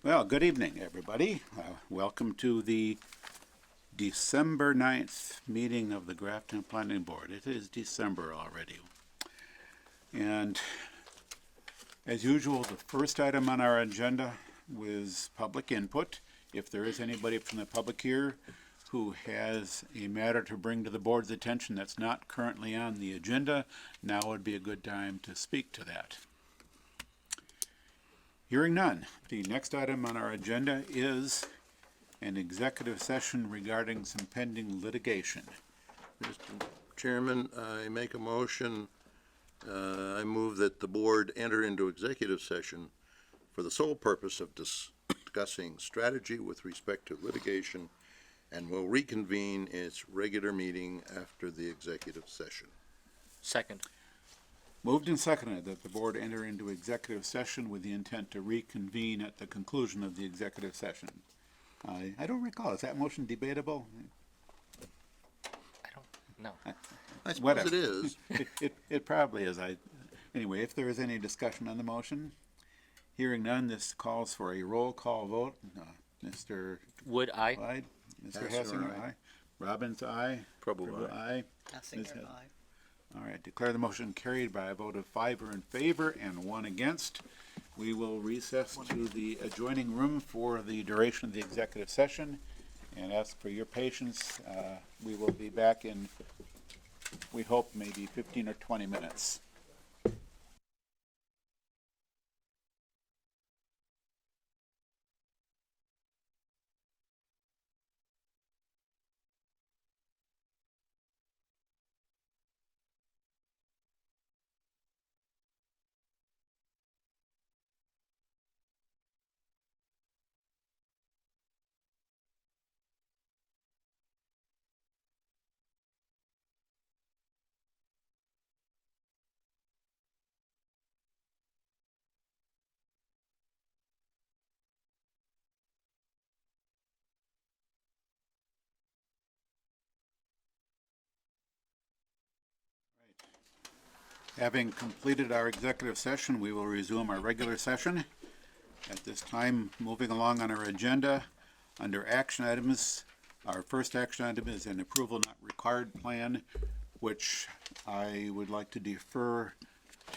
Well, good evening, everybody. Welcome to the December 9th meeting of the Grafton Planning Board. It is December already. And as usual, the first item on our agenda was public input. If there is anybody from the public here who has a matter to bring to the board's attention that's not currently on the agenda, now would be a good time to speak to that. Hearing none, the next item on our agenda is an executive session regarding some pending litigation. Mr. Chairman, I make a motion, I move that the board enter into executive session for the sole purpose of discussing strategy with respect to litigation, and will reconvene its regular meeting after the executive session. Second. Moved and seconded that the board enter into executive session with the intent to reconvene at the conclusion of the executive session. I don't recall, is that motion debatable? I don't know. I suppose Whatever. it is. It probably is. Anyway, if there is any discussion on the motion, hearing none, this calls for a roll call vote. Mr. Would I? Clyde? Mr. Hassinger, Hassinger, aye. aye. Robbins, aye. Prabhu, Aye. Hassinger, Ms. Head. aye. All right, declare the motion carried by a vote of 5 in favor and 1 against. We will recess to the adjoining room for the duration of the executive session and ask for your patience. We will be back in, we hope, maybe 15 or 20 minutes. Having completed our executive session, we will resume our regular session. At this time, moving along on our agenda, under action items, our first action item is an approval not required plan, which I would like to defer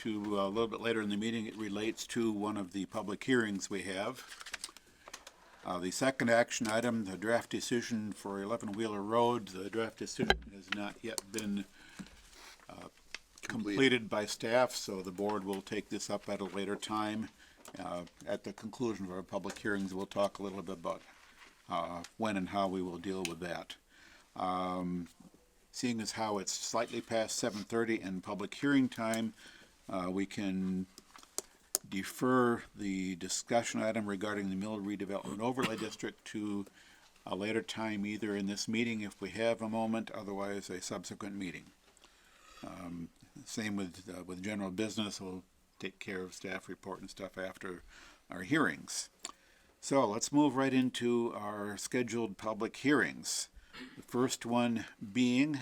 to a little bit later in the meeting. It relates to one of the public hearings we have. The second action item, the draft decision for 11 Wheeler Road. The draft decision has not yet been completed by staff, so the board will take this up at a later time. At the conclusion of our public hearings, we'll talk a little bit about when and how we will deal with that. Seeing as how it's slightly past 7:30 and public hearing time, we can defer the discussion item regarding the Mill Redevelopment Overlay District to a later time, either in this meeting if we have a moment, otherwise a subsequent meeting. Same with general business. We'll take care of staff report and stuff after our hearings. So let's move right into our scheduled public hearings. The first one being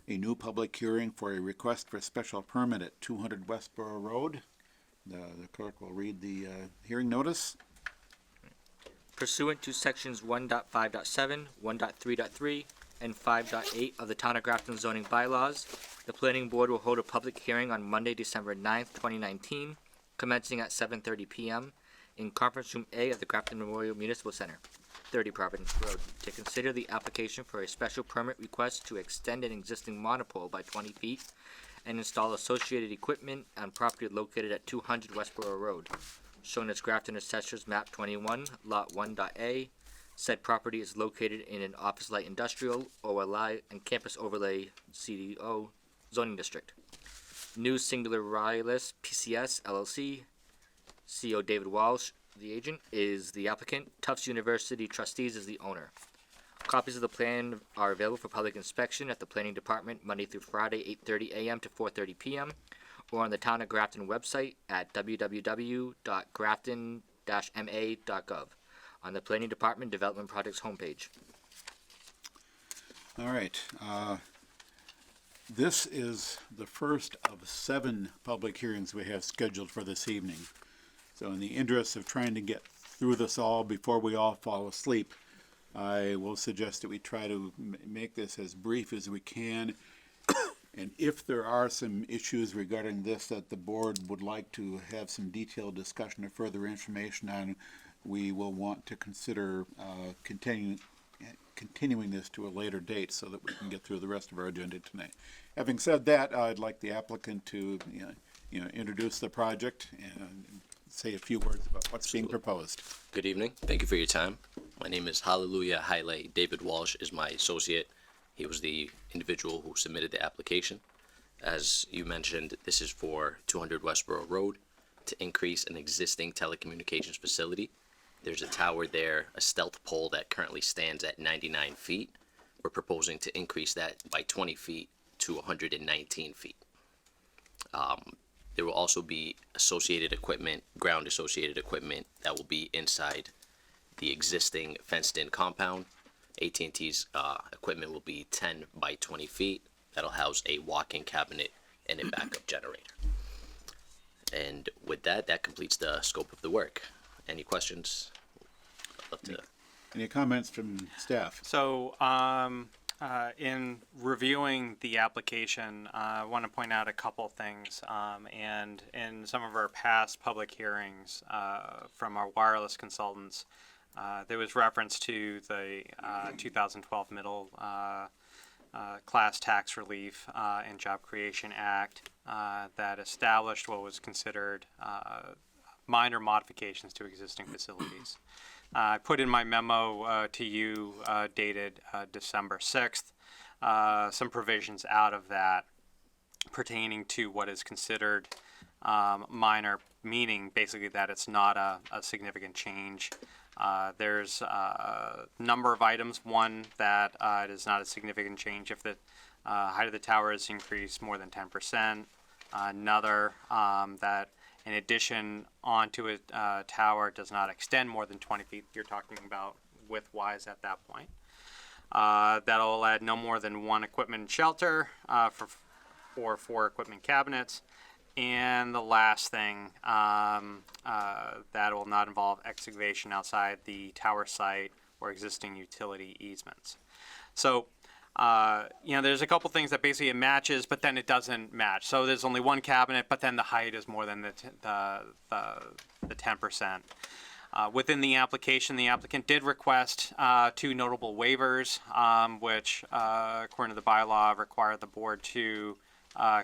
a new public hearing for a request for a special permit at 200 Westboro Road. The clerk will read the hearing notice. Pursuant to sections 1.5.7, 1.3.3, and 5.8 of the Town of Grafton zoning bylaws, the Planning Board will hold a public hearing on Monday, December 9th, 2019, commencing at 7:30 p.m. in Conference Room A of the Grafton Memorial Municipal Center, 30 Providence Road, to consider the application for a special permit request to extend an existing monopole by 20 feet and install associated equipment on property located at 200 Westboro Road, shown as Grafton Assessors Map 21, Lot 1.A. Said property is located in an office light industrial, OLI, and campus overlay CDO zoning district. New Singular Wireless PCS LLC, CO David Walsh, the agent, is the applicant. Tufts University Trustees is the owner. Copies of the plan are available for public inspection at the Planning Department Monday through Friday, 8:30 a.m. to 4:30 p.m. or on the Town of Grafton website at www.grafton-ma.gov on the Planning Department Development Projects homepage. All right. This is the first of 7 public hearings we have scheduled for this evening. So in the interest of trying to get through this all before we all fall asleep, I will suggest that we try to make this as brief as we can. And if there are some issues regarding this that the board would like to have some detailed discussion or further information on, we will want to consider continuing this to a later date so that we can get through the rest of our agenda tonight. Having said that, I'd like the applicant to introduce the project and say a few words about what's being proposed. Good evening. Thank you for your time. My name is Hallelujah Haile. David Walsh is my associate. He was the individual who submitted the application. As you mentioned, this is for 200 Westboro Road to increase an existing telecommunications facility. There's a tower there, a stealth pole that currently stands at 99 feet. We're proposing to increase that by 20 feet to 119 feet. There will also be associated equipment, ground associated equipment that will be inside the existing fenced-in compound. AT&T's equipment will be 10 by 20 feet. That'll house a walk-in cabinet and a backup generator. And with that, that completes the scope of the work. Any questions? I'd love to. Any comments from staff? So, in reviewing the application, I want to point out a couple things. And in some of our past public hearings from our wireless consultants, there was reference to the 2012 Middle Class Tax Relief and Job Creation Act that established what was considered minor modifications to existing facilities. I put in my memo to you dated December 6th some provisions out of that pertaining to what is considered minor, meaning basically that it's not a significant change. There's a number of items. One, that it is not a significant change if the height of the tower is increased more than 10%. Another, that in addition onto a tower does not extend more than 20 feet. You're talking about width-wise at that point. That'll add no more than one equipment shelter for 4 equipment cabinets. And the last thing, that will not involve excavation outside the tower site or existing utility easements. So, there's a couple things that basically it matches, but then it doesn't match. So there's only one cabinet, but then the height is more than the 10%. Within the application, the applicant did request 2 notable waivers, which, according to the bylaw, require the board to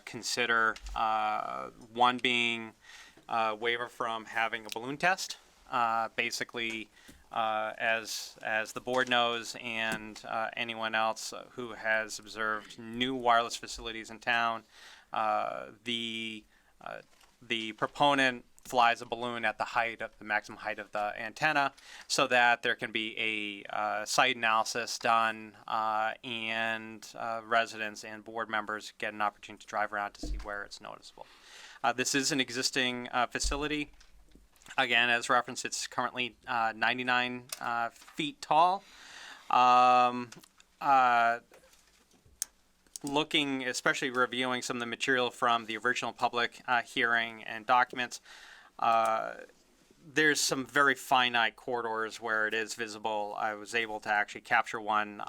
consider, one being waiver from having a balloon test. Basically, as the board knows, and anyone else who has observed new wireless facilities in town, the proponent flies a balloon at the maximum height of the antenna, so that there can be a site analysis done, and residents and board members get an opportunity to drive around to see where it's noticeable. This is an existing facility. Again, as referenced, it's currently 99 feet tall. Looking, especially reviewing some of the material from the original public hearing and documents, there's some very finite corridors where it is visible. I was able to actually capture one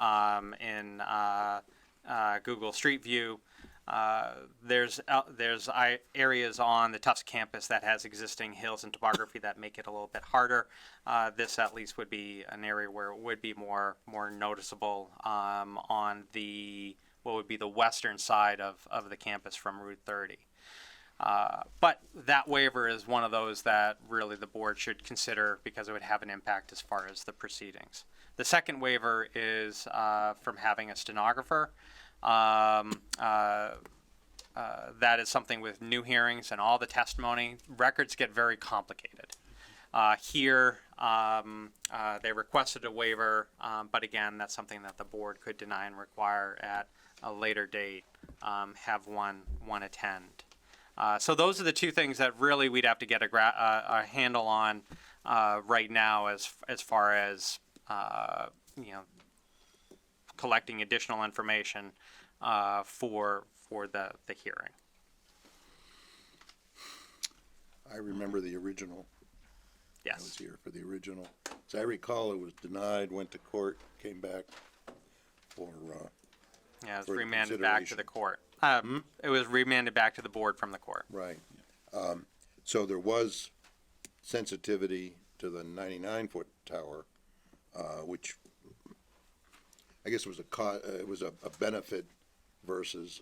in Google Street View. There's areas on the Tufts campus that has existing hills and topography that make it a little bit harder. This at least would be an area where it would be more noticeable on what would be the western side of the campus from Route 30. But that waiver is one of those that really the board should consider because it would have an impact as far as the proceedings. The second waiver is from having a stenographer. That is something with new hearings and all the testimony. Records get very complicated. Here, they requested a waiver, but again, that's something that the board could deny and require at a later date, have one attend. So those are the two things that really we'd have to get a handle on right now as far as collecting additional information for the hearing. I remember the original I was Yes. here for the original. As I recall, it was denied, went to court, came back for, Yeah, it was For remanded back to the consideration. court. It was remanded back to the board from the court. right. So there was sensitivity to the 99-foot tower, which I guess was it was a benefit versus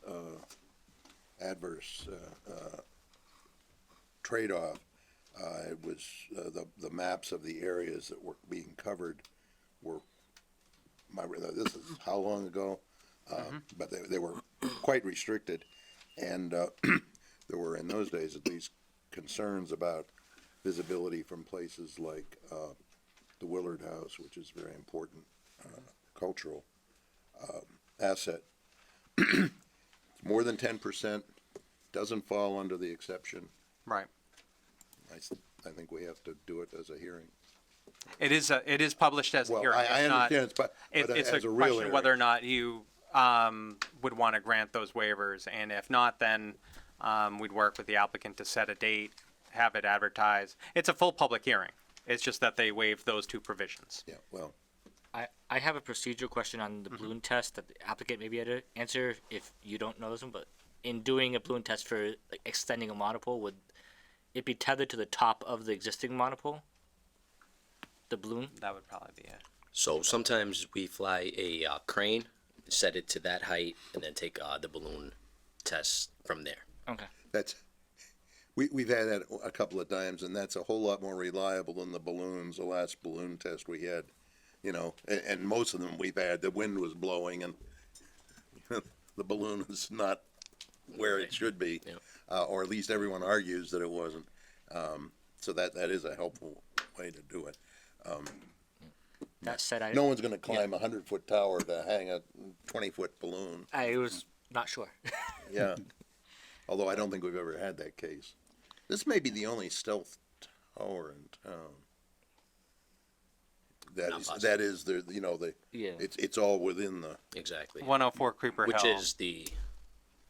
adverse trade-off. It was the maps of the areas that were being covered were this is how long ago, but they were quite restricted, and there were in those days at least concerns about visibility from places like the Willard House, which is a very important cultural asset. More than 10% doesn't fall under the exception. Right. I think we have to do it as a hearing. It is published as a Well, hearing. I It's not- understand, but It's as a a real question whether or hearing. not you would want to grant those waivers, and if not, then we'd work with the applicant to set a date, have it advertised. It's a full public hearing. It's just that they waived those two provisions. Yeah, well, I have a procedural question on the balloon test that the applicant may be able to answer if you don't know this one, but in doing a balloon test for like extending a monopole, would it be tethered to the top of the existing monopole? The balloon? That would probably be it. So sometimes we fly a crane, set it to that height, and then take the balloon test from there. Okay. that's, we've had that a couple of times, and that's a whole lot more reliable than the balloons, the last balloon test we had. You know, and most of them we've had, the wind was blowing and the balloon is not where it should be. Yeah. Or at least everyone argues that it wasn't. So that is a helpful way to do it. That said, No one's gonna climb a 100-foot tower to hang a 20-foot balloon. I was not sure. Yeah. Although I don't think we've ever had that case. This may be the only stealth tower in town. Not possible. That is the, you know, Yeah. it's all within the, Exactly. 104 Creeper Which Hill, is the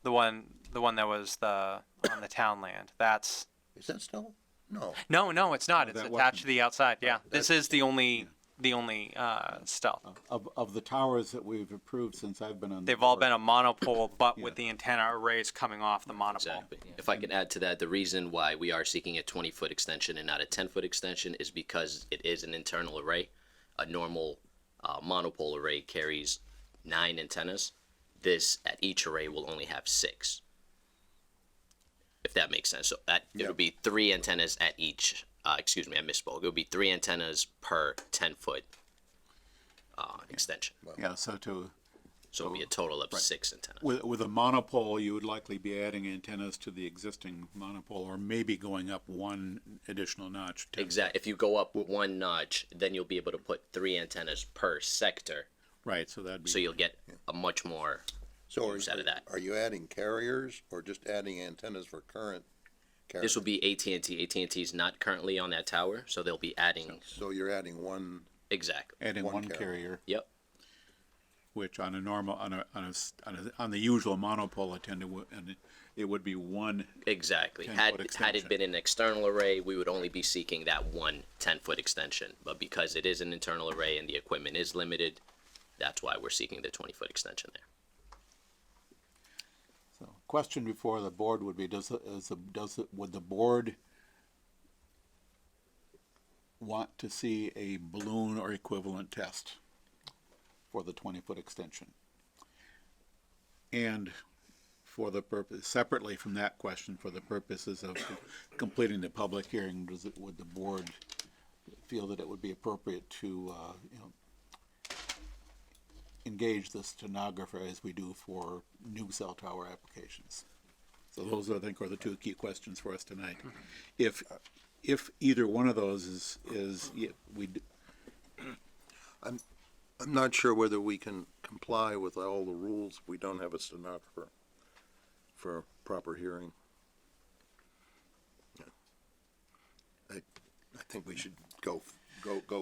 the one that was on the town land. That's is that stealth? No. no, it's not. No, It's that attached wasn't. to the outside. Yeah, this that's- is the only stealth. Of the towers that we've approved since I've been on. the They've all board, been a monopole, but Yeah. with the antenna arrays coming off the monopole. Exactly. If I can add to that, the reason why we are seeking a 20-foot extension and not a 10-foot extension is because it is an internal array. A normal monopole array carries 9 antennas. This, at each array, will only have 6. If that makes sense. So Yeah. it'll be 3 antennas at each. Excuse me, I misspoke. It'll be 3 antennas per 10-foot extension. Yeah, so So it'll be a total of 6 antennas. with a monopole, you would likely be adding antennas to the existing monopole, or maybe going up one additional notch. If you go up 1 notch, then you'll be able to put 3 antennas per sector. Right, so that'd be. So you'll get a much more So use out of that. are you adding carriers or just adding antennas for current carriers? This will be AT&T. AT&T is not currently on that tower, so they'll be adding So you're adding one, exactly. Adding one one carrier. carrier, Yep. which on a normal, on the usual monopole and it would be one. Exactly. 10-foot Had it extension. been an external array, we would only be seeking that one 10-foot extension. But because it is an internal array and the equipment is limited, that's why we're seeking the 20-foot extension there. So, question before the board would be, would the board want to see a balloon or equivalent test for the 20-foot extension? And for the purpose, separately from that question, for the purposes of completing the public hearing, would the board feel that it would be appropriate to, engage the stenographer as we do for new cell tower applications? So those, I think, are the two key questions for us tonight. If either one of those I'm not sure whether we can comply with all the rules if we don't have a stenographer for proper hearing. I think we should go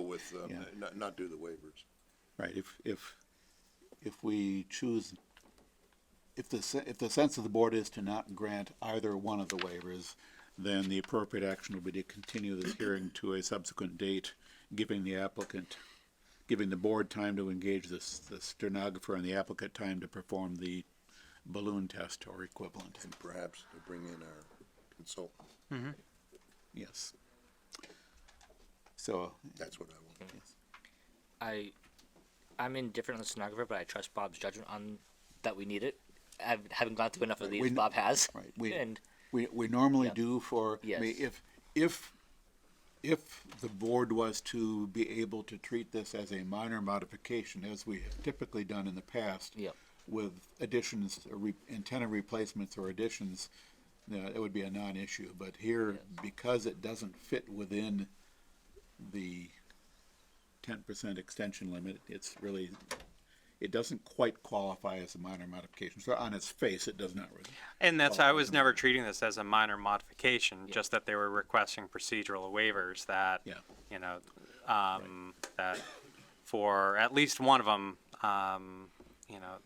with, Yeah. not do the waivers. right, if we choose, if the sense of the board is to not grant either one of the waivers, then the appropriate action will be to continue this hearing to a subsequent date, giving the board time to engage the stenographer and the applicant time to perform the balloon test or equivalent. And perhaps to bring in our consultant. Yes. So, That's what I want. I'm indifferent on the stenographer, but I trust Bob's judgment on that we need it. I haven't gone through enough of these. We- Bob has. right, And we normally Yeah. do for, I mean, Yes. if the board was to be able to treat this as a minor modification, as we have typically done in the past, Yep. with additions, antenna replacements or additions, it would be a non-issue. But here, Yes. because it doesn't fit within the 10% extension limit, it doesn't quite qualify as a minor modification. So on its face, it does not really. And that's, I was never treating this as a minor modification, just that they were requesting procedural waivers that, Yeah. you know, that for at least one of them, you know,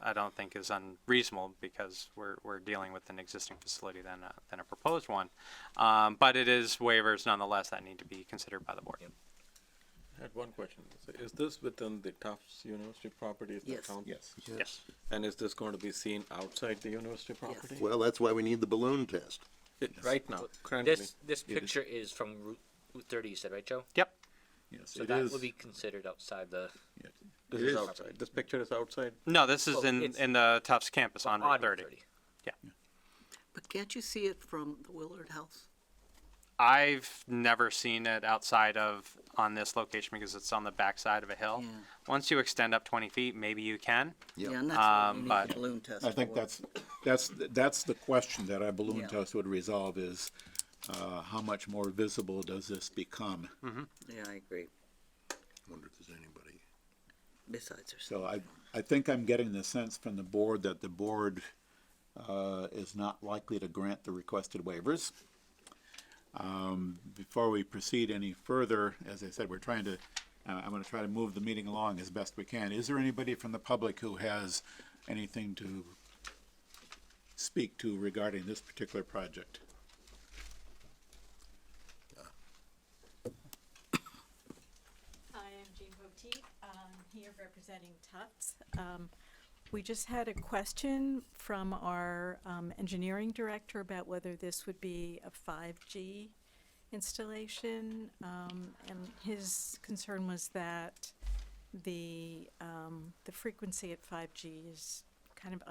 I don't think is unreasonable because we're dealing with an existing facility than a proposed one. But it is waivers nonetheless that need to be considered by the board. I had one question. So is this within the Tufts University property? Is that Yes. count? Yes. Yes. And is this going to be seen outside the university property? Well, that's why we need the balloon test. Right now, currently. this picture is from Route 30. You said, right, Joe? Yep. Yes, So it that is. would be considered outside the. This it is is. outside. This picture is outside. No, this is Well, it's- in the Tufts campus on Route 30. But can't you see it from the Willard House? I've never seen it outside of on this location because it's on the backside of a hill. Yeah. Once you extend up 20 feet, maybe you can. Yep. Yeah, and that's what we need but- the balloon test I think for. that's the question that our balloon Yeah. test would resolve is, how much more visible does this become? Yeah, I agree. Wonder if there's anybody. Besides, there's So I think I'm getting the sense from the board that the board, is not likely to grant the requested waivers. Before we proceed any further, as I said, I'm gonna try to move the meeting along as best we can. Is there anybody from the public who has anything to speak to regarding this particular project? Hi, I'm Jean Poteet, here representing Tufts. We just had a question from our engineering director about whether this would be a 5G installation. And his concern was that the frequency at 5G is kind of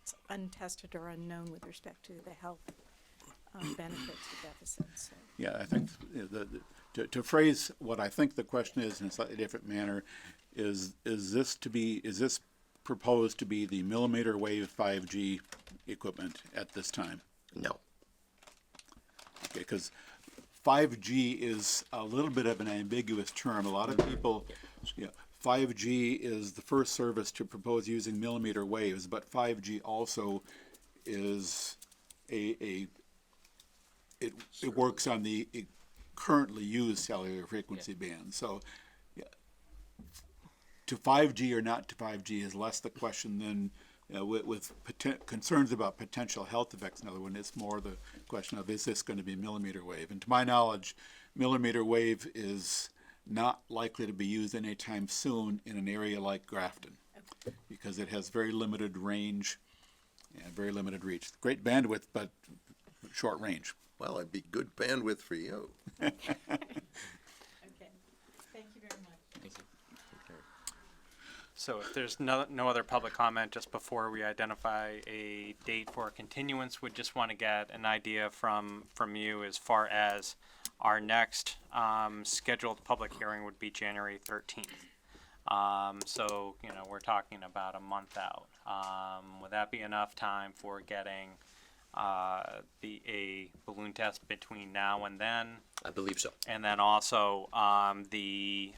it's untested or unknown with respect to the health benefits or deficits. So. Yeah, I think to phrase what I think the question is in a slightly different manner, is this proposed to be the millimeter wave 5G equipment at this time? No. Okay, because 5G is a little bit of an ambiguous term. A lot of people, 5G is the first service to propose using millimeter waves, but 5G also is it works on the currently used cellular frequency band. So, to 5G or not to 5G is less the question than with concerns about potential health effects. Another one, it's more the question of, is this going to be millimeter wave? And to my knowledge, millimeter wave is not likely to be used anytime soon in an area like Grafton, because it has very limited range and very limited reach. Great bandwidth, but short range. Well, it'd be good bandwidth for you. Okay, thank you very much. So if there's no other public comment, just before we identify a date for a continuance, would just want to get an idea from you as far as our next scheduled public hearing would be January 13th. So, we're talking about a month out. Would that be enough time for getting a balloon test between now and then? I believe so. And then also the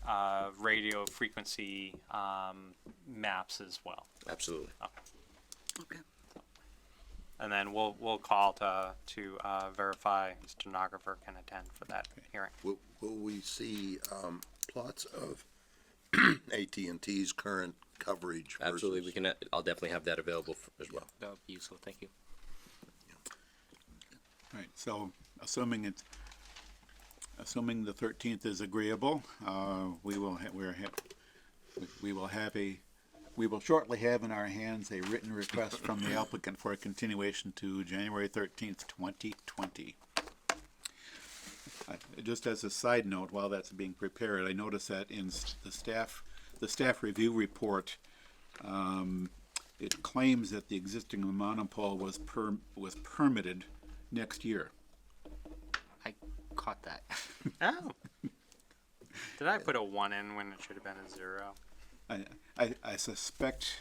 radio frequency maps as well. Absolutely. okay. And then we'll call to verify the stenographer can attend for that hearing. Will we see plots of AT&T's current coverage? Absolutely. versus- I'll definitely have that available as well. That would be useful. Thank you. Right, so assuming the 13th is agreeable, we will shortly have in our hands a written request from the applicant for a continuation to January 13th, 2020. Just as a side note, while that's being prepared, I noticed that in the staff review report, it claims that the existing monopole was permitted next year. I caught that. Oh. Did I put a 1 in when it should have been a 0? I suspect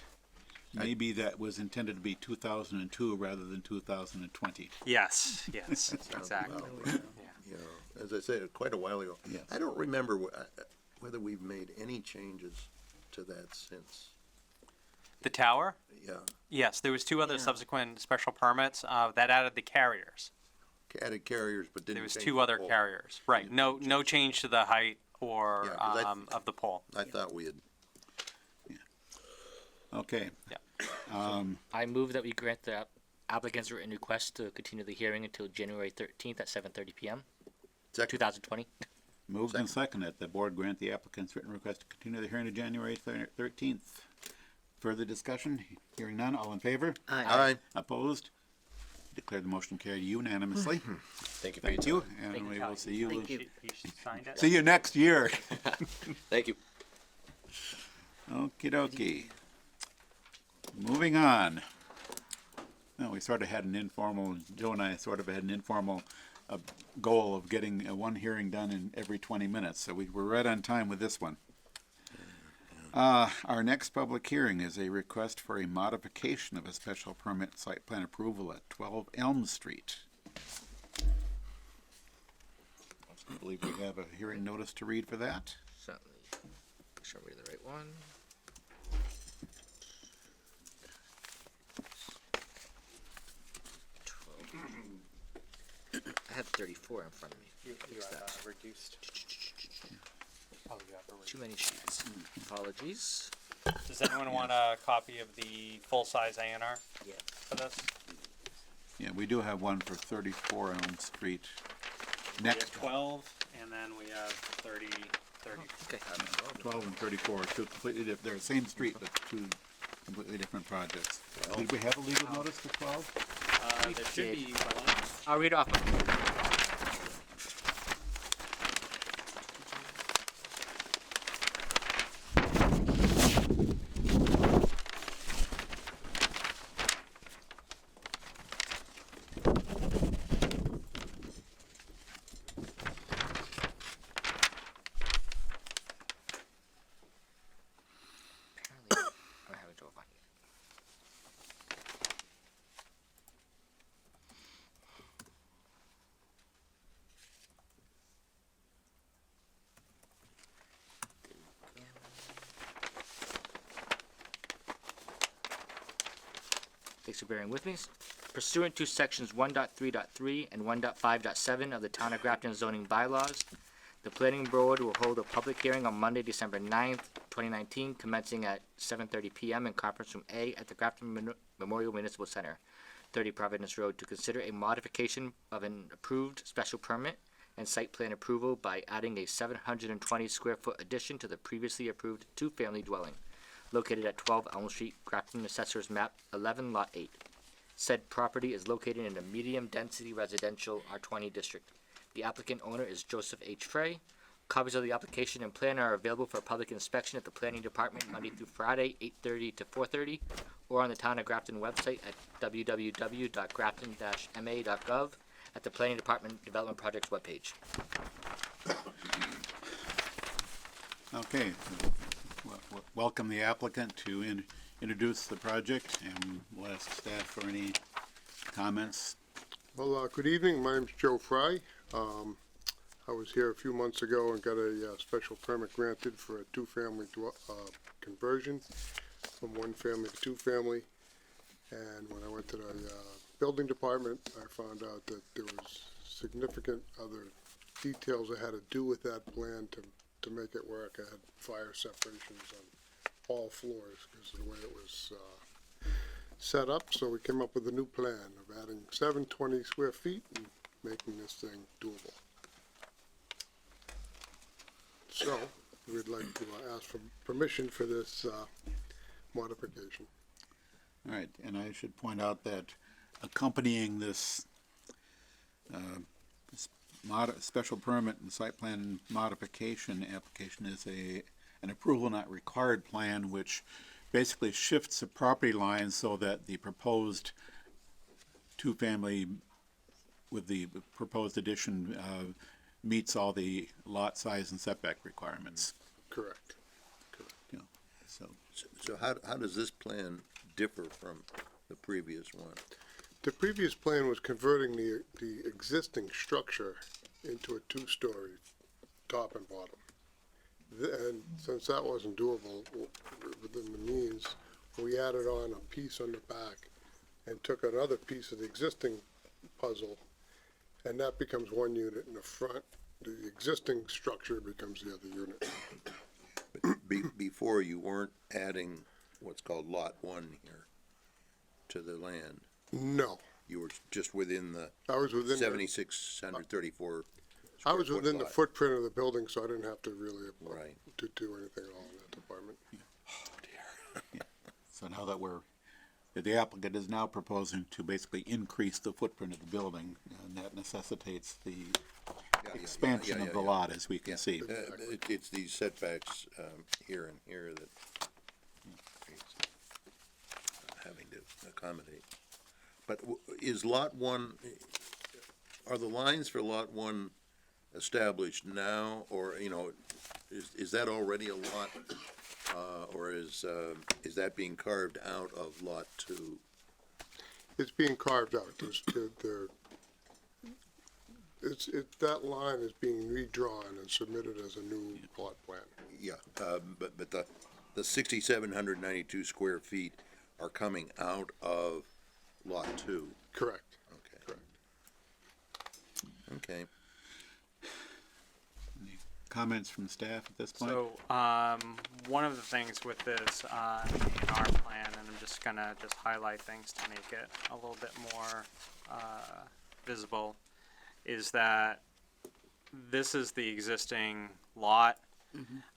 maybe that was intended to be 2002 rather than 2020. Yes, exactly. You know, as I said, quite a while ago. Yes. I don't remember whether we've made any changes to that since. The tower? Yeah, Yes, there was 2 other subsequent special permits that added the carriers. added carriers, but didn't There was change 2 the other pole. carriers. Right. No change to the height or Yeah, 'cause of the pole. I thought we had. Okay, I move that we grant the applicant's written request to continue the hearing until January 13th at 7:30 p.m. Second. 2020. moved and seconded that the board grant the applicant's written request to continue the hearing to January 13th. Further discussion? Hearing none, all in favor? Aye. Opposed? Declare the motion carried unanimously. Thank you for your Thank time. you, and we will see you, Thank you. He signed it. see you next year. Thank you. Okie dokie. Moving on. Well, we sort of had an informal, Joe and I sort of had an informal goal of getting one hearing done in every 20 minutes, so we were right on time with this one. Our next public hearing is a request for a modification of a special permit site plan approval at 12 Elm Street. I believe we have a hearing notice to read for that. Certainly. Make sure I'm reading the right one. I had 34 in front of me. Fix that. Reduced. Too many sheets. Apologies. Does anyone want a copy of the full-size A&R Yeah. for this? Yeah, we do have one for 34 Elm Street. We have Next, 12, and then we have 30. Okay. 12 and 34 are two completely different, they're the same street, but two completely different projects. Did we have a legal notice for 12? There should be one. I'll read off. Apparently, I haven't drove on yet. Thanks for bearing with me. Pursuant to sections 1.3.3 and 1.5.7 of the Town of Grafton zoning bylaws, the planning board will hold a public hearing on Monday, December 9th, 2019, commencing at 7:30 p.m. in Conference Room A at the Grafton Memorial Municipal Center, 30 Providence Road, to consider a modification of an approved special permit and site plan approval by adding a 720 square foot addition to the previously approved two-family dwelling located at 12 Elm Street, Grafton Assessor's Map 11, Lot 8. Said property is located in a medium-density residential R20 district. The applicant owner is Joseph H. Frey. Copies of the application and plan are available for public inspection at the Planning Department Monday through Friday, 8:30 to 4:30, or on the Town of Grafton website at www.grafton-ma.gov at the Planning Department Development Projects webpage. Okay, welcome the applicant to introduce the project, and we'll ask staff for any comments. Well, good evening. My name's Joe Fry. I was here a few months ago and got a special permit granted for a two-family conversion from one family to two-family. And when I went to the building department, I found out that there was significant other details I had to do with that plan to make it work. I had fire separations on all floors because of the way it was set up. So we came up with a new plan of adding 720 square feet and making this thing doable. So, we'd like to ask for permission for this modification. All right, and I should point out that accompanying this special permit and site plan modification application is an approval not required plan, which basically shifts the property lines so that the proposed two-family with the proposed addition meets all the lot size and setback requirements. Correct. You know, so So how does this plan differ from the previous one? The previous plan was converting the existing structure into a two-story, top and bottom. And since that wasn't doable within the means, we added on a piece on the back and took another piece of the existing puzzle, and that becomes one unit in the front. The existing structure becomes the other unit. But before, you weren't adding what's called Lot 1 here to the land. No, You were just within the I was within the, 7,634 I was square foot within the lot. footprint of the building, so I didn't have to really Right. to do anything at all in that department. So now that the applicant is now proposing to basically increase the footprint of the building, and that necessitates the expansion of the lot, as we can see. It's these setbacks here and here that it's having to accommodate. But is Lot 1, are the lines for Lot 1 established now, or, is that already a lot? Or is that being carved out of Lot 2? It's being carved out. That line is being redrawn and submitted as a new plot plan. Yeah, but the 6,792 square feet are coming out of Lot 2. Correct. Okay. Correct. Okay. Any comments from staff at this point? So, one of the things with this, in our plan, and I'm just gonna highlight things to make it a little bit more, visible, is that this is the existing lot,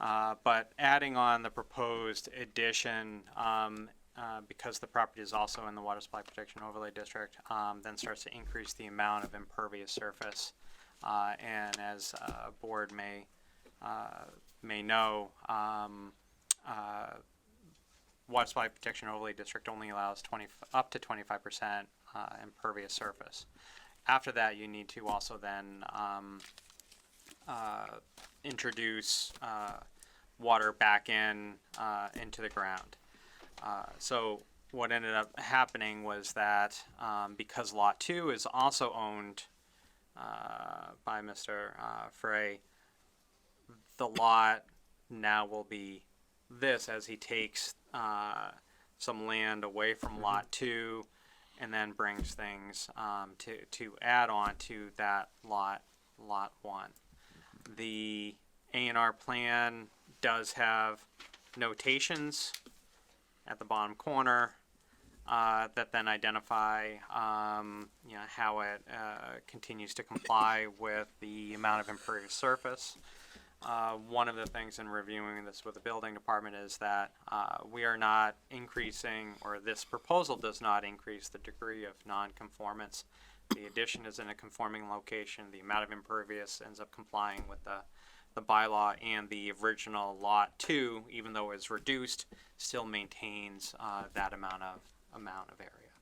but adding on the proposed addition, because the property is also in the water supply protection overlay district, then starts to increase the amount of impervious surface. And as board may know, water supply protection overlay district only allows up to 25% impervious surface. After that, you need to also then introduce water back into the ground. So what ended up happening was that because Lot 2 is also owned by Mr. Frey, the lot now will be this as he takes some land away from Lot 2 and then brings things to add on to that Lot 1. The A&R plan does have notations at the bottom corner that then identify how it continues to comply with the amount of impervious surface. One of the things in reviewing this with the building department is that we are not increasing, or this proposal does not increase the degree of non-conformance. The addition is in a conforming location. The amount of impervious ends up complying with the bylaw, and the original Lot 2, even though it's reduced, still maintains that amount of area.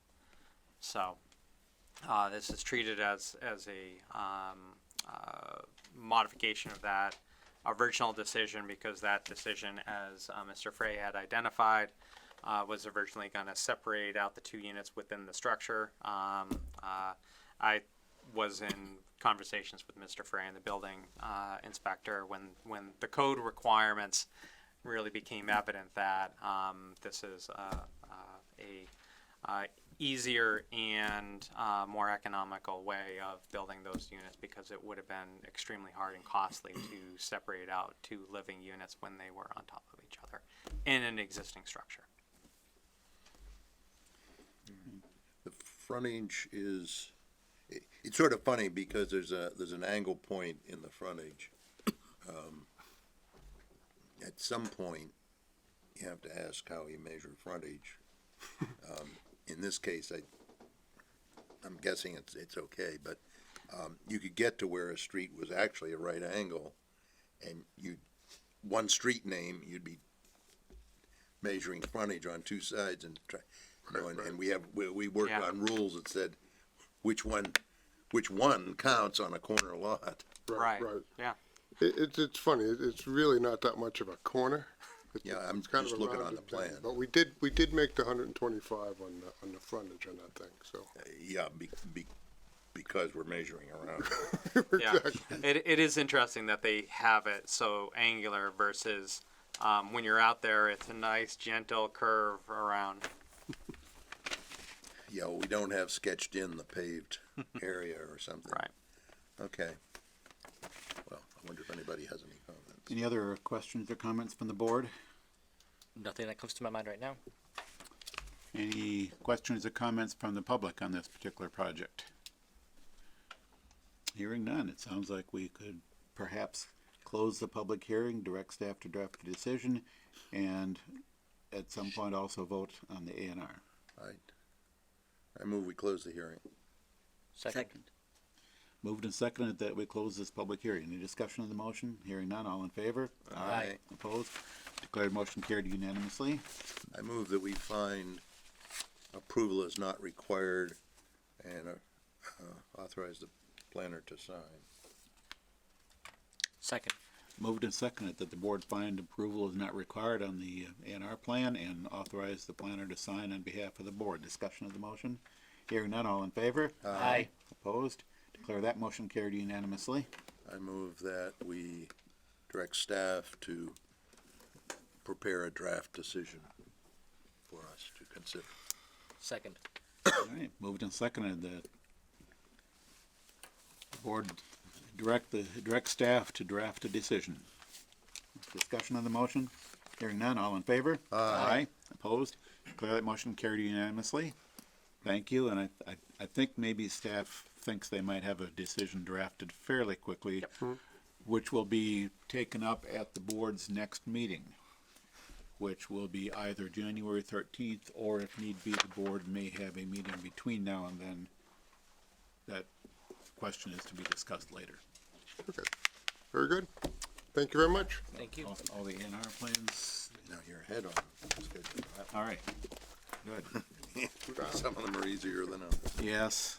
So this is treated as a modification of that original decision, because that decision, as Mr. Frey had identified, was originally going to separate out the two units within the structure. I was in conversations with Mr. Frey and the building inspector when the code requirements really became evident that this is a easier and more economical way of building those units, because it would have been extremely hard and costly to separate out two living units when they were on top of each other in an existing structure. The frontage is It's sort of funny because there's an angle point in the frontage. At some point, you have to ask how you measure frontage. In this case, I'm guessing it's okay, but, you could get to where a street was actually a right angle, and one street name, you'd be measuring frontage on two sides and try, you know, and we worked Yeah. on rules that said which one counts on a corner lot. Right. Yeah. It's funny, it's really not that much of a corner. Yeah, I'm It's kind just of a looking on rounded the plan. thing. But we did make the 125 on the frontage on that thing, so. Yeah, because we're measuring around. Yeah. It is interesting that they have it so angular versus when you're out there, it's a nice gentle curve around. Yeah, we don't have sketched in the paved area or something. Right. Okay. Well, I wonder if anybody has any comments. Any other questions or comments from the board? Nothing that comes to my mind right now. Any questions or comments from the public on this particular project? Hearing none, it sounds like we could perhaps close the public hearing, direct staff to draft a decision, and at some point also vote on the A and R. I move we close the hearing. Second. Moved and seconded that we close this public hearing. Any discussion of the motion? Hearing none, all in favor? Aye. Opposed? Declared motion carried unanimously. I move that we find approval is not required and authorize the planner to sign. Second. Moved and seconded that the board find approval is not required on the A and R plan and authorize the planner to sign on behalf of the board. Discussion of the motion? Hearing none, all in favor? Aye. Opposed? Declare that motion carried unanimously. I move that we direct staff to prepare a draft decision for us to consider. Second. All right, moved and seconded that the board direct staff to draft a decision. Discussion of the motion? Hearing none, all in favor? Aye. Opposed? Declare that motion carried unanimously. Thank you, and I think maybe staff thinks they might have a decision drafted fairly quickly, which will be taken up at the board's next meeting, which will be either January 13th, or if need be, the board may have a meeting between now and then. That question is to be discussed later. Okay, very good. Thank you very much. Thank you. All the A&R plans, Now you're ahead on schedule. all right, good. Some of them are easier than others. Yes.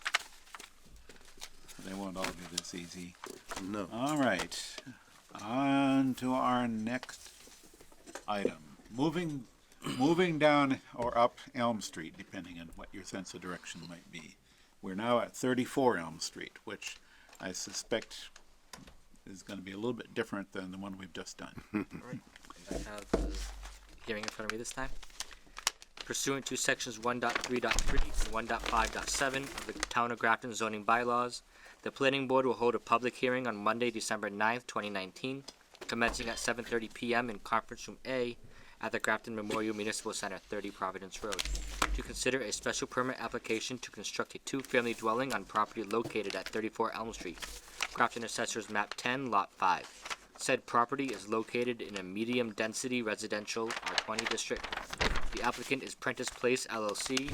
They won't all be this easy. No. All right, on to our next item. Moving down or up Elm Street, depending on what your sense of direction might be. We're now at 34 Elm Street, which I suspect is going to be a little bit different than the one we've just done. I have the hearing in front of me this time. Pursuant to sections 1.3.3 and 1.5.7 of the Town of Grafton zoning bylaws, the planning board will hold a public hearing on Monday, December 9th, 2019, commencing at 7:30 p.m. in Conference Room A at the Grafton Memorial Municipal Center, 30 Providence Road, to consider a special permit application to construct a two-family dwelling on property located at 34 Elm Street, Grafton Assessors Map 10, Lot 5. Said property is located in a medium-density residential R20 district. The applicant is Prentice Place LLC,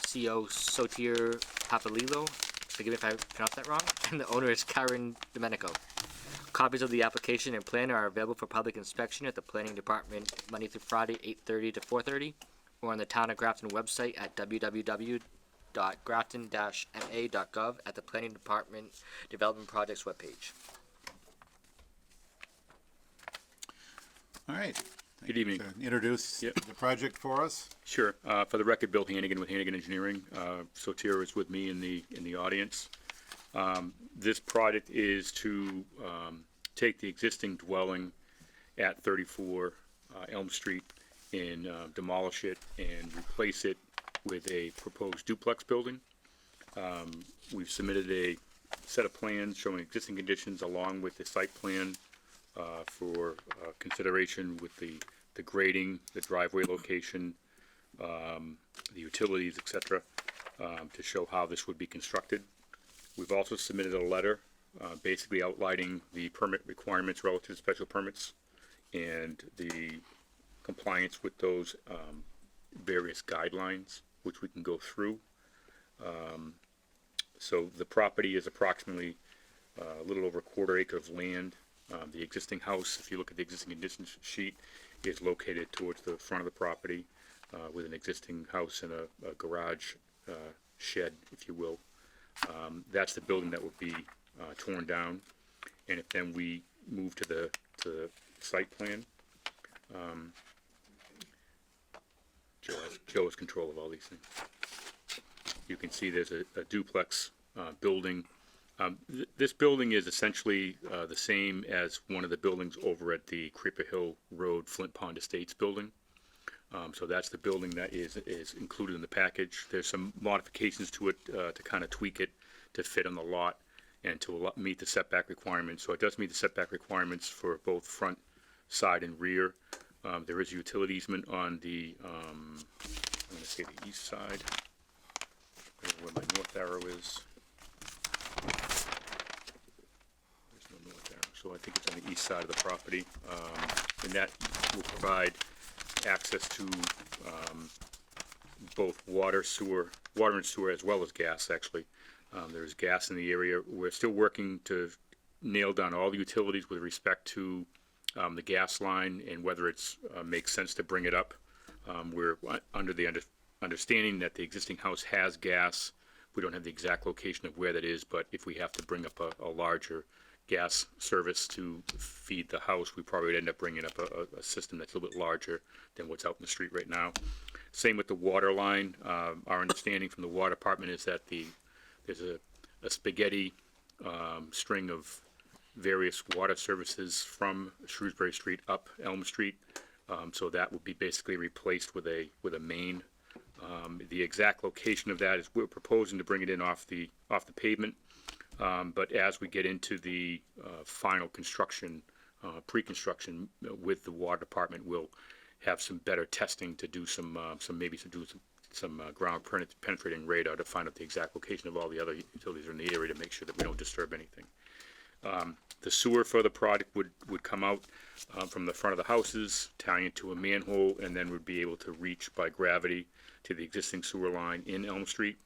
CO Sotier Papalilo, forgive me if I pronounced that wrong, and the owner is Karen Domenico. Copies of the application and plan are available for public inspection at the Planning Department Monday through Friday, 8:30 to 4:30, or on the Town of Grafton website at www.grafton-ma.gov at the Planning Department Development Projects webpage. All right. Good evening. Introduce Yep. the project for us. Sure. For the record, Bill Hannigan with Hannigan Engineering. Sotier is with me in the audience. This project is to take the existing dwelling at 34 Elm Street and demolish it and replace it with a proposed duplex building. We've submitted a set of plans showing existing conditions along with the site plan for consideration with the grading, the driveway location, the utilities, etc. to show how this would be constructed. We've also submitted a letter, basically outlining the permit requirements relative to special permits and the compliance with those, various guidelines, which we can go through. So the property is approximately a little over a quarter acre of land. The existing house, if you look at the existing conditions sheet, is located towards the front of the property, with an existing house and a garage, shed, if you will. That's the building that would be, torn down. And if then we move to the site plan, Joe has control of all these things. You can see there's a duplex, building. This building is essentially the same as one of the buildings over at the Creeper Hill Road Flint Pond Estates building. So that's the building that is included in the package. There's some modifications to it to kind of tweak it to fit on the lot and to meet the setback requirements. So it does meet the setback requirements for both front, side, and rear. There is a utility easement on the, I'm going to say the east side, where my north arrow is. There's no north arrow, so I think it's on the east side of the property, and that will provide access to both water and sewer, as well as gas, actually. There's gas in the area. We're still working to nail down all the utilities with respect to the gas line and whether it's makes sense to bring it up. We're under the understanding that the existing house has gas. We don't have the exact location of where that is, but if we have to bring up a larger gas service to feed the house, we probably would end up bringing up a system that's a little bit larger than what's out in the street right now. Same with the water line. Our understanding from the water department is that there's a spaghetti string of various water services from Shrewsbury Street up Elm Street. So that would be basically replaced with a main. The exact location of that is we're proposing to bring it in off the pavement. But as we get into the final construction, pre-construction with the water department, we'll have some better testing to do some ground penetrating radar to find out the exact location of all the other utilities in the area to make sure that we don't disturb anything. The sewer for the product would come out from the front of the houses, tying into a manhole, and then would be able to reach by gravity to the existing sewer line in Elm Street.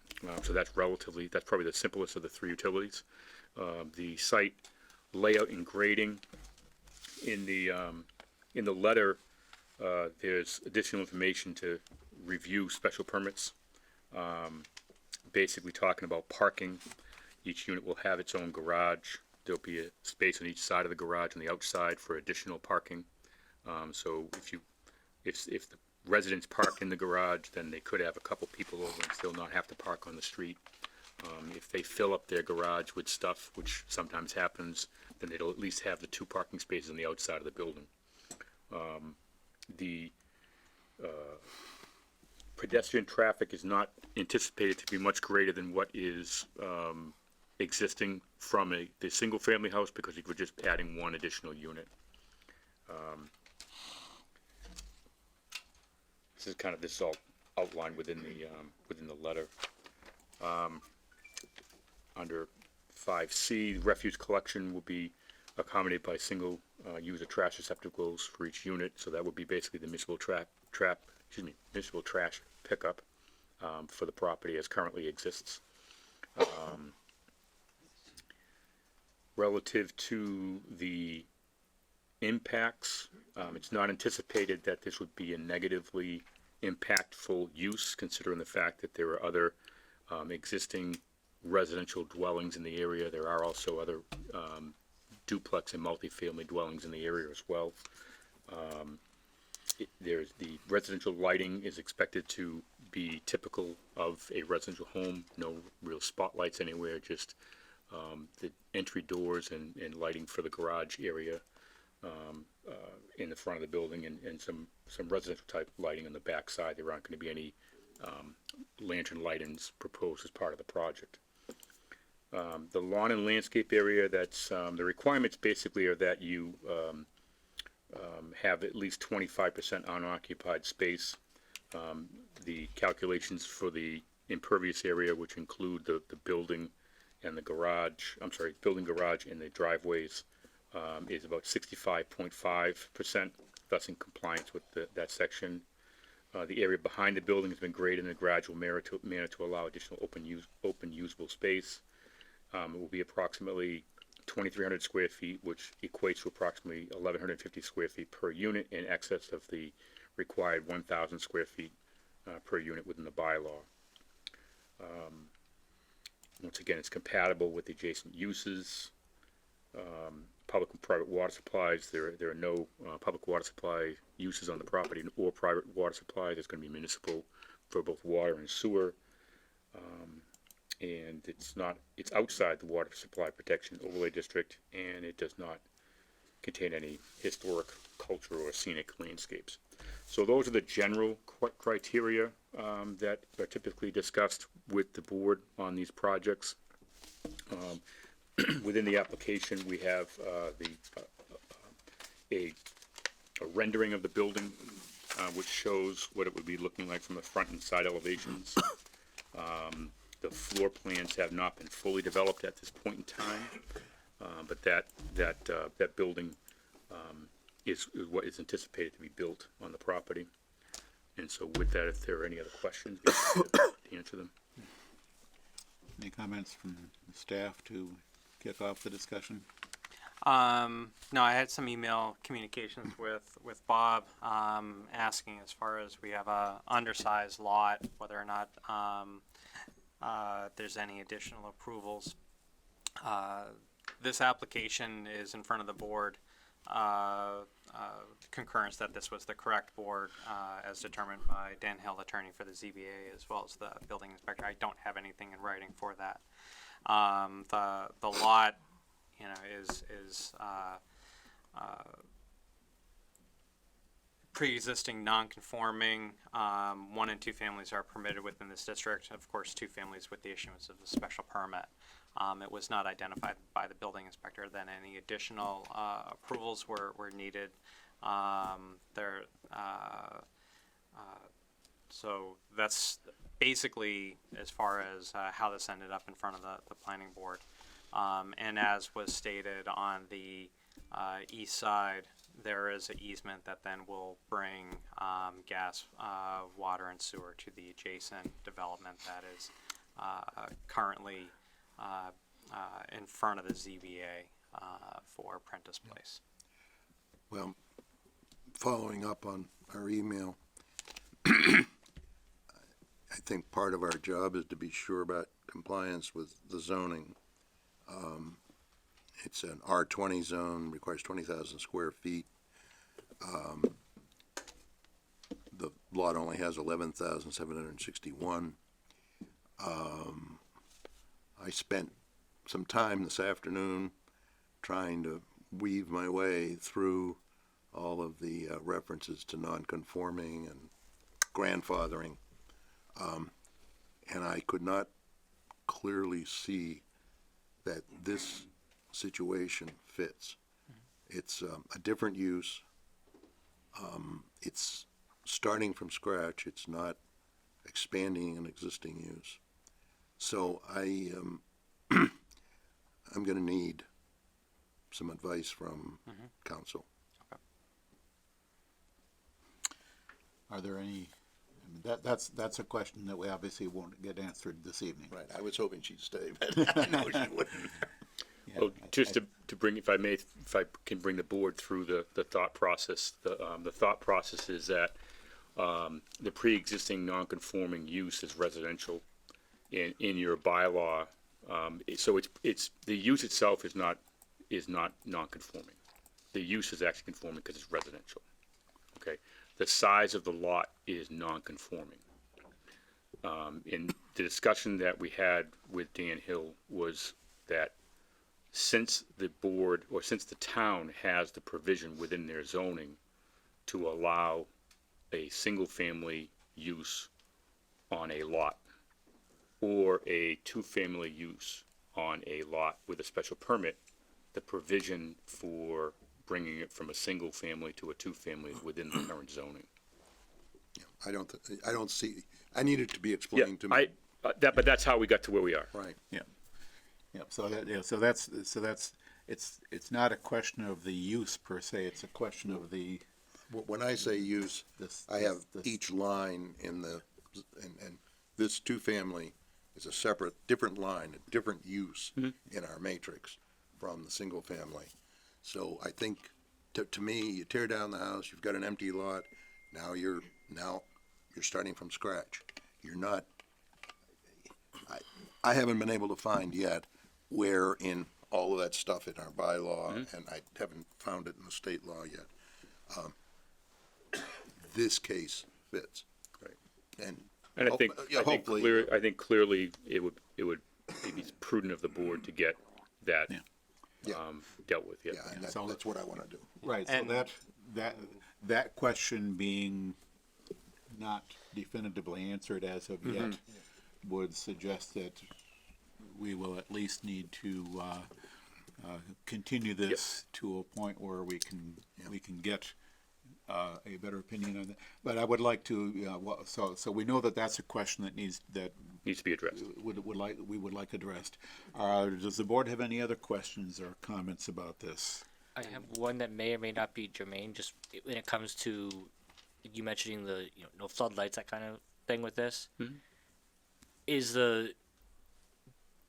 So that's probably the simplest of the three utilities. The site layout and grading, in the letter, there's additional information to review special permits. Basically talking about parking. Each unit will have its own garage. There'll be a space on each side of the garage on the outside for additional parking. So if the residents park in the garage, then they could have a couple people over and still not have to park on the street. If they fill up their garage with stuff, which sometimes happens, then they'll at least have the 2 parking spaces on the outside of the building. The pedestrian traffic is not anticipated to be much greater than what is existing from the single-family house, because we're just adding 1 additional unit. This is all outlined within the letter. Under 5C, refuse collection will be accommodated by single user trash receptacles for each unit. So that would be basically the municipal municipal trash pickup for the property as currently exists. Relative to the impacts, it's not anticipated that this would be a negatively impactful use, considering the fact that there are other existing residential dwellings in the area. There are also other duplex and multifamily dwellings in the area as well. There's the residential lighting is expected to be typical of a residential home. No real spotlights anywhere, just the entry doors and lighting for the garage area in the front of the building, and some residential type lighting on the back side. There aren't going to be any lantern lightings proposed as part of the project. The lawn and landscape area, that's the requirements basically are that you have at least 25% unoccupied space. The calculations for the impervious area, which include the building and the garage, building, garage, and the driveways, is about 65.5%, thus in compliance with that section. The area behind the building has been graded in a gradual manner to allow additional open usable space. It will be approximately 2,300 square feet, which equates to approximately 1,150 square feet per unit, in excess of the required 1,000 square feet per unit within the bylaw. Once again, it's compatible with adjacent uses. Public and private water supplies, there are no public water supply uses on the property or private water supply. There's going to be municipal for both water and sewer. And it's outside the water supply protection overlay district, and it does not contain any historic, cultural, or scenic landscapes. So those are the general criteria that are typically discussed with the board on these projects. Within the application, we have a rendering of the building, which shows what it would be looking like from the front and side elevations. The floor plans have not been fully developed at this point in time, but that building is what is anticipated to be built on the property. And so with that, if there are any other questions, we'll be happy to answer them. Any comments from the staff to kick off the discussion? No, I had some email communications with Bob, asking, as far as we have a undersized lot, whether or not there's any additional approvals. This application is in front of the board, concurrence that this was the correct board, as determined by Dan Hill, attorney for the ZBA, as well as the building inspector. I don't have anything in writing for that. The lot, is pre-existing non-conforming. 1 and 2 families are permitted within this district. Of course, 2 families with the issuance of the special permit. It was not identified by the building inspector that any additional approvals were needed. So that's basically as far as how this ended up in front of the planning board. And as was stated on the east side, there is an easement that then will bring gas, water, and sewer to the adjacent development that is currently in front of the ZBA for Prentice Place. Well, following up on our email, I think part of our job is to be sure about compliance with the zoning. It's an R20 zone, requires 20,000 square feet. The lot only has 11,761. I spent some time this afternoon trying to weave my way through all of the references to non-conforming and grandfathering, and I could not clearly see that this situation fits. It's a different use. It's starting from scratch. It's not expanding an existing use. So I'm going to need some advice from council. Are there any, that's a question that we obviously won't get answered this evening. Right. I was hoping she'd stay, but I know she wouldn't. Yeah, Well, just to bring, if I can bring the board through the thought process. The thought process is that the pre-existing non-conforming use is residential in your bylaw. So it's the use itself is not non-conforming. The use is actually conforming because it's residential. Okay. The size of the lot is non-conforming. In the discussion that we had with Dan Hill was that since the board, or since the town has the provision within their zoning to allow a single-family use on a lot or a two-family use on a lot with a special permit, the provision for bringing it from a single family to a two-family is within the current zoning. I don't see, I need it to be explained to me. But that's how we got to where we are. Right. Yeah, so that, yeah, so that's, it's not a question of the use per se, it's a question of the, When I say use, I have each line in the, and this two-family is a separate, different line, a different use in our matrix from the single-family. So I think, to me, you tear down the house, you've got an empty lot, now you're starting from scratch. You're not, I haven't been able to find yet where in all of that stuff in our bylaw, and I haven't found it in the state law yet. This case fits. Right. And I think, hopefully. I think clearly it would be prudent of the board to get that, Yeah. dealt with, yeah. Yeah, and So- that's what I wanna do. right, so And- that question being not definitively answered as of yet would suggest that we will at least need to, continue this to a point where we can get, a better opinion on that. But I would like to, so we know that that's a question that needs Needs to be addressed. we would like addressed. Does the board have any other questions or comments about this? I have one that may or may not be germane, just when it comes to you mentioning the, no floodlights, that kind of thing with this. Is the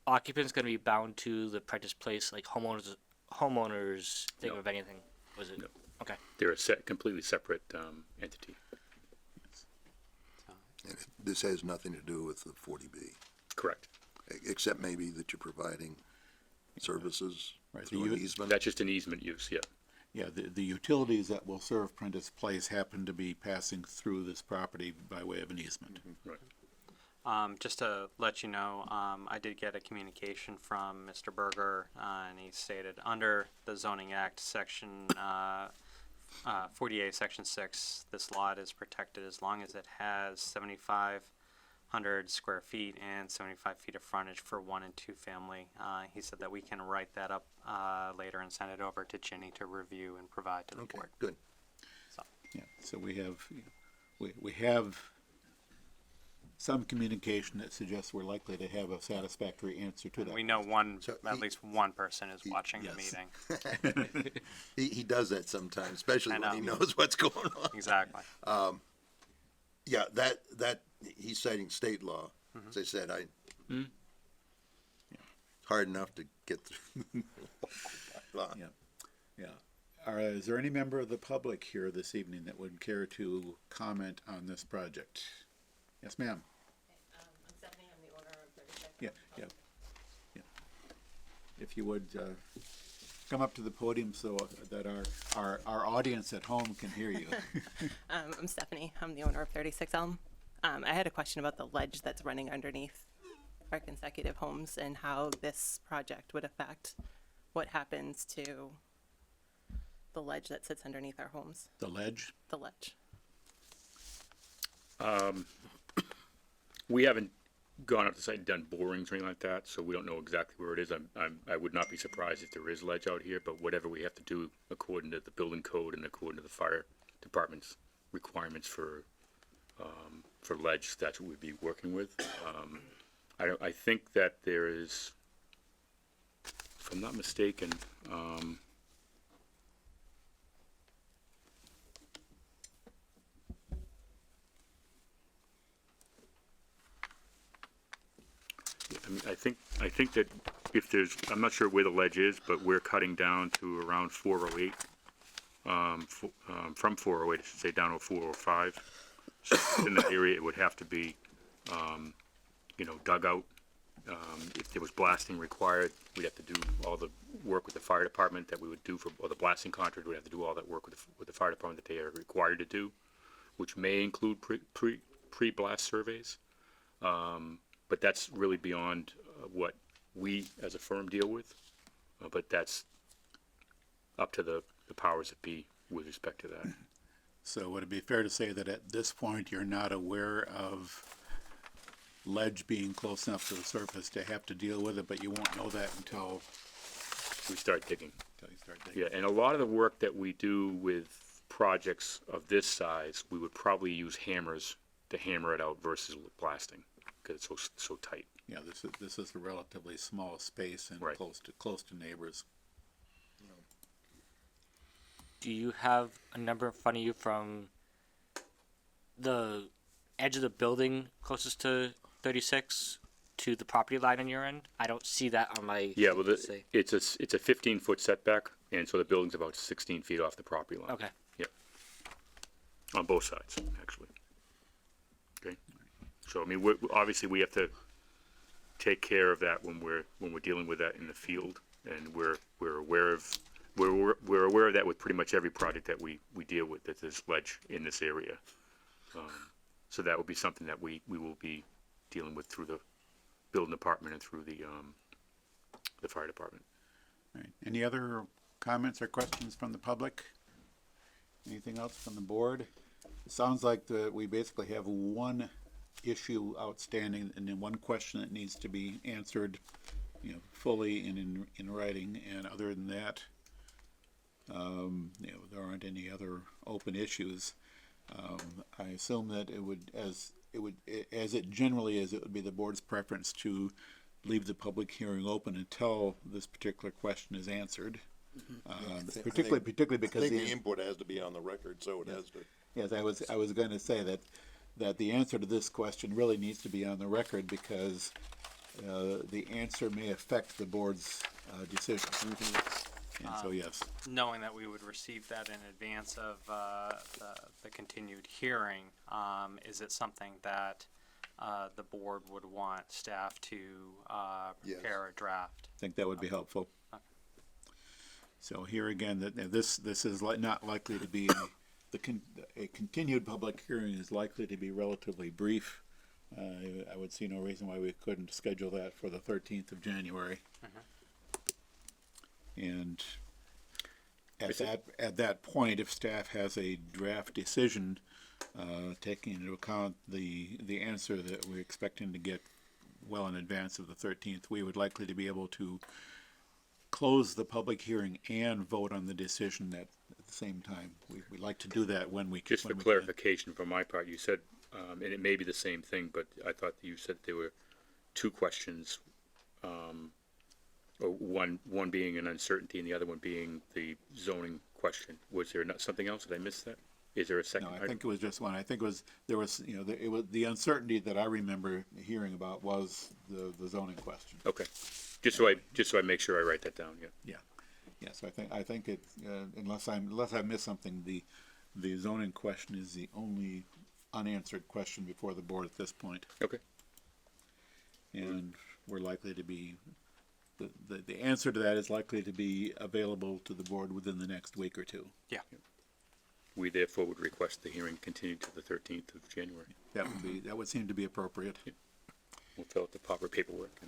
occupants gonna be bound to the Prentice Place, like homeowners thing No. of anything? Was it? No. Okay. They're a completely separate, entity. And this has nothing to do with the 40B, Correct. except maybe that you're providing services Right, through an easement. That's just an easement use, yeah. Yeah, the utilities that will serve Prentice Place happen to be passing through this property by way of an easement. Right. Just to let you know, I did get a communication from Mr. Berger, and he stated, under the zoning act, section 48, section 6, this lot is protected as long as it has 7,500 square feet and 75 feet of frontage for 1 and 2 family. He said that we can write that up later and send it over to Ginny to review and provide to the Okay, board. good. Yeah, so we have some communication that suggests we're likely to have a satisfactory answer to that. We know So at least one person is watching the yes. meeting. He does that sometimes, especially I when he know. knows what's going on. Exactly. Yeah, that, he's citing state law. As I said, it's hard enough to get through. Law. Yeah. Is there any member of the public here this evening that would care to comment on this project? Yes, ma'am. I'm Stephanie, I'm the owner of 36. Yeah. If you would, come up to the podium so that our audience at home can hear you. I'm Stephanie, I'm the owner of 36 Elm. I had a question about the ledge that's running underneath our consecutive homes and how this project would affect what happens to the ledge that sits underneath our homes, The ledge? the ledge. We haven't gone up to site and done borings or anything like that, so we don't know exactly where it is. I would not be surprised if there is ledge out here, but whatever we have to do according to the building code and according to the fire department's requirements for ledge, that's what we'd be working with. I think that there is, if I'm not mistaken, I mean, I think that if there's, I'm not sure where the ledge is, but we're cutting down to around 408. From 408, I should say, down to 405. So in that area, it would have to be, dug out. If there was blasting required, we'd have to do all the work with the fire department that we would do or the blasting contractor would have to do all that work with the fire department that they are required to do, which may include pre-blast surveys. But that's really beyond what we as a firm deal with. But that's up to the powers that be with respect to that. So would it be fair to say that at this point, you're not aware of ledge being close enough to the surface to have to deal with it, but you won't know that until We start digging. you start digging? Yeah, and a lot of the work that we do with projects of this size, we would probably use hammers to hammer it out versus blasting. because it's so tight. Yeah, this is a relatively small space and Right. close to neighbors. Do you have a number in front of you from the edge of the building closest to 36 to the property line on your end? I don't see that on my. Yeah, well, let's see. it's a 15-foot setback, and so the building's about 16 feet off the property line. Okay. On both sides, actually. Okay. So I mean, obviously we have to take care of that when we're dealing with that in the field, and we're aware of that with pretty much every project that we deal with, that there's ledge in this area. So that would be something that we will be dealing with through the building department and through the fire department. All right. Any other comments or questions from the public? Anything else from the board? It sounds like we basically have one issue outstanding and then one question that needs to be answered, fully and in writing. And other than that, there aren't any other open issues. I assume that it would be the board's preference to leave the public hearing open until this particular question is answered. Particularly because I think the input has to be on the record, so it has to. Yes, I was going to say that the answer to this question really needs to be on the record because the answer may affect the board's decision. And so, yes. Knowing that we would receive that in advance of the continued hearing, is it something that the board would want staff to prepare a draft? I think that would be helpful. So here again, this is not likely to be a continued public hearing is likely to be relatively brief. I would see no reason why we couldn't schedule that for the 13th of January. And at that point, if staff has a draft decision, taking into account the answer that we're expecting to get well in advance of the 13th, we would likely to be able to close the public hearing and vote on the decision at the same time. We like to do that when we can. Just for clarification from my part, you said, and it may be the same thing, but I thought you said there were two questions, or one being an uncertainty and the other one being the zoning question. Was there not something else? Did I miss that? Is there a second? No, I think it was just one. I think there was the uncertainty that I remember hearing about was the zoning question. Okay. Just so I make sure I write that down. Yeah. Yeah. So I think it unless I missed something, the zoning question is the only unanswered question before the board at this point. Okay. And we're likely to be the answer to that is likely to be available to the board within the next week or two. Yeah. We therefore would request the hearing continue to the 13th of January. That would seem to be appropriate. Yeah. We'll fill out the proper paperwork.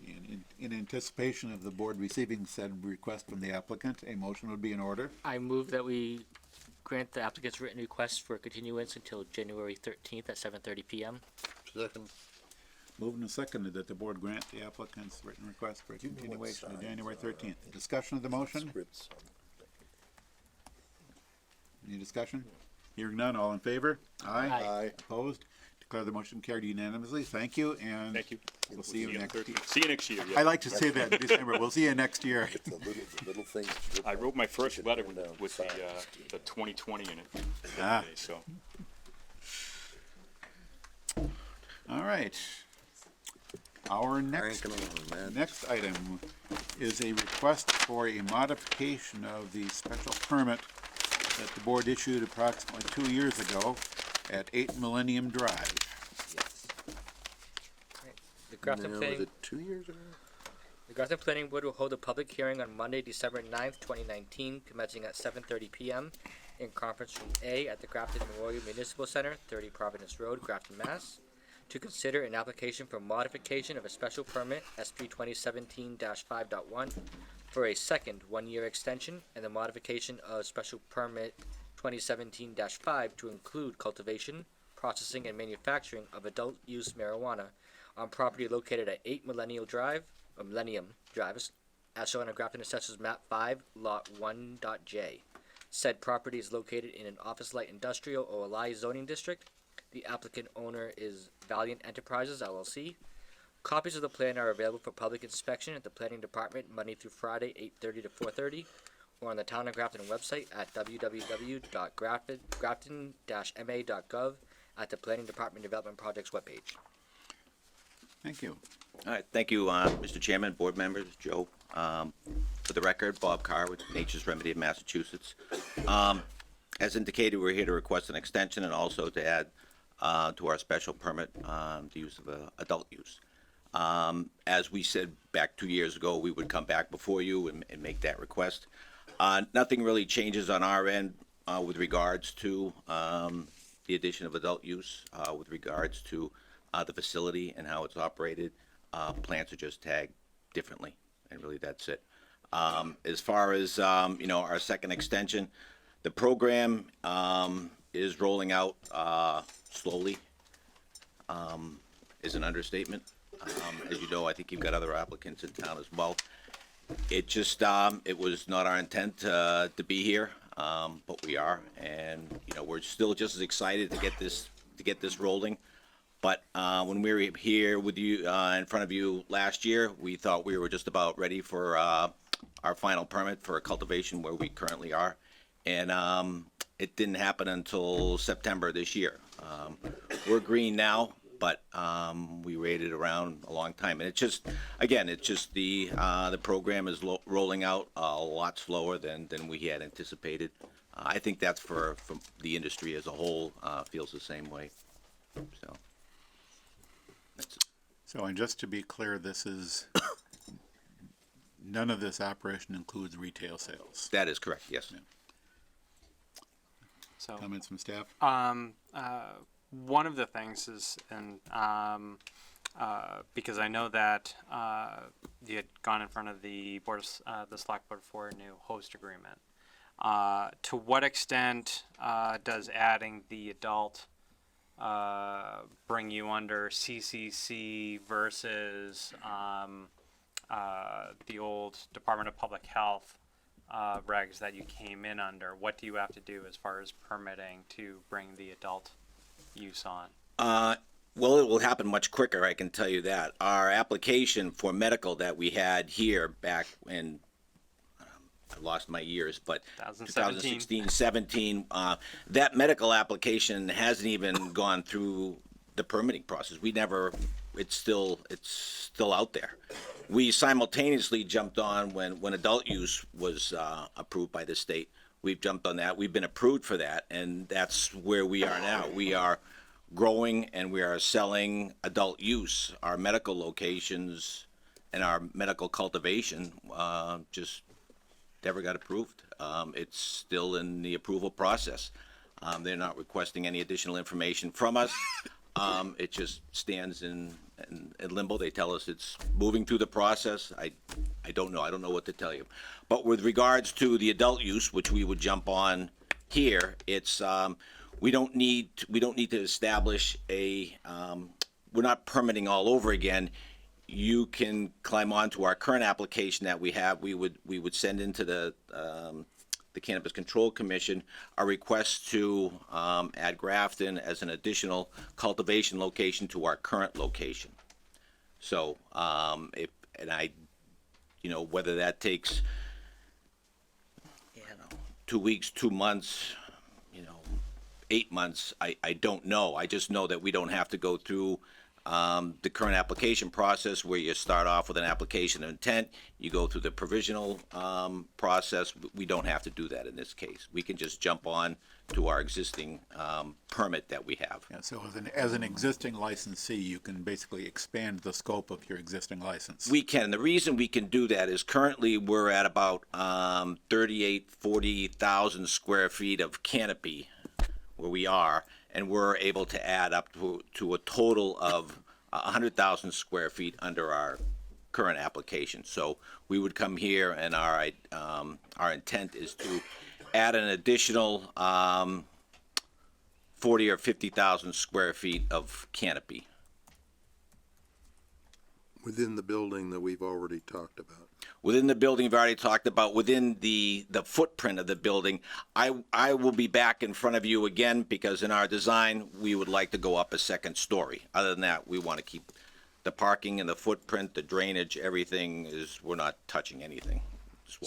And in anticipation of the board receiving said request from the applicant, a motion would be in order. I move that we grant the applicant's written request for continuance until January 13th at 7:30 p.m. Second. Moved and seconded that the board grant the applicant's written request for a continuation to January 13th. Discussion of the motion? Any discussion? Hearing none, all in favor? Aye. Aye. Opposed? Declare the motion carried unanimously. Thank you, and Thank you. we'll see you next year. See you next year. Yeah. I like to say that in December. We'll see you next year. The little things. I wrote my first letter with the 2020 in it. Ah. So All right. Our Cranking on, man. next item is a request for a modification of the special permit that the board issued approximately 2 years ago at 8 Millennium Drive. The Grafton Now, Planning was it 2 years ago? The Grafton Planning Board will hold a public hearing on Monday, December 9th, 2019, commencing at 7:30 p.m. in Conference Room A at the Grafton Memorial Municipal Center, 30 Providence Road, Grafton, Mass. To consider an application for modification of a special permit, SP 2017-5.1, for a second one-year extension, and the modification of special permit 2017-5 to include cultivation, processing, and manufacturing of adult-use marijuana on property located at 8 Millennium Drive, as shown on Grafton Assessors Map 5, Lot 1.J. Said property is located in an office light industrial or light zoning district. The applicant owner is Valiant Enterprises LLC. Copies of the plan are available for public inspection at the planning department Monday through Friday, 8:30 to 4:30, or on the Town of Grafton website at www.grafton-ma.gov at the Planning Department Development Projects webpage. Thank you. All right, thank you, Mr. Chairman, board members, Joe. For the record, Bob Carr with Nature's Remedy of Massachusetts. As indicated, we're here to request an extension and also to add to our special permit the use of adult use. As we said back 2 years ago, we would come back before you and make that request. Nothing really changes on our end with regards to the addition of adult use, with regards to the facility and how it's operated. Plants are just tagged differently, and really that's it. As far as our second extension, the program is rolling out slowly. Is an understatement. As you know, I think you've got other applicants in town as well. It just it was not our intent to be here, but we are, and we're still just as excited to get this rolling. But when we were here with you in front of you last year, we thought we were just about ready for our final permit for a cultivation where we currently are, and it didn't happen until September this year. We're green now, but we waited around a long time, and it's just the program is rolling out a lot slower than we had anticipated. I think that's for the industry as a whole feels the same way. So. So, and just to be clear, this is, none of this operation includes retail sales. That is correct, yes. Yeah. So, Comments from staff? one of the things is, and because I know that you had gone in front of the the select board for a new host agreement. To what extent does adding the adult bring you under CCC versus the old Department of Public Health regs that you came in under? What do you have to do as far as permitting to bring the adult use on? Well, it will happen much quicker, I can tell you that. Our application for medical that we had here back in, I lost my years, but 2016, 17, that medical application hasn't even gone through the permitting process. It's still out there. We simultaneously jumped on when adult use was approved by the state. We've jumped on that. We've been approved for that, and that's where we are now. We are growing and we are selling adult use. Our medical locations and our medical cultivation just never got approved. It's still in the approval process. They're not requesting any additional information from us. It just stands in limbo. They tell us it's moving through the process. I don't know. I don't know what to tell you. But with regards to the adult use, which we would jump on here, it's we don't need to establish a. We're not permitting all over again. You can climb on to our current application that we have. We would send into the Cannabis Control Commission a request to add Grafton as an additional cultivation location to our current location. So whether that takes 2 weeks, 2 months, 8 months, I don't know. I just know that we don't have to go through the current application process where you start off with an application of intent, you go through the provisional process. We don't have to do that in this case. We can just jump on to our existing permit that we have. Yeah, so as an existing licensee, you can basically expand the scope of your existing license. We can. The reason we can do that is currently we're at about 40,000 square feet of canopy where we are, and we're able to add up to a total of 100,000 square feet under our current application. So we would come here, and our intent is to add an additional 40 or 50,000 square feet of canopy. Within the building that we've already talked about. Within the building, we've already talked about, within the footprint of the building, I will be back in front of you again, because in our design, we would like to go up a second story. Other than that, we want to keep the parking and the footprint, the drainage, everything is, we're not touching anything. Just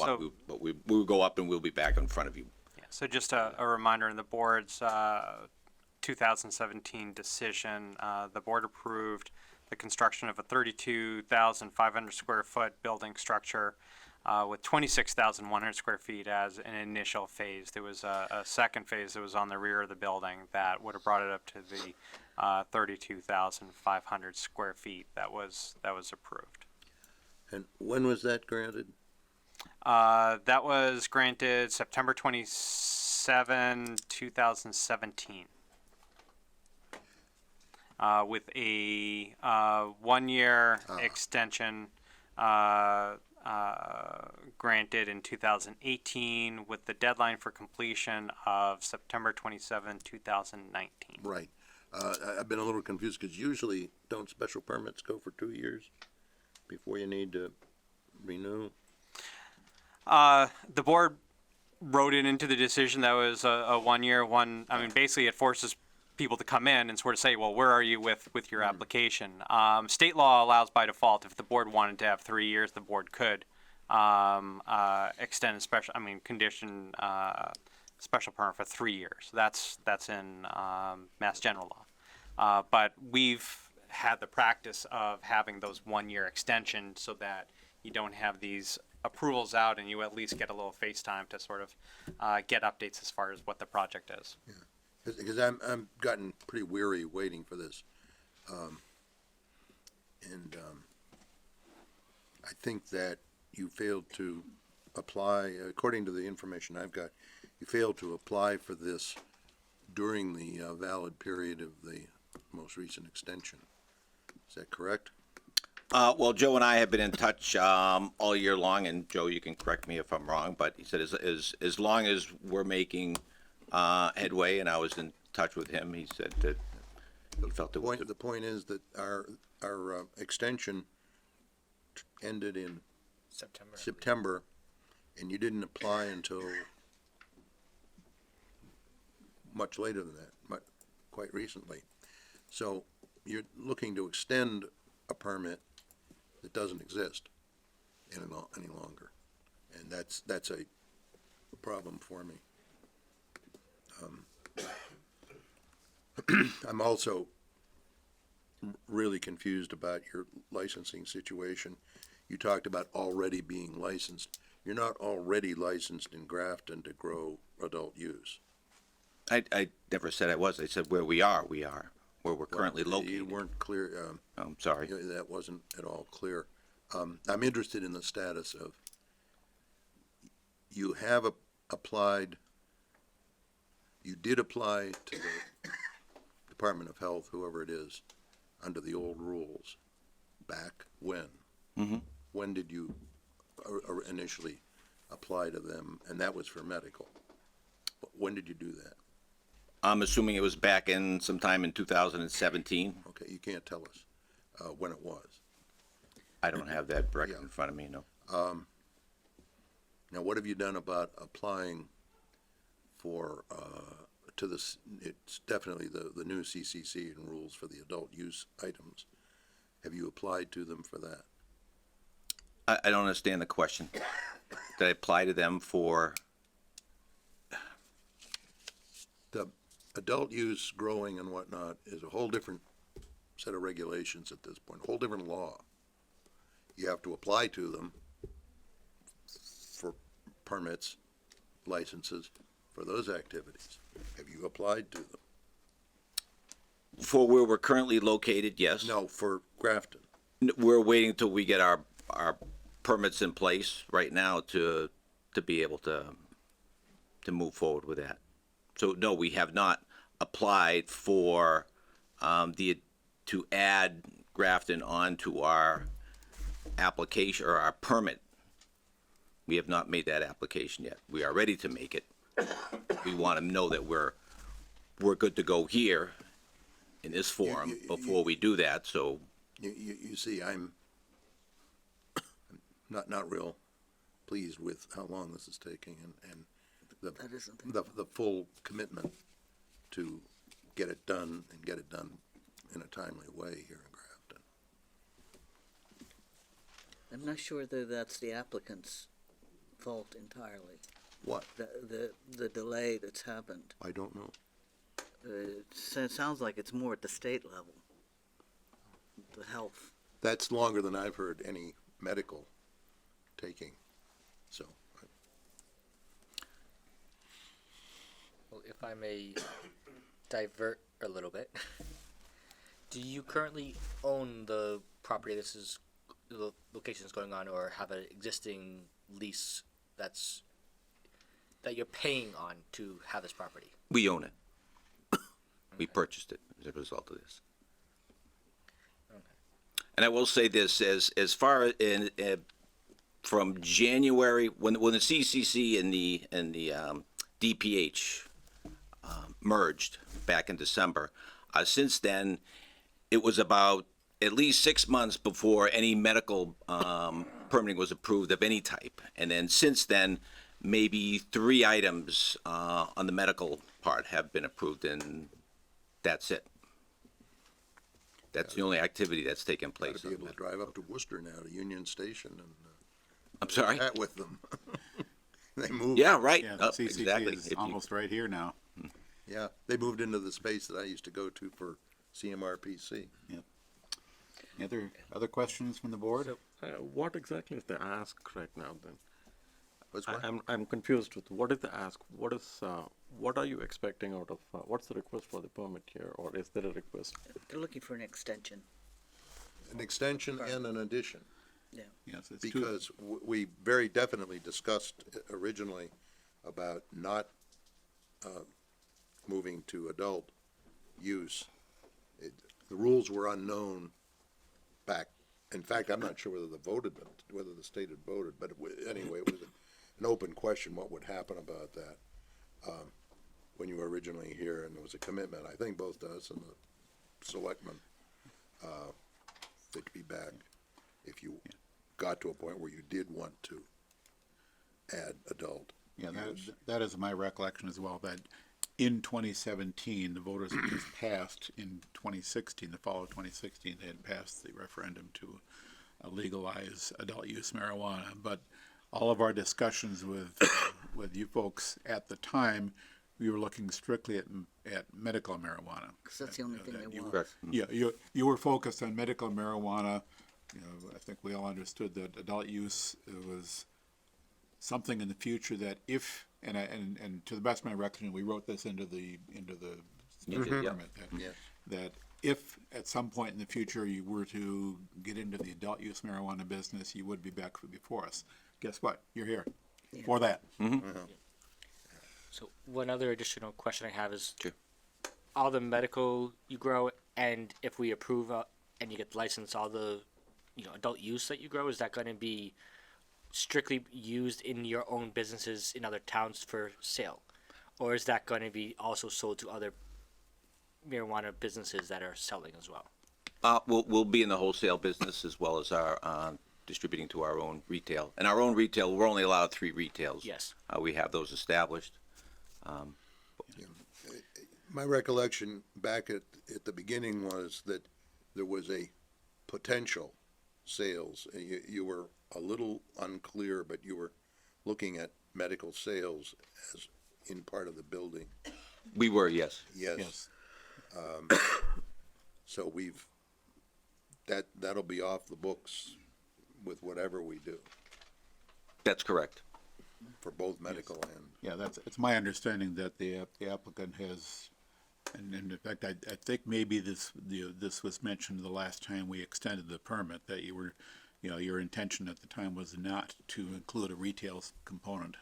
but we will go up and we'll be back in front of you. Yeah, so just a reminder in the board's 2017 decision, the board approved the construction of a 32,500 square foot building structure with 26,100 square feet as an initial phase. There was a second phase that was on the rear of the building that would have brought it up to the 32,500 square feet that was approved. And when was that granted? That was granted September 27, 2017. With a 1-year extension granted in 2018 with the deadline for completion of September 27, 2019. Right. I've been a little confused because usually don't special permits go for 2 years before you need to renew? The board wrote it into the decision that was a 1 year, I mean, basically it forces people to come in and sort of say, well, where are you with your application? State law allows by default, if the board wanted to have 3 years, the board could extend a special, condition special permit for 3 years. That's in Mass General Law. But we've had the practice of having those 1 year extension so that you don't have these approvals out and you at least get a little face time to sort of get updates as far as what the project is. Yeah. Because I'm gotten pretty weary waiting for this. I think that you failed to apply, according to the information I've got, you failed to apply for this during the valid period of the most recent extension. Is that correct? Well, Joe and I have been in touch all year long, and Joe, you can correct me if I'm wrong, but he said as long as we're making headway, and I was in touch with him, he said that he felt it was. The point is that our extension ended in September, and you didn't apply until much later than that, quite recently. So you're looking to extend a permit that doesn't exist any longer, and that's a problem for me. I'm also really confused about your licensing situation. You talked about already being licensed. You're not already licensed in Grafton to grow adult use. I never said I was. I said where we are, where we're currently located. You weren't clear. I'm sorry. That wasn't at all clear. I'm interested in the status of, you have applied, you did apply to the Department of Health, whoever it is, under the old rules, back when? Mm-hmm. When did you initially apply to them? And that was for medical. When did you do that? I'm assuming it was back in sometime in 2017. Okay, you can't tell us when it was. I don't have that record in front of me, no. Now, what have you done about applying for, to this, it's definitely the new CCC and rules for the adult use items. Have you applied to them for that? I don't understand the question. Did I apply to them for? The adult use growing and whatnot is a whole different set of regulations at this point, a whole different law. You have to apply to them for permits, licenses for those activities. Have you applied to them? For where we're currently located, yes. No, for Grafton. We're waiting till we get our permits in place right now to be able to move forward with that. So no, we have not applied for to add Grafton onto our application or our permit. We have not made that application yet. We are ready to make it. We want to know that we're good to go here in this forum before we do that. So you see, I'm not real pleased with how long this is taking and That isn't. the full commitment to get it done and get it done in a timely way here in Grafton. I'm not sure that that's the applicant's fault entirely. What? The delay that's happened. I don't know. It sounds like it's more at the state level. The health. That's longer than I've heard any medical taking, so. Well, if I may divert a little bit, do you currently own the property the location is going on, or have an existing lease that you're paying on to have this property? We own it. We purchased it as a result of this. And I will say this, as far in, from January, when the CCC and the DPH merged back in December, since then, it was about at least 6 months before any medical permitting was approved of any type. And then since then, maybe 3 items on the medical part have been approved, and that's it. That's the only activity that's taken place. Gotta be able to drive up to Worcester now, to Union Station, and I'm sorry? chat with them. They moved. Yeah, right. Yeah, the Oh, CCC exactly. is If you- almost right here now. Yeah, they moved into the space that I used to go to for CMRPC. Any other questions from the board? What exactly is the ask right now then? What's what? I'm confused with what is the ask? What are you expecting out of, what's the request for the permit here, or is there a request? They're looking for an extension. An extension and an addition, Yes, it's two. because we very definitely discussed originally about not moving to adult use. The rules were unknown back, in fact, I'm not sure whether the state had voted, but anyway, it was an open question what would happen about that when you were originally here, and there was a commitment, I think both to us and the selectmen, that be back if you got to a point where you did want to add adult Yeah, use. that is my recollection as well, that in 2017, the voters had just passed in 2016, the fall of 2016, they had passed the referendum to legalize adult use marijuana. But all of our discussions with you folks at the time, we were looking strictly at medical marijuana. Because that's the only thing they want. Correct. Yeah, you were focused on medical marijuana. You know, I think we all understood that adult use was something in the future that if, and to the best of my recollection, we wrote this into the special Yeah. permit, Yeah. that if at some point in the future you were to get into the adult use marijuana business, you would be back before us. Guess what? You're here for that. So one other additional question I have is, Sure. all the medical you grow, and if we approve and you get licensed, all the adult use that you grow, is that going to be strictly used in your own businesses in other towns for sale, or is that going to be also sold to other marijuana businesses that are selling as well? We'll be in the wholesale business as well as our distributing to our own retail. And our own retail, we're only allowed 3 retails. Yes. We have those established. My recollection back at the beginning was that there was a potential sales. You were a little unclear, but you were looking at medical sales as in part of the building. We were, yes. Yes. So that'll be off the books with whatever we do That's correct. for both medical and. Yeah, it's my understanding that the applicant has, and in fact, I think maybe this was mentioned the last time we extended the permit, that your intention at the time was not to include a retail component.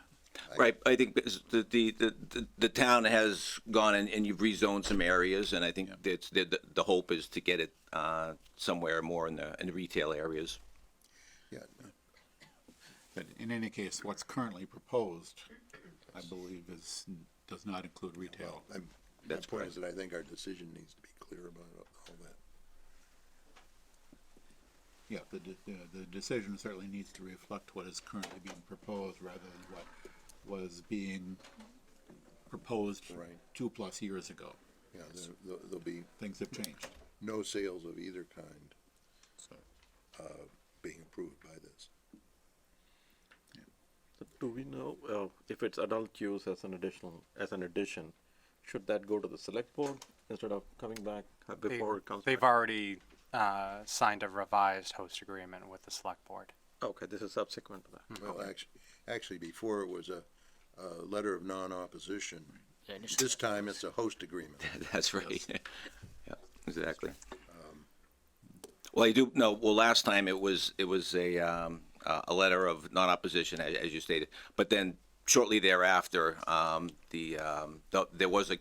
Right, I think because the town has gone and you've rezoned some areas, and I think that's the hope is to get it somewhere more in the retail areas. Yeah, But in any case, what's currently proposed, I believe, does not include retail. That's my point correct. is that I think our decision needs to be clear about all that. Yeah, the decision certainly needs to reflect what is currently being proposed rather than what was being proposed Right. 2+ years ago. Yeah, there'll be Things have changed. no sales of either kind So, being approved by this. So do we know if it's adult use as an addition, should that go to the select board instead of coming back before it comes They've back? already signed a revised host agreement with the select board. Okay, this is subsequent to that. Well, actually, before it was a letter of non-opposition. Yeah, initially- This time it's a host agreement. That's right. Yeah, exactly. Well, I do, no, well, last time it was a letter of non-opposition, as you stated, but then shortly thereafter, there was a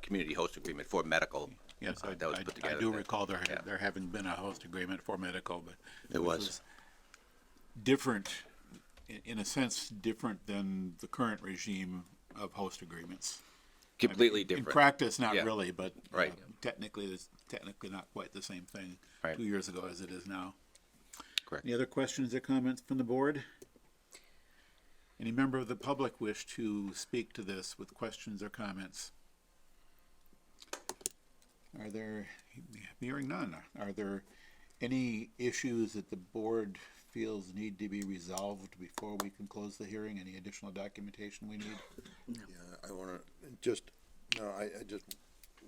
community host agreement for medical. yes, That was put I together do then. recall Yeah. there having been a host agreement for medical, but. It was. Different, in a sense, different than the current regime of host agreements. Completely In different. practice, not Yeah. really, but Right. technically, it's technically not quite the same thing Right. 2 years ago as it is now. Correct. Any other questions or comments from the board? Any member of the public wish to speak to this with questions or comments? Are there, hearing none, are there any issues that the board feels need to be resolved before we can close the hearing? Any additional documentation we need? Yeah, I wanna, I just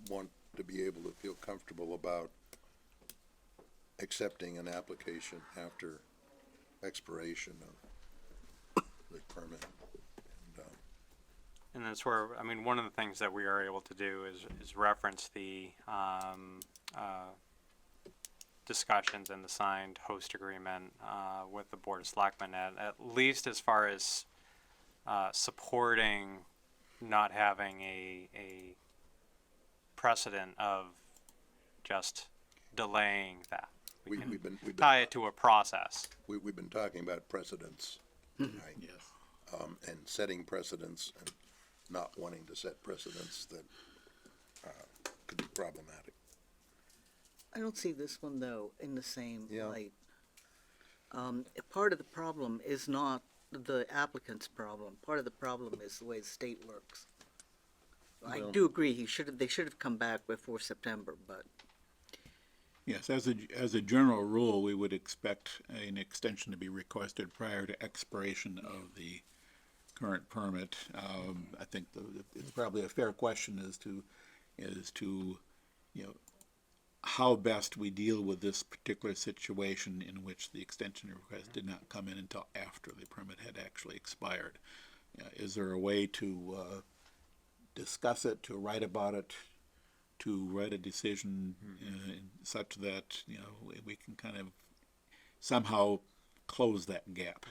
want to be able to feel comfortable about accepting an application after expiration of the permit. And that's where, I mean, one of the things that we are able to do is reference the discussions and the signed host agreement with the Board of Selectmen, at least as far as supporting not having a precedent of just delaying that. We can We've been tie it to a process. we've been talking about precedents, right? Yes. And setting precedents and not wanting to set precedents that could be problematic. I don't see this one though in the same Yeah. light. Part of the problem is not the applicant's problem. Part of the problem is the way the state works. I Well- do agree, they should have come back before September, but Yes, as a general rule, we would expect an extension to be requested prior to expiration of the current permit. I think it's probably a fair question as to, how best we deal with this particular situation in which the extension request did not come in until after the permit had actually expired. Is there a way to discuss it, to write about it, to write a decision such that, we can kind of somehow close that gap?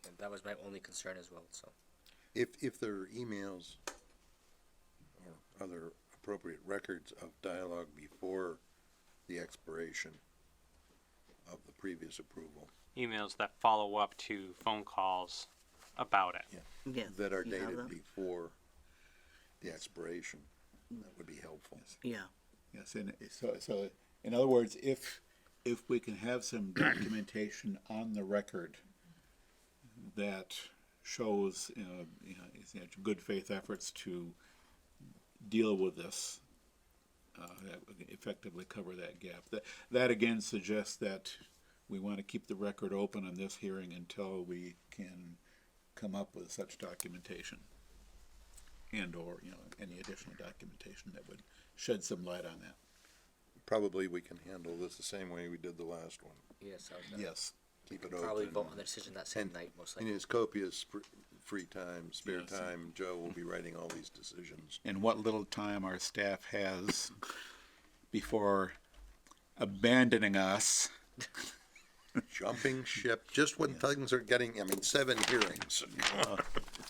And that was my only concern as well, so. If there are emails or other appropriate records of dialogue before the expiration of the previous approval Emails that follow up to phone calls about it. yes. that are you have dated them? before the expiration, that would be helpful. Yeah, Yes, and so in other words, if we can have some documentation on the record that shows, good faith efforts to deal with this, that would effectively cover that gap. That again suggests that we want to keep the record open on this hearing until we can come up with such documentation and/or, any additional documentation that would shed some light on that. Probably we can handle this the same way we did the last one. Yes, I was gonna Yes. Keep it probably open. vote on the decision that same And- night, most In likely. his copious free time, spare Yes. time, Joe will be writing all these decisions. And what little time our staff has before abandoning us. Jumping ship, just when things are getting, 7 hearings.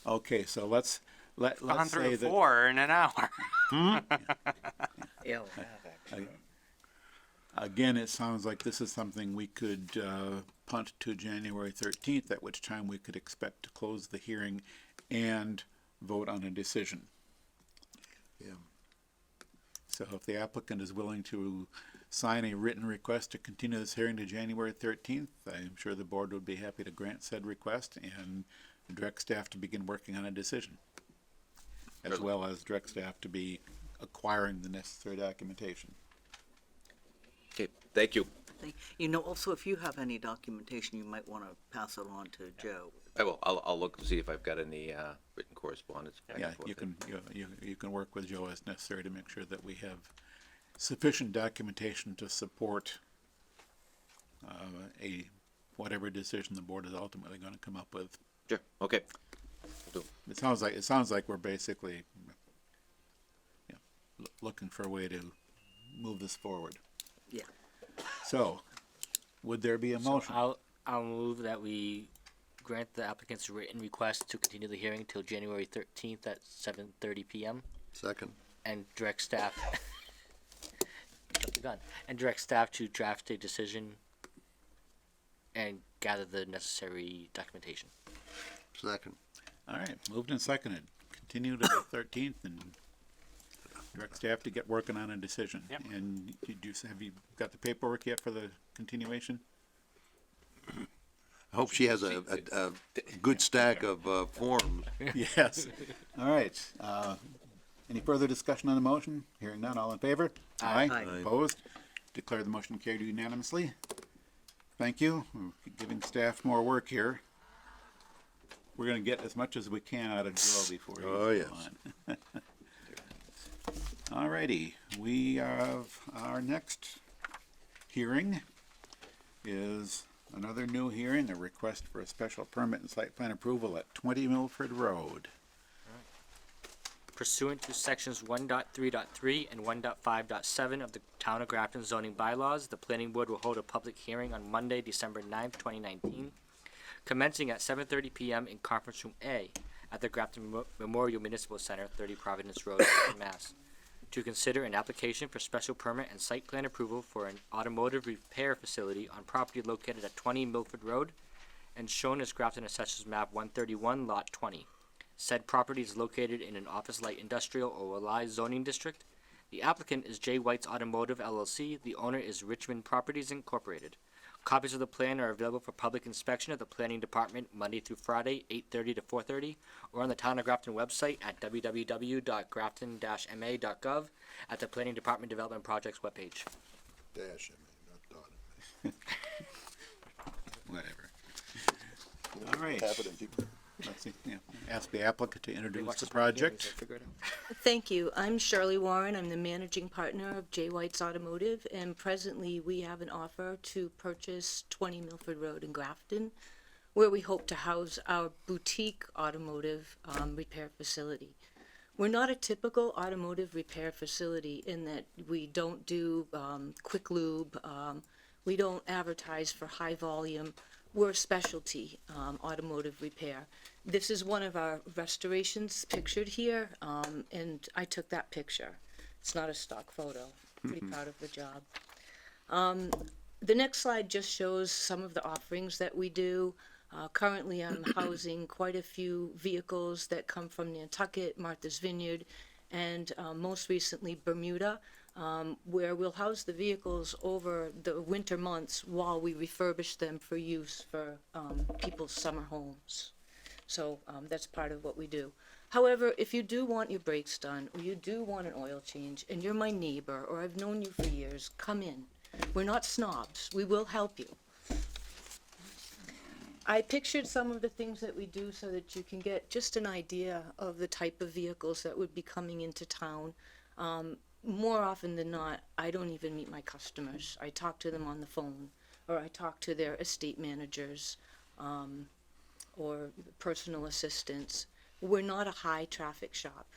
Okay, so let's Gone say through that 4 in an hour. yeah, we'll have actually. again, it sounds like this is something we could punt to January 13th, at which time we could expect to close the hearing and vote on a decision. Yeah. So if the applicant is willing to sign a written request to continue this hearing to January 13th. I'm sure the board would be happy to grant said request and direct staff to begin working on a decision, as well as direct staff to be acquiring the necessary documentation. Okay, thank you. You know, also, if you have any documentation, you might want to pass it on to Joe. I will. I'll look to see if I've got any written correspondence. back Yeah, and forth. you can work with Joe as necessary to make sure that we have sufficient documentation to support whatever decision the board is ultimately going to come up with. Sure. Okay. It sounds like we're basically looking for a way to move this forward. Yeah. So, would there be a motion? I'll move that we grant the applicant's written request to continue the hearing till January 13th at 7:30 p.m. Second. and direct staff jump the gun and direct staff to draft a decision and gather the necessary documentation. Second. All right, moved and seconded. Continue to the 13th and direct staff to get working on a decision. Yep. And have you got the paperwork yet for the continuation? I hope she has a good stack of forms. Yes. All right. Any further discussion on the motion? Hearing none, all in favor? Aye. Aye. Opposed? Declare the motion carried unanimously. Thank you. We're giving staff more work here. We're gonna get as much as we can out of Joe before you Oh, go yes. on. All righty, we have our next hearing is another new hearing, a request for a special permit and site plan approval at 20 Milford Road. Pursuant to sections 1.3.3 and 1.5.7 of the Town of Grafton zoning bylaws, the planning board will hold a public hearing on Monday, December 9th, 2019, commencing at 7:30 p.m. in Conference Room A at the Grafton Memorial Municipal Center, 30 Providence Road, Mass, to consider an application for special permit and site plan approval for an automotive repair facility on property located at 20 Milford Road and shown as Grafton Assessors Map 131, Lot 20. Said property is located in an office light industrial or Raleigh zoning district. The applicant is J. White's Automotive LLC. The owner is Richmond Properties Incorporated. Copies of the plan are available for public inspection at the Planning Department Monday through Friday, 8:30 to 4:30, or on the Town of Grafton website at www.grafton-ma.gov at the Planning Department Development Projects webpage. Dash, not dot. Whatever. All right. Have it in deep. Let's see, ask the applicant to They introduce watch the this movie, project. so figure it out. Thank you. I'm Shirley Warren. I'm the managing partner of J. White's Automotive, and presently we have an offer to purchase 20 Milford Road in Grafton, where we hope to house our boutique automotive repair facility. We're not a typical automotive repair facility in that we don't do quick lube. We don't advertise for high volume. We're a specialty automotive repair. This is one of our restorations pictured here, and I took that picture. It's not a stock photo. Pretty proud of the job. The next slide just shows some of the offerings that we do. Currently, I'm housing quite a few vehicles that come from Nantucket, Martha's Vineyard, and most recently Bermuda, where we'll house the vehicles over the winter months while we refurbish them for use for people's summer homes. So that's part of what we do. However, if you do want your brakes done, or you do want an oil change, and you're my neighbor, or I've known you for years, come in. We're not snobs. We will help you. I pictured some of the things that we do so that you can get just an idea of the type of vehicles that would be coming into town. More often than not, I don't even meet my customers. I talk to them on the phone, or I talk to their estate managers, or personal assistants. We're not a high traffic shop.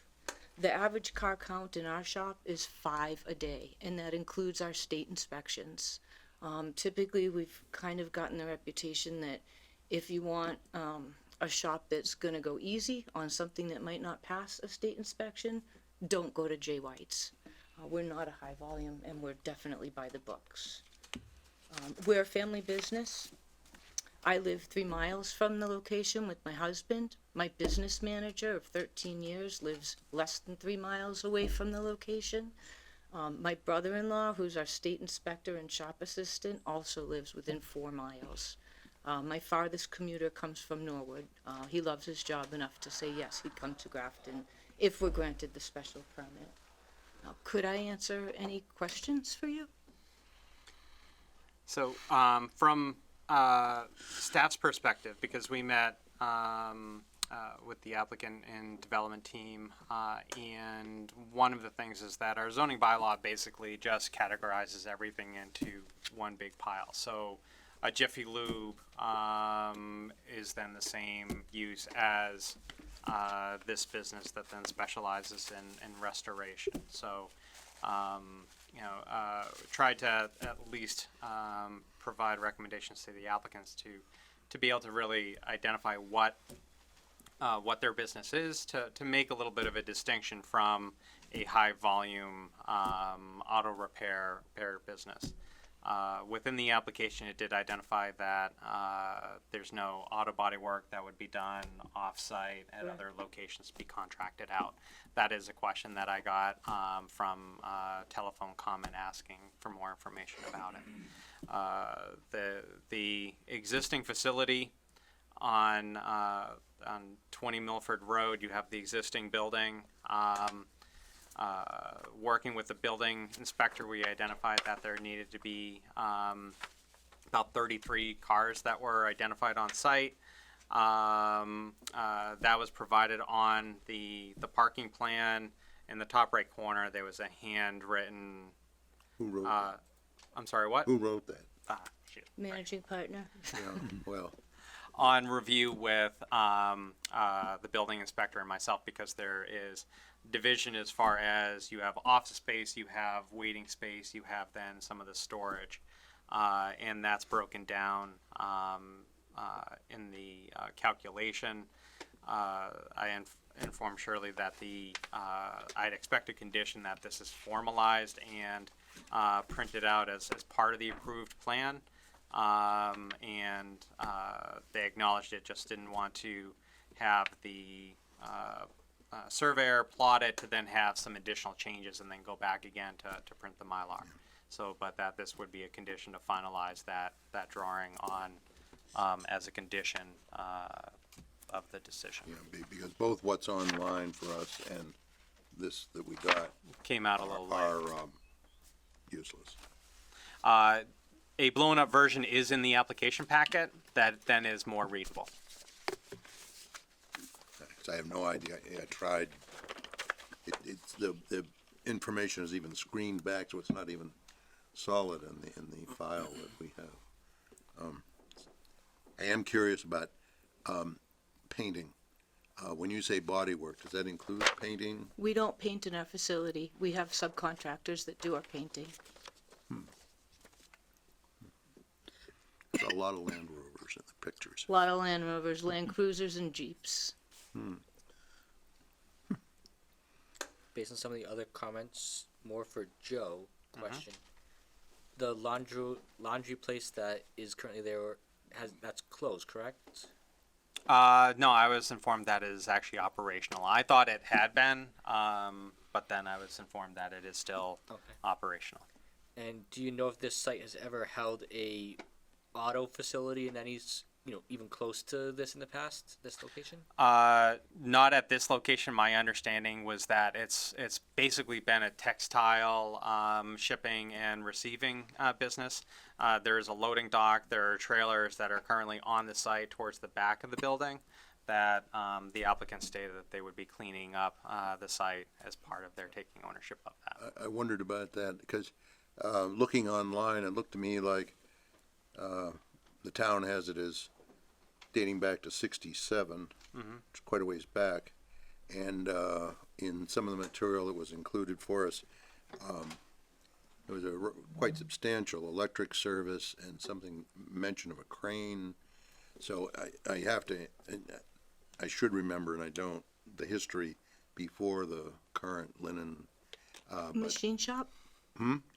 The average car count in our shop is 5 a day, and that includes our state inspections. Typically, we've kind of gotten the reputation that if you want a shop that's going to go easy on something that might not pass a state inspection, don't go to J. White's. We're not a high volume, and we're definitely by the books. We're a family business. I live 3 miles from the location with my husband. My business manager of 13 years lives less than 3 miles away from the location. My brother-in-law, who's our state inspector and shop assistant, also lives within 4 miles. My farthest commuter comes from Norwood. He loves his job enough to say yes, he'd come to Grafton if we're granted the special permit. Could I answer any questions for you? So, from staff's perspective, because we met with the applicant and development team, and one of the things is that our zoning bylaw basically just categorizes everything into one big pile. So, a Jiffy Lube is then the same use as this business that then specializes in restoration. So, tried to at least provide recommendations to the applicants to be able to really identify what their business is, to make a little bit of a distinction from a high volume auto repair business. Within the application, it did identify that there's no auto body work that would be done off-site at other locations to be contracted out. That is a question that I got from a telephone comment asking for more information about it. The existing facility on 20 Milford Road, you have the existing building. Working with the building inspector, we identified that there needed to be about 33 cars that were identified on site. That was provided on the parking plan. In the top right corner, there was a handwritten. Who wrote that? I'm sorry, what? Who wrote that? Shoot. Managing partner? Yeah, well, On review with the building inspector and myself, because there is division as far as you have office space, you have waiting space, you have then some of the storage, and that's broken down in the calculation. I informed Shirley that I'd expect a condition that this is formalized and printed out as part of the approved plan. And they acknowledged it, just didn't want to have the surveyor plot it to then have some additional changes and then go back again to print the Mylar. So, but that this would be a condition to finalize that drawing on as a condition of the decision. yeah, because both what's online for us and this that we got Came out a little late. are useless. A blown up version is in the application packet that then is more readable. I have no idea. I tried. It's the information is even screened back, so it's not even solid in the file that we have. I am curious about painting. When you say body work, does that include painting? We don't paint in our facility. We have subcontractors that do our painting. There's a lot of Land Rovers in the pictures. A lot of Land Rovers, Land Cruisers, and Jeeps. Based on some of the other comments, more for Joe, question. The laundry place that is currently there that's closed, correct? No, I was informed that it is actually operational. I thought it had been, but then I was informed that it is still operational. And do you know if this site has ever held a auto facility in any, even close to this in the past, this location? Not at this location. My understanding was that it's basically been a textile shipping and receiving business. There is a loading dock. There are trailers that are currently on the site towards the back of the building that the applicant stated that they would be cleaning up the site as part of their taking ownership of that. I wondered about that because looking online, it looked to me like the town has it as dating back to '67, which is quite a ways back, and in some of the material that was included for us, there was a quite substantial electric service and something mention of a crane. So I have to, I should remember, and I don't, the history before the current linen. Machine shop?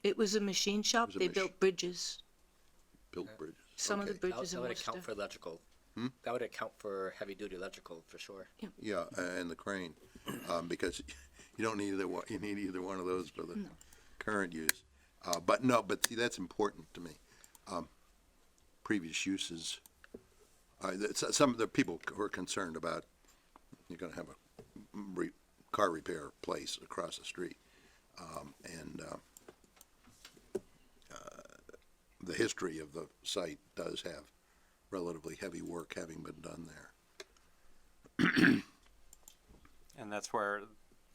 It was a machine shop. They built bridges. Built bridges. Some of the Okay. bridges That in would Worcester. account for electrical. That would account for heavy duty electrical for sure. Yeah, and the crane, because you don't need either one. You need either one of those for the current use. But no, but see, that's important to me. Previous uses, some of the people who are concerned about, you're gonna have a car repair place across the street. The history of the site does have relatively heavy work having been done there. And that's where,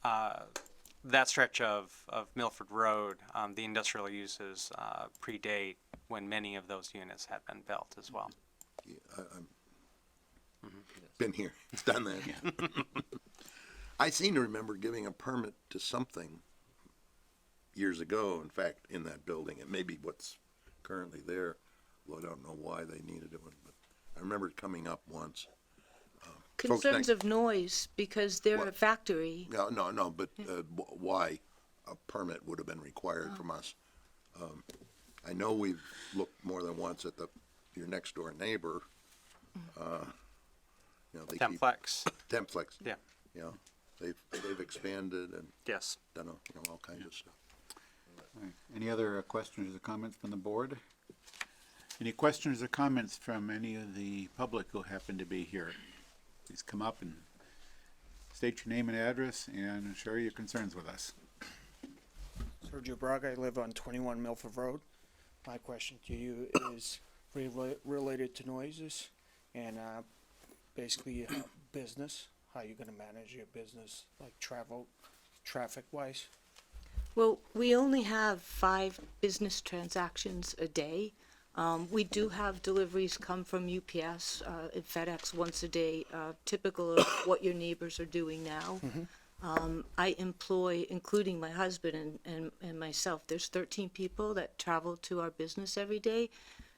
that stretch of Milford Road, the industrial uses, predate when many of those units had been built as well. Been here, done that. I seem to remember giving a permit to something years ago, in fact, in that building. It may be what's currently there. Well, I don't know why they needed it, but I remember it coming up once. Concerns of noise, because they're a factory. No, but why a permit would have been required from us. I know we've looked more than once at your next door neighbor. They Templex. Templex. Yeah. They've expanded and Yes. done all kinds of stuff. All right. Any other questions or comments from the board? Any questions or comments from any of the public who happen to be here? Please come up and state your name and address and share your concerns with us. Sergio Braga, I live on 21 Milford Road. My question to you is related to noises and basically business. How you going to manage your business, like traffic-wise? Well, we only have 5 business transactions a day. We do have deliveries come from UPS and FedEx once a day, typical of what your neighbors are doing now. I employ, including my husband and myself, there's 13 people that travel to our business every day.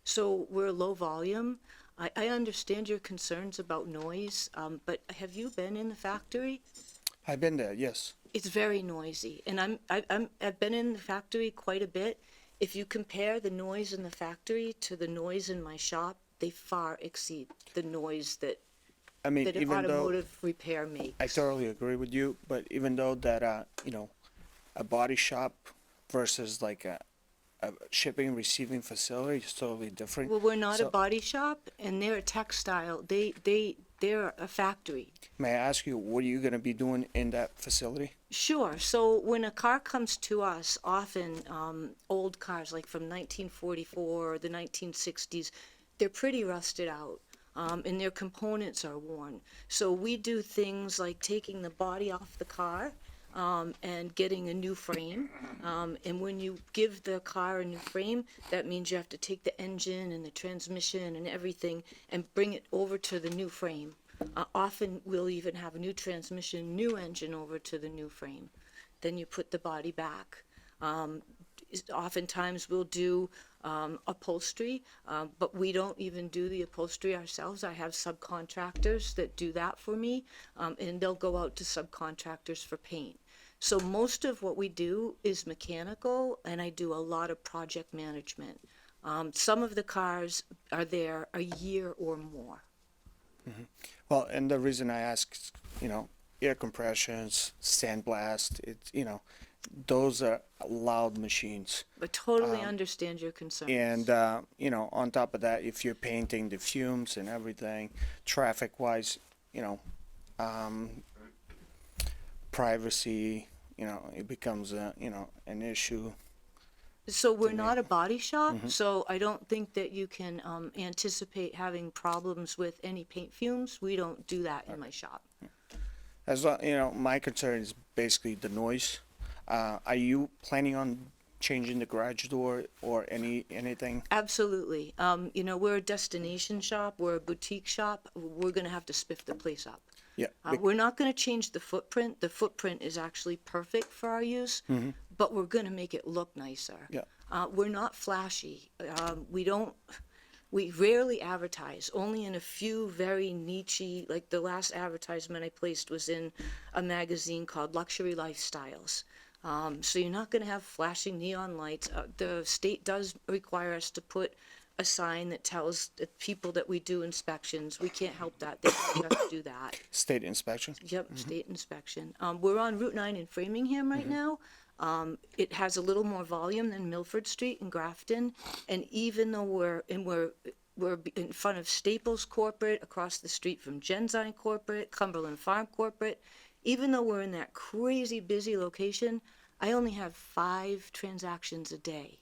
So we're low volume. I understand your concerns about noise, but have you been in the factory? I've been there, yes. It's very noisy, and I've been in the factory quite a bit. If you compare the noise in the factory to the noise in my shop, they far exceed the noise that I mean, an even though automotive repair makes. I thoroughly agree with you, but even though that a body shop versus like a shipping and receiving facility is totally different. Well, we're not So, a body shop, and they're a textile. They're a factory. May I ask you, what are you going to be doing in that facility? Sure. So when a car comes to us, often old cars like from 1944 or the 1960s, they're pretty rusted out. And their components are worn. So we do things like taking the body off the car and getting a new frame. And when you give the car a new frame, that means you have to take the engine and the transmission and everything and bring it over to the new frame. Often we'll even have a new transmission, new engine over to the new frame. Then you put the body back. Oftentimes we'll do upholstery, but we don't even do the upholstery ourselves. I have subcontractors that do that for me, and they'll go out to subcontractors for paint. So most of what we do is mechanical, and I do a lot of project management. Some of the cars are there a year or more. Mm-hmm. Well, and the reason I ask, air compressions, sandblast, those are loud machines. But totally understand your concerns. And, on top of that, if you're painting the fumes and everything, traffic-wise, privacy, it becomes an issue. So we're not a body shop, so I don't think that you can anticipate having problems with any paint fumes. We don't do that in my shop. As well, my concern is basically the noise. Are you planning on changing the garage door or anything? Absolutely. We're a destination shop. We're a boutique shop. We're going to have to spiff the place up. Yeah. We're not going to change the footprint. The footprint is actually perfect for our use, but we're going to make it look nicer. Yeah. We're not flashy. We rarely advertise, only in a few very niche-y, like the last advertisement I placed was in a magazine called Luxury Lifestyles. So you're not going to have flashing neon lights. The state does require us to put a sign that tells the people that we do inspections. We can't help that. They have to do that. State inspection. Yep, state inspection. We're on Route 9 in Framingham right now. It has a little more volume than Milford Street in Grafton, and even though we're in front of Staples Corporate, across the street from Genzyme Corporate, Cumberland Farm Corporate, even though we're in that crazy busy location, I only have 5 transactions a day.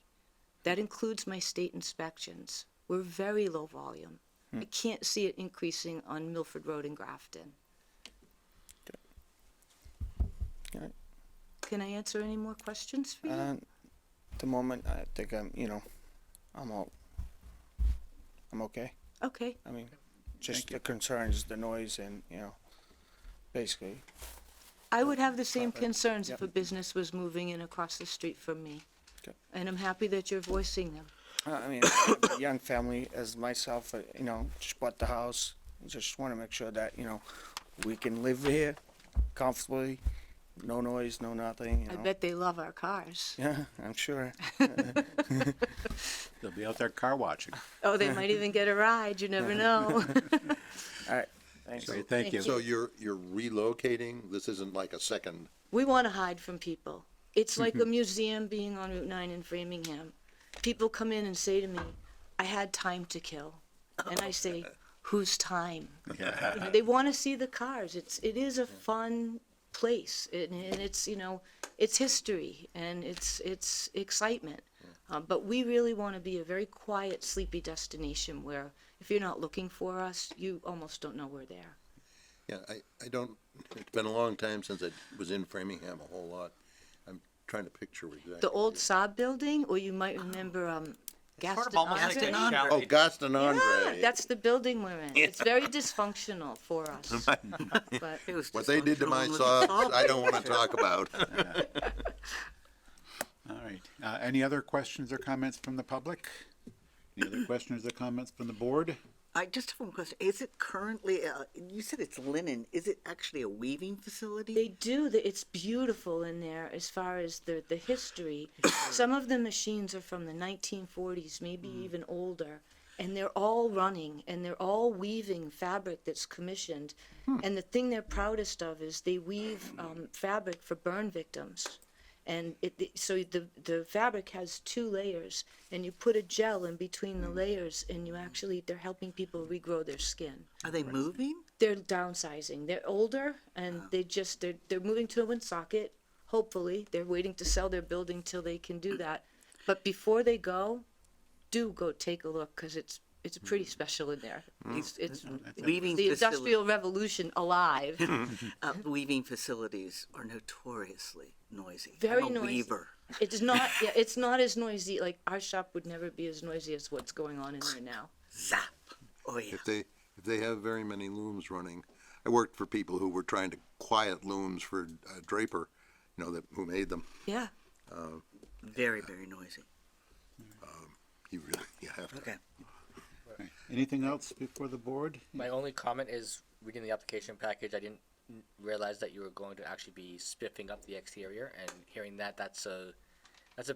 That includes my state inspections. We're very low volume. I can't see it increasing on Milford Road in Grafton. All right. Can I answer any more questions for you? At the moment, I think I'm okay. Okay. I mean, just the concerns, the noise, and basically. I would have the same Proper. concerns if Yep. a business was moving in across the street from me. Okay. And I'm happy that you're voicing them. I mean, I have a young family as myself, just bought the house. Just want to make sure that, we can live here comfortably, no noise, no nothing, I bet they love our cars. Yeah, I'm sure. They'll be out there car watching. Oh, they might even get a ride, you never know. All right, thanks. Great, thank you. So you're relocating? This isn't like a second, We want to hide from people. It's like a museum being on Route 9 in Framingham. People come in and say to me, I had time to kill. And I say, whose time? They want to see the cars. It is a fun place, and it's it's history and it's excitement. But we really want to be a very quiet, sleepy destination where if you're not looking for us, you almost don't know we're there. yeah, I don't, it's been a long time since I was in Framingham a whole lot. I'm trying to picture exactly. The old Saab building, or you might remember Sort of almost like a Gaston Andre. chalet. Oh, Gaston Yeah, Andre. that's the building we're in. It's very dysfunctional for us. But What they did to my Saab, I don't want to talk about. All right. Any other questions or comments from the public? Any other questions or comments from the board? I just have one question. Is it currently, you said it's linen, is it actually a weaving facility? they do, it's beautiful in there as far as the history. Some of the machines are from the 1940s, maybe even older, and they're all running and they're all weaving fabric that's commissioned. And the thing they're proudest of is they weave fabric for burn victims. And so the fabric has 2 layers, and you put a gel in between the layers, and they're helping people regrow their skin. Are they moving? They're downsizing. They're older, and they're moving to a Woonsocket. Hopefully, they're waiting to sell their building till they can do that. But before they go, do go take a look, because it's pretty special in there. It's Weaving the facility- Industrial Revolution alive. Weaving facilities are notoriously noisy. Very I'm a noisy. weaver. It's not. Yeah, it's not as noisy. Like our shop would never be as noisy as what's going on in there now. Zap. Oh, yeah. If they have very many looms running, I worked for people who were trying to quiet looms for Draper, who made them. Yeah. Very, very noisy. You have to. Okay. Anything else before the board? My only comment is reading the application package, I didn't realize that you were going to actually be spiffing up the exterior, and hearing that's a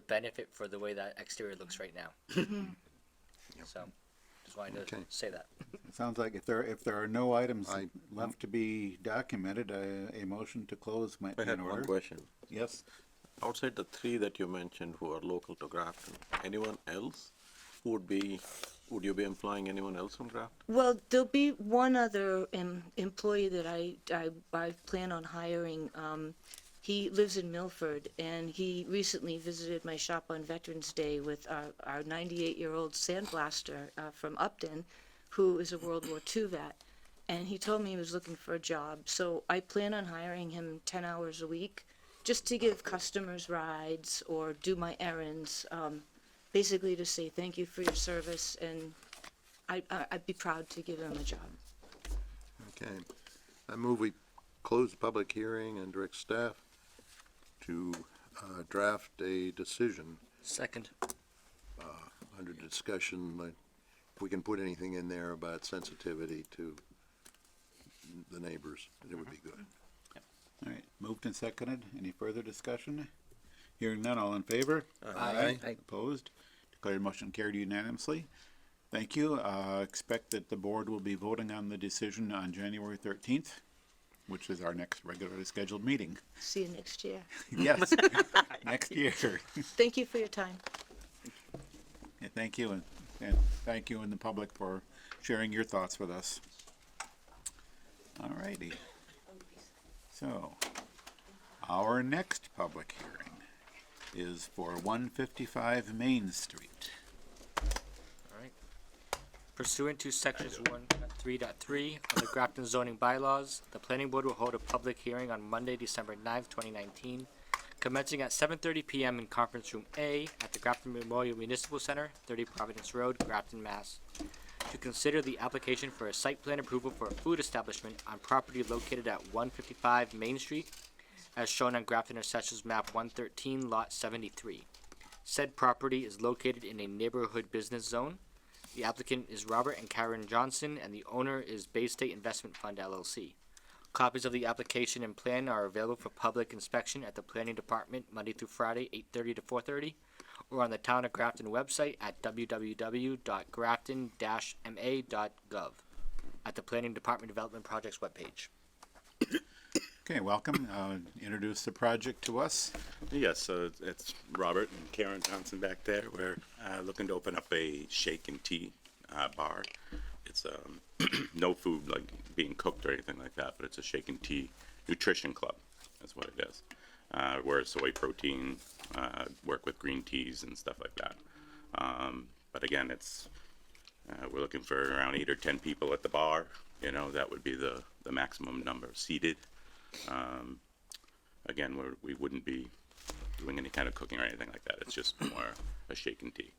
benefit for the way that exterior looks right now. So, just wanted to Okay. say that. It sounds like if there are no items I- left to be documented, a motion to close might I be in had order. one question. Yes. Outside the 3 that you mentioned who are local to Grafton, anyone else who would you be employing anyone else from Grafton? Well, there'll be one other employee that I plan on hiring. He lives in Milford, and he recently visited my shop on Veterans Day with our 98-year-old sandblaster from Upton, who is a World War II vet. And he told me he was looking for a job. So I plan on hiring him 10 hours a week just to give customers rides or do my errands, basically to say thank you for your service, and I'd be proud to give him a job. Okay. I move we close the public hearing and direct staff to draft a decision Second. under discussion. Like, if we can put anything in there about sensitivity to the neighbors, it would be good. All right. Moved and seconded. Any further discussion? Hearing none, all in favor? Aye. Opposed? Declared motion carried unanimously. Thank you. Expect that the board will be voting on the decision on January 13th, which is our next regularly scheduled meeting. See you next year. Yes, next year. Thank you for your time. Yeah, thank you, and thank you and the public for sharing your thoughts with us. All righty. So, our next public hearing is for 155 Main Street. Pursuant to sections 1.3.3 of the Grafton zoning bylaws, the planning board will hold a public hearing on Monday, December 9th, 2019, commencing at 7:30 p.m. in Conference Room A at the Grafton Memorial Municipal Center, 30 Providence Road, Grafton, Mass. To consider the application for a site plan approval for a food establishment on property located at 155 Main Street, as shown on Grafton Assessors Map 113, Lot 73. Said property is located in a neighborhood business zone. The applicant is Robert and Karen Johnson, and the owner is Bay State Investment Fund, LLC. Copies of the application and plan are available for public inspection at the Planning Department Monday through Friday, 8:30 to 4:30, or on the Town of Grafton website at www.grafton-ma.gov at the Planning Department Development Projects webpage. Okay, welcome. Introduce the project to us. Yes, so it's Robert and Karen Johnson back there. We're looking to open up a shake and tea bar. It's no food like being cooked or anything like that, but it's a shake and tea nutrition club. That's what it is. We're soy protein, work with green teas and stuff like that. But again, it's we're looking for around 8 or 10 people at the bar. You know, that would be the maximum number seated. Again, we wouldn't be doing any kind of cooking or anything like that. It's just more a shake and tea.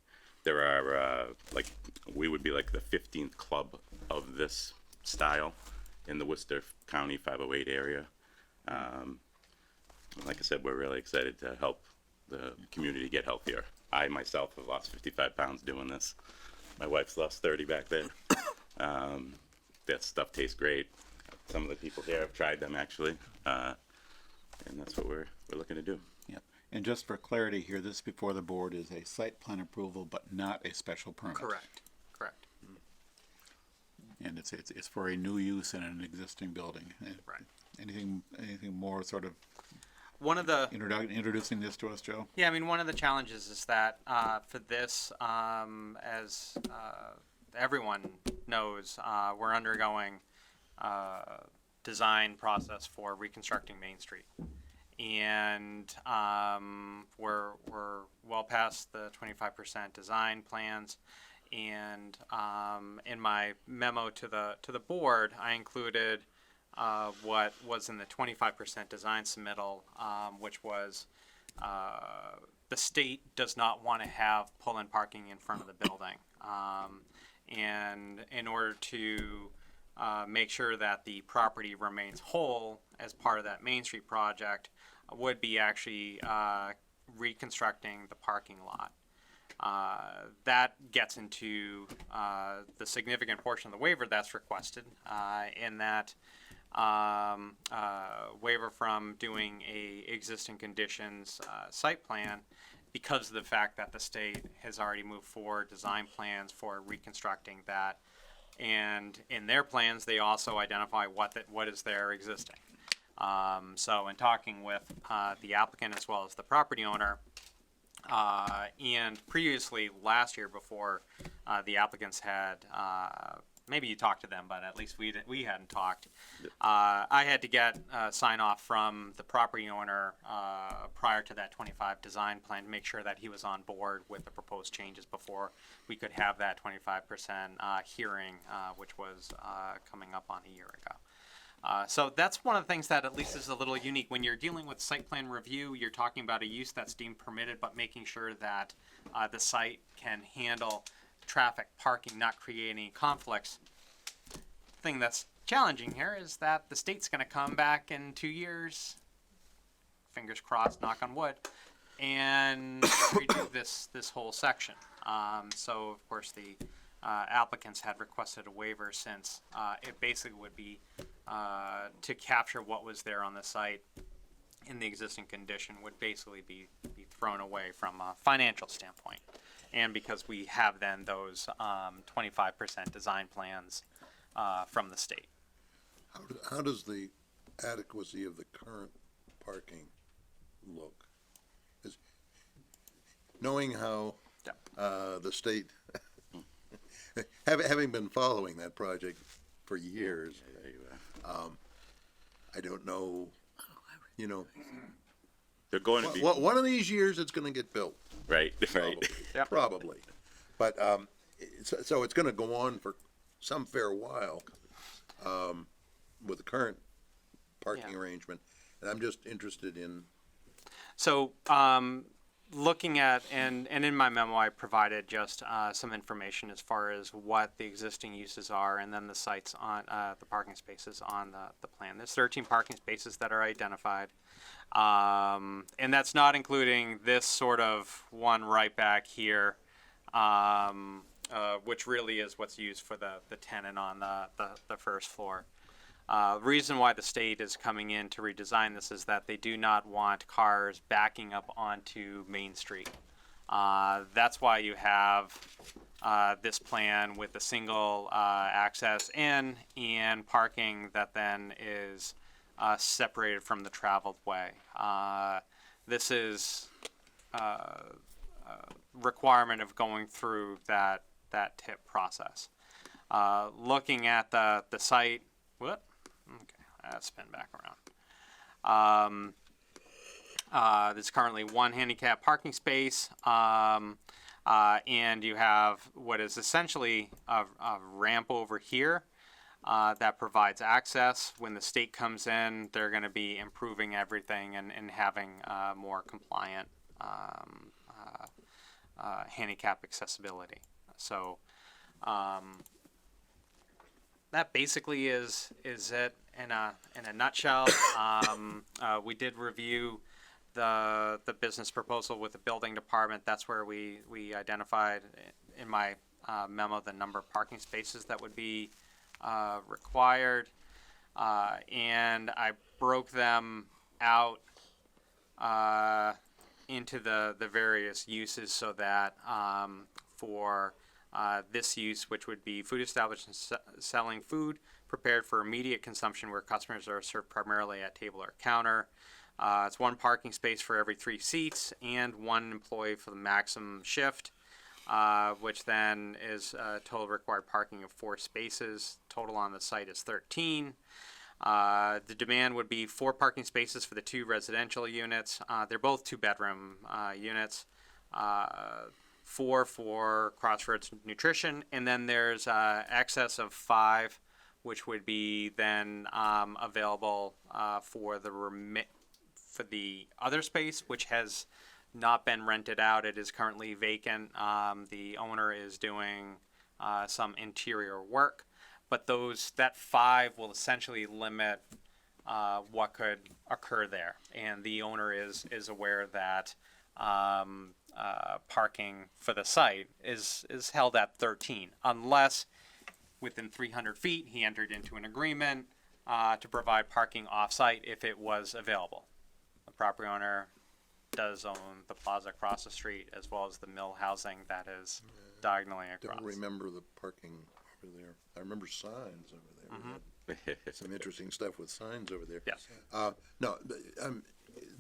There are, we would be like the 15th club of this style in the Worcester County 508 area. Like I said, we're really excited to help the community get healthier. I myself have lost 55 pounds doing this. My wife's lost 30 back there. That stuff tastes great. Some of the people here have tried them actually, and that's what we're looking to do. Yep. And just for clarity here, this before the board is a site plan approval, but not a special permit. Correct. And it's for a new use in an existing building. Right. Anything more sort of One of the introducing this to us, Joe? Yeah, I mean, one of the challenges is that for this, as everyone knows, we're undergoing design process for reconstructing Main Street, and we're well past the 25% design plans. And in my memo to the board, I included what was in the 25% design submittal, which was the state does not want to have pull-in parking in front of the building, and in order to make sure that the property remains whole as part of that Main Street project, would be actually reconstructing the parking lot. That gets into the significant portion of the waiver that's requested, in that waiver from doing a existing conditions site plan, because of the fact that the state has already moved forward design plans for reconstructing that, and in their plans they also identify what is there existing. So in talking with the applicant as well as the property owner, and previously last year before the applicants had, maybe you talked to them, but at least we hadn't talked. I had to get sign off from the property owner prior to that 25 design plan to make sure that he was on board with the proposed changes before we could have that 25% hearing, which was coming up on a year ago. So that's one of the things that at least is a little unique. When you're dealing with site plan review, you're talking about a use that's deemed permitted, but making sure that the site can handle traffic, parking, not create any conflicts. The thing that's challenging here is that the state's going to come back in 2 years, fingers crossed, knock on wood, and redo this whole section. So of course the applicants had requested a waiver, since it basically would be to capture what was there on the site in the existing condition, would basically be thrown away from a financial standpoint. and because we have then those 25% design plans from the state. How does the adequacy of the current parking look? Knowing how the state, having been following that project for years, I don't know, you know, They're going to be one of these years it's going to get built. right, right. Probably. But so it's going to go on for some fair while with the current parking arrangement. And I'm just interested in. So, looking at, and in my memo, I provided just some information as far as what the existing uses are, and then the sites on the parking spaces on the plan. There's 13 parking spaces that are identified, and that's not including this sort of one right back here, which really is what's used for the tenant on the first floor. Reason why the state is coming in to redesign this is that they do not want cars backing up onto Main Street. That's why you have this plan with a single access in and parking that then is separated from the traveled way. This is a requirement of going through that tip process. Looking at the site, what? Okay, let's spin back around. There's currently one handicap parking space, and you have what is essentially a ramp over here that provides access. When the state comes in, they're going to be improving everything and having more compliant handicap accessibility. So that basically is it in a nutshell. We did review the business proposal with the building department. That's where we identified in my memo the number of parking spaces that would be required, and I broke them out into the various uses so that for this use, which would be food establishments selling food prepared for immediate consumption where customers are served primarily at table or counter. It's one parking space for every 3 seats and one employee for the maximum shift, which then is total required parking of 4 spaces. Total on the site is 13. The demand would be 4 parking spaces for the 2 residential units. They're both 2-bedroom units. 4 for Crossroads Nutrition, and then there's excess of 5, which would be then available for the other space, which has not been rented out. It is currently vacant. The owner is doing some interior work, but that 5 will essentially limit what could occur there, and the owner is aware that parking for the site is held at 13, unless within 300 feet he entered into an agreement to provide parking off-site if it was available. The property owner does own the plaza across the street as well as the mill housing that is diagonally across. I don't remember the parking over there. I remember signs over there. Mm-hmm. Some interesting stuff with signs over there. Yes. No,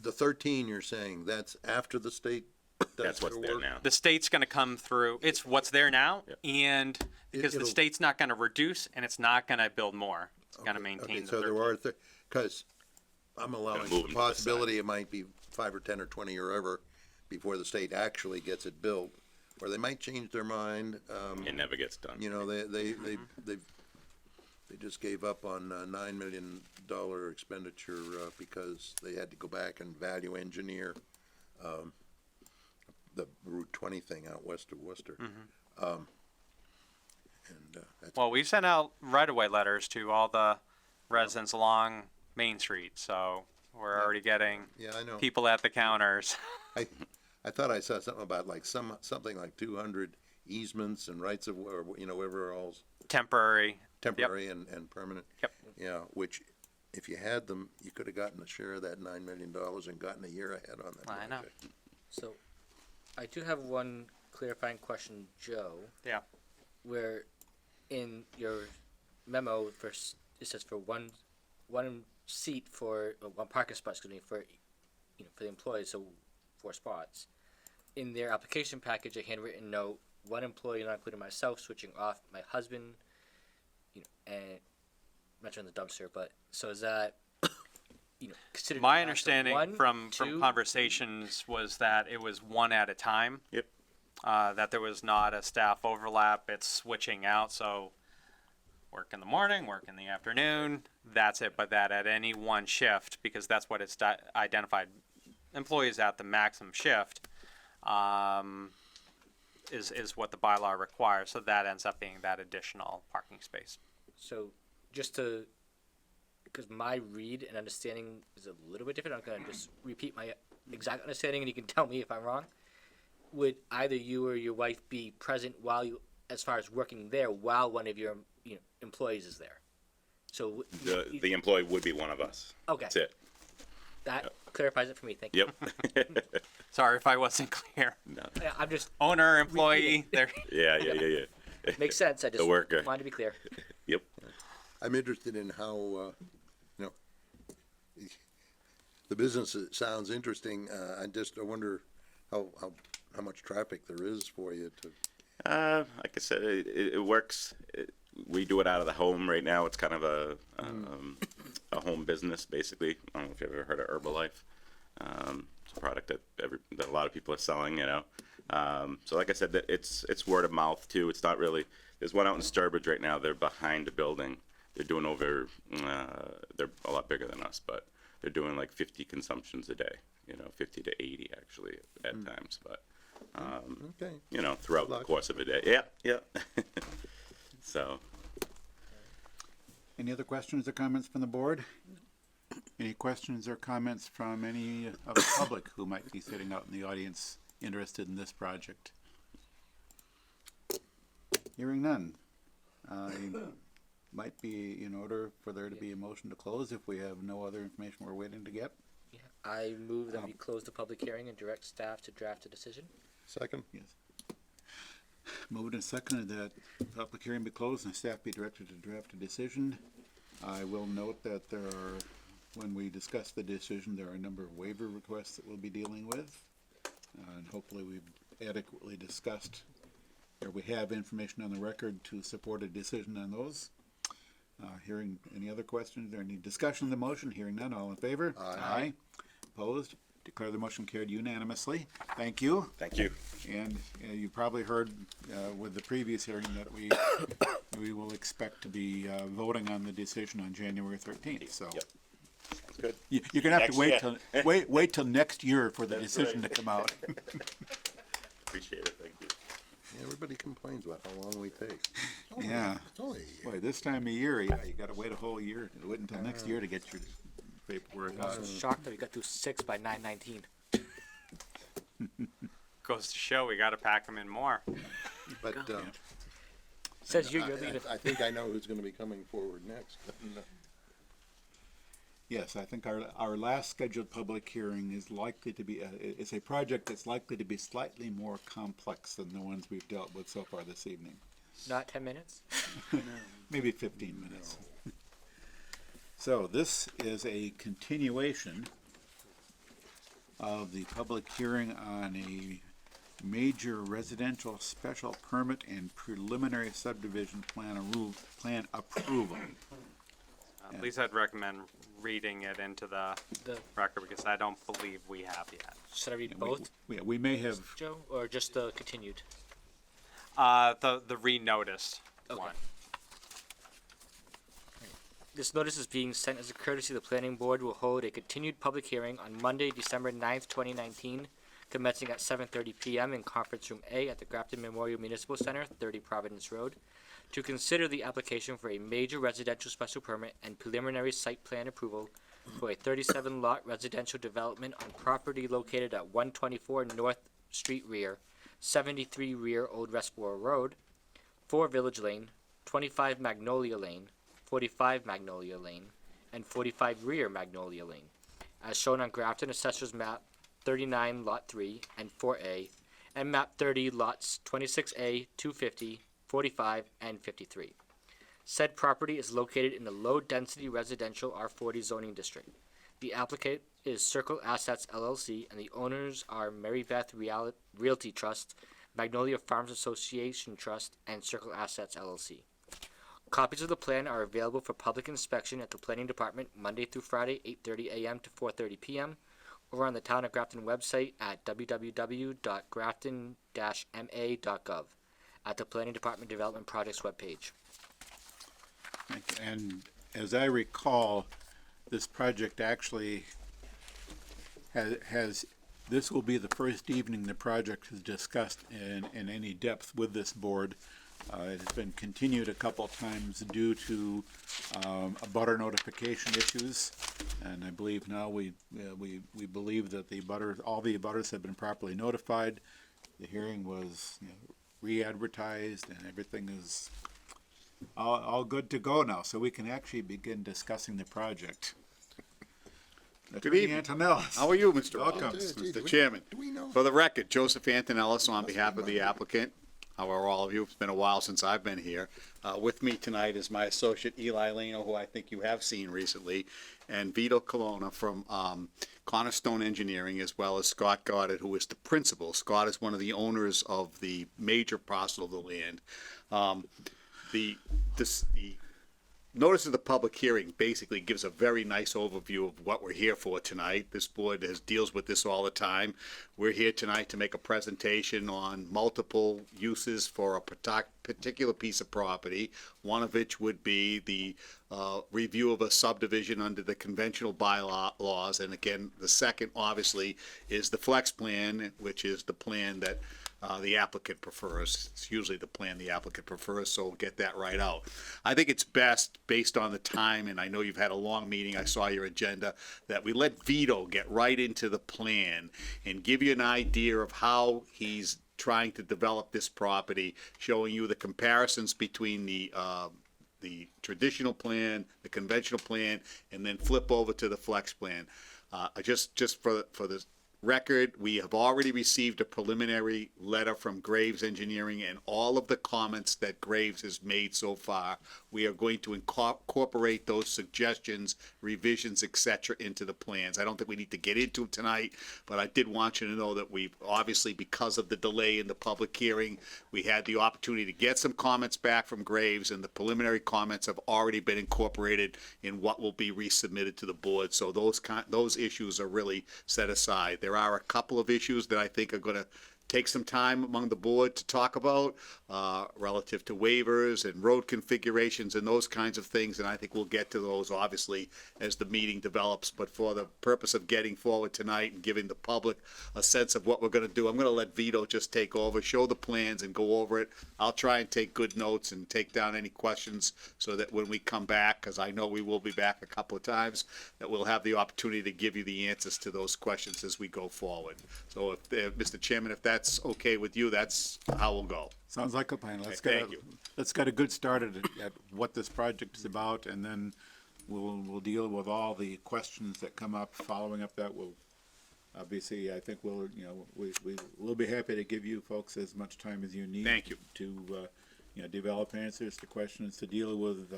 the 13 you're saying, that's after the state does That's what's their there work? now. The state's going to come through. It's what's there now, Yep. and because the It'll- state's not going to reduce and it's not going to build more. It's going to maintain the So there 13. are, because I'm allowing move the them to the possibility it might be 5 or 10 or 20 or ever before the state actually gets it built, or they might change their mind. It never gets done. You know, they just gave up on a $9 million expenditure because they had to go back and value engineer the Route 20 thing out west of Worcester. That's, Well, we've sent out right-of-way letters to all the residents along Main Street, so we're already getting yeah, I know. people at the counters. I thought I saw something about like something like 200 easements and rights of, or, you know, whatever all's Temporary. temporary and permanent. Yep. Yeah, which, if you had them, you could have gotten a share of that $9 million and gotten a year ahead on that I know. project. So, I do have one clarifying question, Joe. Yeah. Where in your memo it says for one seat for one parking spot, excuse me, for for the employees, so 4 spots. In their application package, a handwritten note: one employee, not including myself, switching off my husband, and mentioning the dumpster. But so is that considered? My a understanding one, from two? conversations was that it was one at a time. Yep. That there was not a staff overlap. It's switching out. So work in the morning, work in the afternoon. That's it. But that at any one shift, because that's what it's identified, employees at the maximum shift, is what the bylaw requires. So that ends up being that additional parking space. So because my read and understanding is a little bit different, I'm going to just repeat my exact understanding, and you can tell me if I'm wrong. Would either you or your wife be present while as far as working there, while one of your employees is there? So The employee would be one of us. Okay. That's it. That clarifies it for me. Thank you. Yep. Sorry if I wasn't clear. No. Yeah, I'm just Owner, employee, there. Yeah. makes sense. I just The worker. wanted to be clear. Yep. I'm interested in how, the business sounds interesting. I wonder how much traffic there is for you to. Like I said, it works. We do it out of the home right now. It's kind of a home business, basically. I don't know if you've ever heard of Herbalife. It's a product that a lot of people are selling, So like I said, it's word of mouth too. It's not really. There's one out in Sturbridge right now. They're behind a building. They're doing over. They're a lot bigger than us, but they're doing like 50 consumptions a day. 50 to 80 actually at times, but. Okay. Throughout the course of a day. Yeah. So. Any other questions or comments from the board? Any questions or comments from any of the public who might be sitting out in the audience interested in this project? Hearing none. Might be in order for there to be a motion to close if we have no other information we're waiting to get. Yeah. I move that we close the public hearing and direct staff to draft a decision. Second? Yes. Moved and seconded that public hearing be closed and staff be directed to draft a decision. I will note that when we discuss the decision, there are a number of waiver requests that we'll be dealing with. And hopefully we've adequately discussed, or we have information on the record to support a decision on those. Hearing any other questions or any discussion of the motion, hearing none, all in favor? Aye. Opposed? Declare the motion carried unanimously. Thank you. Thank you. And you probably heard with the previous hearing that we will expect to be voting on the decision on January 13th. So Yep. Sounds good. you're gonna have to Next wait till next year for the That's decision right. to come out. Appreciate it. Thank you. Everybody complains about how long we take. Yeah. It's only a year. Boy, this time of year, you gotta wait a whole year. Wait until next year to get your paperwork I out. was shocked that we got through 6 by 9:19. Goes to show we got to pack them in more. But Says you're leader. I think I know who's going to be coming forward next. Yes, I think our last scheduled public hearing is likely to be, it's a project that's likely to be slightly more complex than the ones we've dealt with so far this evening. Not 10 minutes. Maybe 15 minutes. So this is a continuation of the public hearing on a major residential special permit and preliminary subdivision plan approval. At least I'd recommend reading it into the record because I don't believe we have yet. Should I read both, We may have, Joe, or just the continued? The re-noticed one. This notice is being sent as a courtesy. The planning board will hold a continued public hearing on Monday, December 9th, 2019, commencing at 7:30 p.m. in Conference Room A at the Grafton Memorial Municipal Center, 30 Providence Road, to consider the application for a major residential special permit and preliminary site plan approval for a 37-lot residential development on property located at 124 North Street Rear, 73 Rear Old Westboro Road, 4 Village Lane, 25 Magnolia Lane, 45 Magnolia Lane, and 45 Rear Magnolia Lane, as shown on Grafton Assessor's Map 39 Lot 3 and 4A, and map 30 lots 26A, 250, 45, and 53. Said property is located in the low-density residential R40 zoning district. The applicant is Circle Assets LLC, and the owners are Mary Beth Realty Trust, Magnolia Farms Association Trust, and Circle Assets LLC. Copies of the plan are available for public inspection at the Planning Department Monday through Friday, 8:30 a.m. to 4:30 p.m., or on the Town of Grafton website at www.grafton-ma.gov at the Planning Department Development Projects webpage. And as I recall, this project actually has this will be the first evening the project is discussed in any depth with this board. It has been continued a couple times due to abutter notification issues, and I believe now we believe that all the abutters have been properly notified. The hearing was re-advertised, and everything is all good to go now, so we can actually begin discussing the project. Good evening. Antonellis. How are you, Mr. Welcome. Rollins? Mr. Chairman. For the record, Joseph Antonellis on behalf of the applicant. How are all of you? It's been a while since I've been here. With me tonight is my associate Eli Leno, who I think you have seen recently, and Vito Colonna from Cornerstone Engineering, as well as Scott Goddard, who is the principal. Scott is one of the owners of the major parcel of the land. The notice of the public hearing basically gives a very nice overview of what we're here for tonight. This board deals with this all the time. We're here tonight to make a presentation on multiple uses for a particular piece of property, one of which would be the review of a subdivision under the conventional bylaws. And again, the second, obviously, is the flex plan, which is the plan that the applicant prefers. It's usually the plan the applicant prefers, so we'll get that right out. I think it's best, based on the time, and I know you've had a long meeting, I saw your agenda, that we let Vito get right into the plan and give you an idea of how he's trying to develop this property, showing you the comparisons between the traditional plan, the conventional plan, and then flip over to the flex plan. Just for the record, we have already received a preliminary letter from Graves Engineering, and all of the comments that Graves has made so far, we are going to incorporate those suggestions, revisions, etc. into the plans. I don't think we need to get into them tonight, but I did want you to know that we've obviously, because of the delay in the public hearing, we had the opportunity to get some comments back from Graves, and the preliminary comments have already been incorporated in what will be resubmitted to the board. So those issues are really set aside. There are a couple of issues that I think are going to take some time among the board to talk about relative to waivers and road configurations and those kinds of things, and I think we'll get to those obviously as the meeting develops. But for the purpose of getting forward tonight and giving the public a sense of what we're going to do, I'm going to let Vito just take over, show the plans and go over it. I'll try and take good notes and take down any questions so that when we come back, because I know we will be back a couple of times, that we'll have the opportunity to give you the answers to those questions as we go forward. So if Mr. Chairman, if that's okay with you, that's how we'll go. Sounds like a plan. Let's get a good start at what this project is about, and then we'll deal with all the questions that come up. Following up that, we'll obviously, I think we'll be happy to give you folks as much time as you need. Thank you. To develop answers to questions, to deal with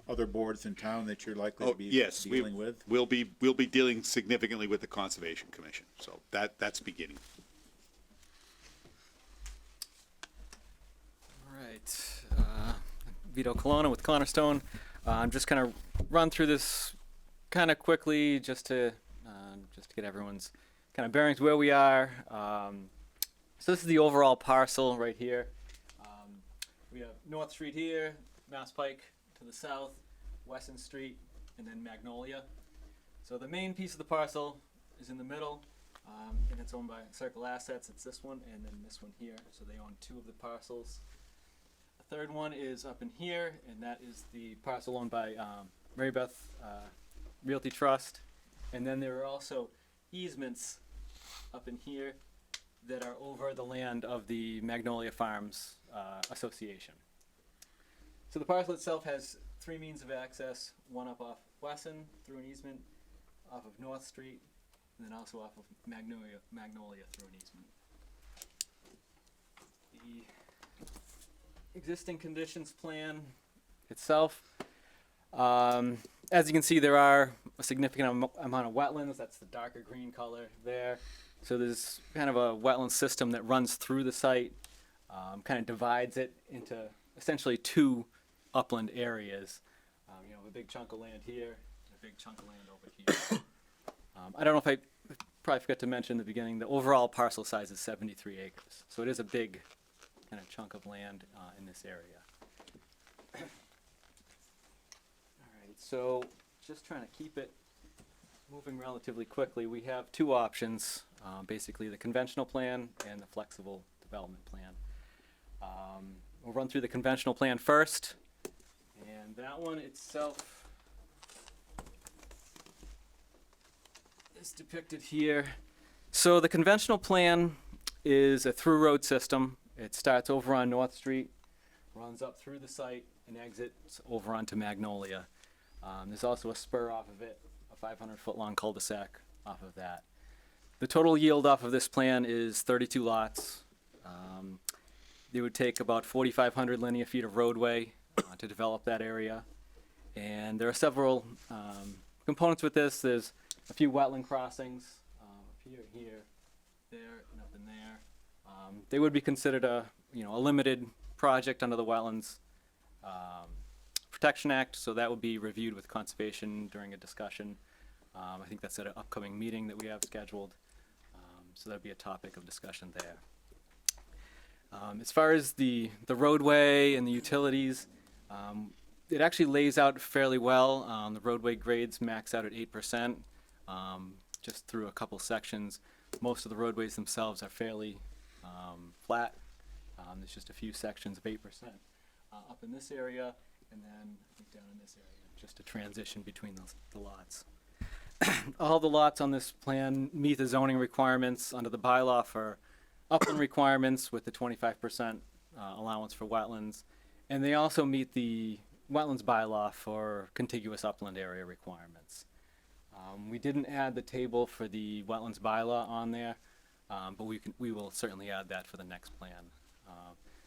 other boards in town that you're likely to be dealing with. We'll be dealing significantly with the Conservation Commission, so that's beginning. Vito Colonna with Cornerstone. I'm just gonna run through this kind of quickly just to get everyone's kind of bearings where we are. So this is the overall parcel right here. We have North Street here, Mass Pike to the south, Weston Street, and then Magnolia. So the main piece of the parcel is in the middle, and it's owned by Circle Assets. It's this one and then this one here. So they own two of the parcels. The third one is up in here, and that is the parcel owned by Mary Beth Realty Trust. And then there are also easements up in here that are over the land of the Magnolia Farms Association. So the parcel itself has three means of access, one up off Wesson through an easement, off of North Street, and then also off of Magnolia through an easement. the existing conditions plan itself. As you can see, there are a significant amount of wetlands. That's the darker green color there. So there's kind of a wetland system that runs through the site, kind of divides it into essentially two upland areas. You know, a big chunk of land here, and a big chunk of land over here. I don't know if I probably forgot to mention in the beginning, the overall parcel size is 73 acres. So it is a big kind of chunk of land in this area. So just trying to keep it moving relatively quickly, we have two options, basically the conventional plan and the flexible development plan. We'll run through the conventional plan first, and that one itself is depicted here. So the conventional plan is a through road system. It starts over on North Street, runs up through the site, and exits over onto Magnolia. There's also a spur off of it, a 500-foot long cul-de-sac off of that. The total yield off of this plan is 32 lots. It would take about 4,500 linear feet of roadway to develop that area. And there are several components with this. There's a few wetland crossings up here, there, and up in there. They would be considered a limited project under the Wetlands Protection Act, so that would be reviewed with conservation during a discussion. I think that's at an upcoming meeting that we have scheduled. So that'd be a topic of discussion there. As far as the roadway and the utilities, it actually lays out fairly well. The roadway grades max out at 8%, just through a couple sections. Most of the roadways themselves are fairly flat. There's just a few sections of 8% up in this area, and then I think down in this area, just a transition between the lots. All the lots on this plan meet the zoning requirements under the bylaw for upland requirements with the 25% allowance for wetlands, and they also meet the wetlands bylaw for contiguous upland area requirements. We didn't add the table for the wetlands bylaw on there, but we will certainly add that for the next plan.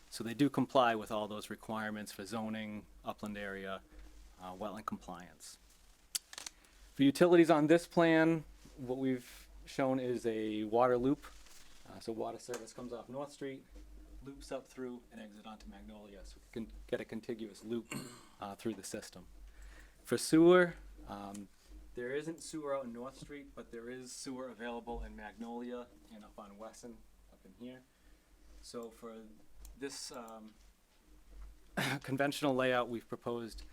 So they do comply with all those requirements for zoning, upland area, wetland compliance. For utilities on this plan, what we've shown is a water loop. So water service comes off North Street, loops up through, and exit onto Magnolia, so we can get a contiguous loop through the system. For sewer, there isn't sewer out in North Street, but there is sewer available in Magnolia and up on Wesson, up in here. So for this conventional layout, we've proposed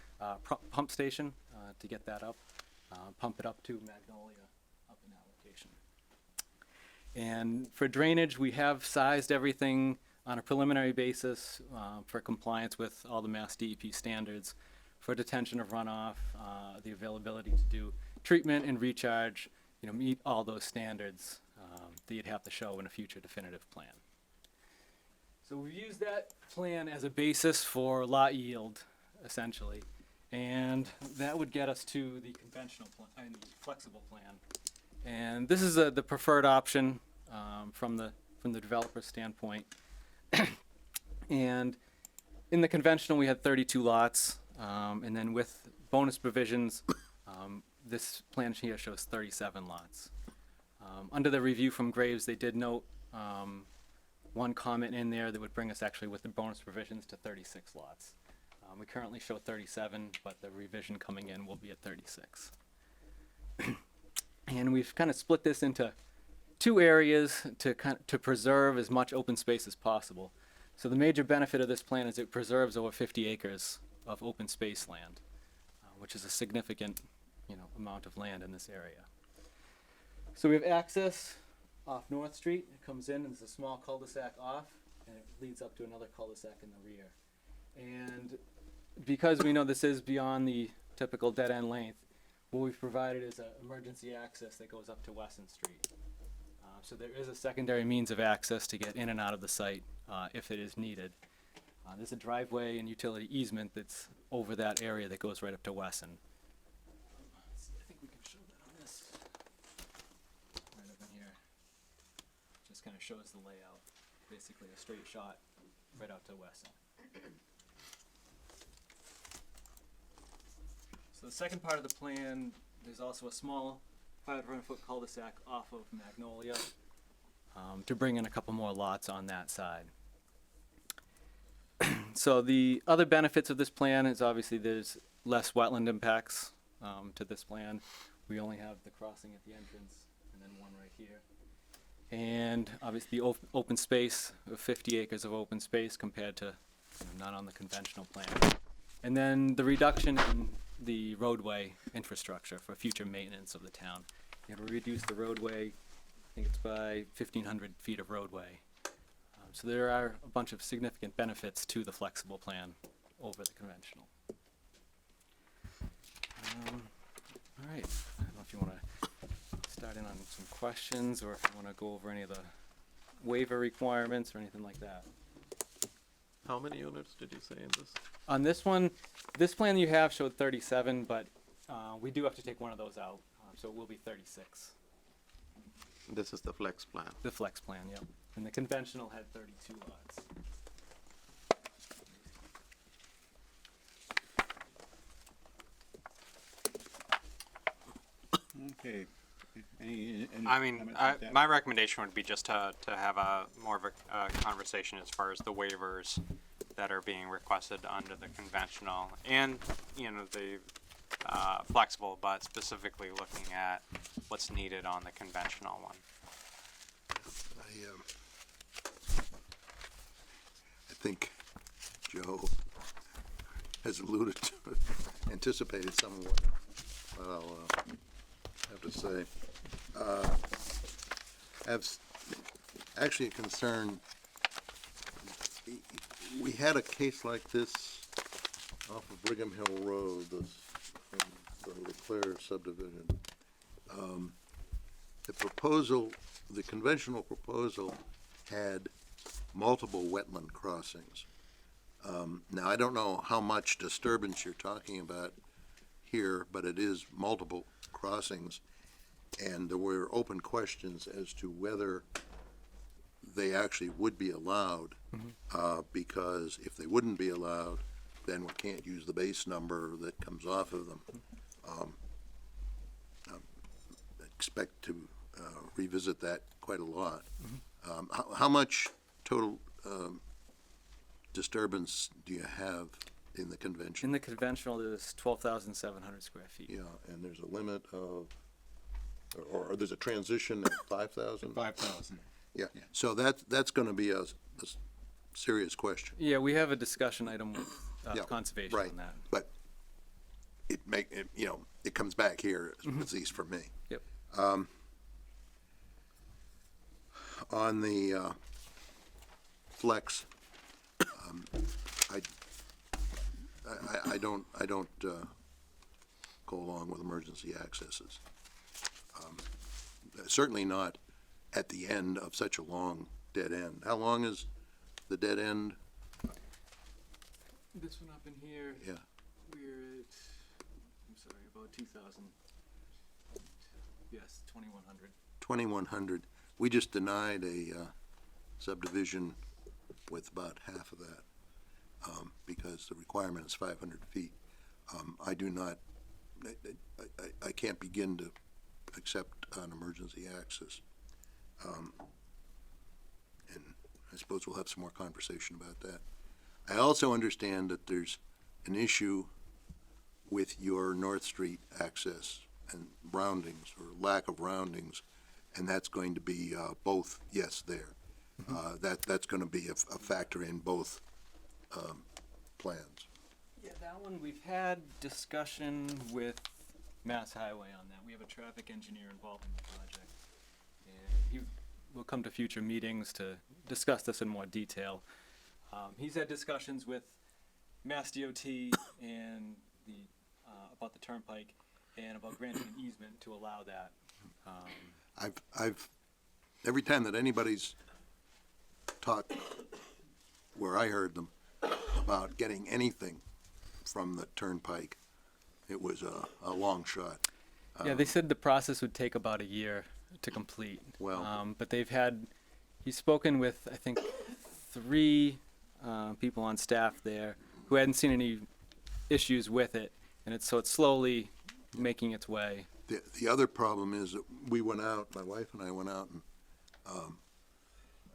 pump station to get that up, pump it up to Magnolia up in that location. And for drainage, we have sized everything on a preliminary basis for compliance with all the Mass DEP standards for detention of runoff, the availability to do treatment and recharge, meet all those standards that you'd have to show in a future definitive plan. So we've used that plan as a basis for lot yield, essentially, and that would get us to the conventional plan and the flexible plan. And this is the preferred option from the developer standpoint. And in the conventional, we had 32 lots, and then with bonus provisions, this plan here shows 37 lots. Under the review from Graves, they did note one comment in there that would bring us actually with the bonus provisions to 36 lots. We currently show 37, but the revision coming in will be at 36. And we've kind of split this into two areas to preserve as much open space as possible. So the major benefit of this plan is it preserves over 50 acres of open space land, which is a significant, amount of land in this area. So we have access off North Street. It comes in and there's a small cul-de-sac off, and it leads up to another cul-de-sac in the rear. And because we know this is beyond the typical dead-end length, what we've provided is an emergency access that goes up to Wesson Street. So there is a secondary means of access to get in and out of the site if it is needed. There's a driveway and utility easement that's over that area that goes right up to Wesson. I think we can show that on this. Right up in here. Just kind of shows the layout. Basically a straight shot right out to West End. So the second part of the plan, there's also a small 500-foot cul-de-sac off of Magnolia to bring in a couple more lots on that side. So the other benefits of this plan is obviously there's less wetland impacts to this plan. We only have the crossing at the entrance and then one right here. And obviously open space, 50 acres of open space compared to none on the conventional plan. And then the reduction in the roadway infrastructure for future maintenance of the town. It'll reduce the roadway, I think it's by 1,500 feet of roadway. So there are a bunch of significant benefits to the flexible plan over the conventional. All right, I don't know if you want to start in on some questions or if you want to go over any of the waiver requirements or anything like that. How many units did you say in this? On this one, this plan you have showed 37, but we do have to take one of those out, so it will be 36. This is the flex plan. The flex plan, yep. And the conventional had 32 lots. Okay. Any I mean, comments on that? my recommendation would be just to have a more of a conversation as far as the waivers that are being requested under the conventional and, you know, the flexible, but specifically looking at what's needed on the conventional one. I think Joe has alluded to, anticipated some of what I'll have to say. I have actually a concern. We had a case like this off of Brigham Hill Road, the Leclerc subdivision. The proposal, the conventional proposal had multiple wetland crossings. Now, I don't know how much disturbance you're talking about here, but it is multiple crossings. And there were open questions as to whether they actually would be allowed, because if they wouldn't be allowed, then we can't use the base number that comes off of them. I expect to revisit that quite a lot. How much total disturbance do you have in the convention? In the conventional, there's 12,700 square feet. Yeah, and there's a limit of, or there's a transition at 5,000? 5,000. Yeah, so that's gonna be a serious question. Yeah, we have a discussion item with Yeah, conservation right. on that. But it comes back here, at least for me. Yep. On the flex, I don't go along with emergency accesses. Certainly not at the end of such a long dead end. How long is the dead end? This one up in here, Yeah, we're at, I'm sorry, about 2,000. Yes, 2,100. 2,100. We just denied a subdivision with about half of that, because the requirement is 500 feet. I do not, I can't begin to accept an emergency access. And I suppose we'll have some more conversation about that. I also understand that there's an issue with your North Street access and roundings, or lack of roundings, and that's going to be both, yes, there. That's going to be a factor in both plans. Yeah, that one, we've had discussion with Mass Highway on that. We have a traffic engineer involved in the project. And he will come to future meetings to discuss this in more detail. He's had discussions with Mass DOT and about the turnpike and about granting an easement to allow that. I've every time that anybody's talked where I heard them about getting anything from the turnpike, it was a long shot. Yeah, they said the process would take about a year to complete. Well, but he's spoken with, I think, 3 people on staff there who hadn't seen any issues with it, and it's slowly making its way. The other problem is that we went out, my wife and I went out and,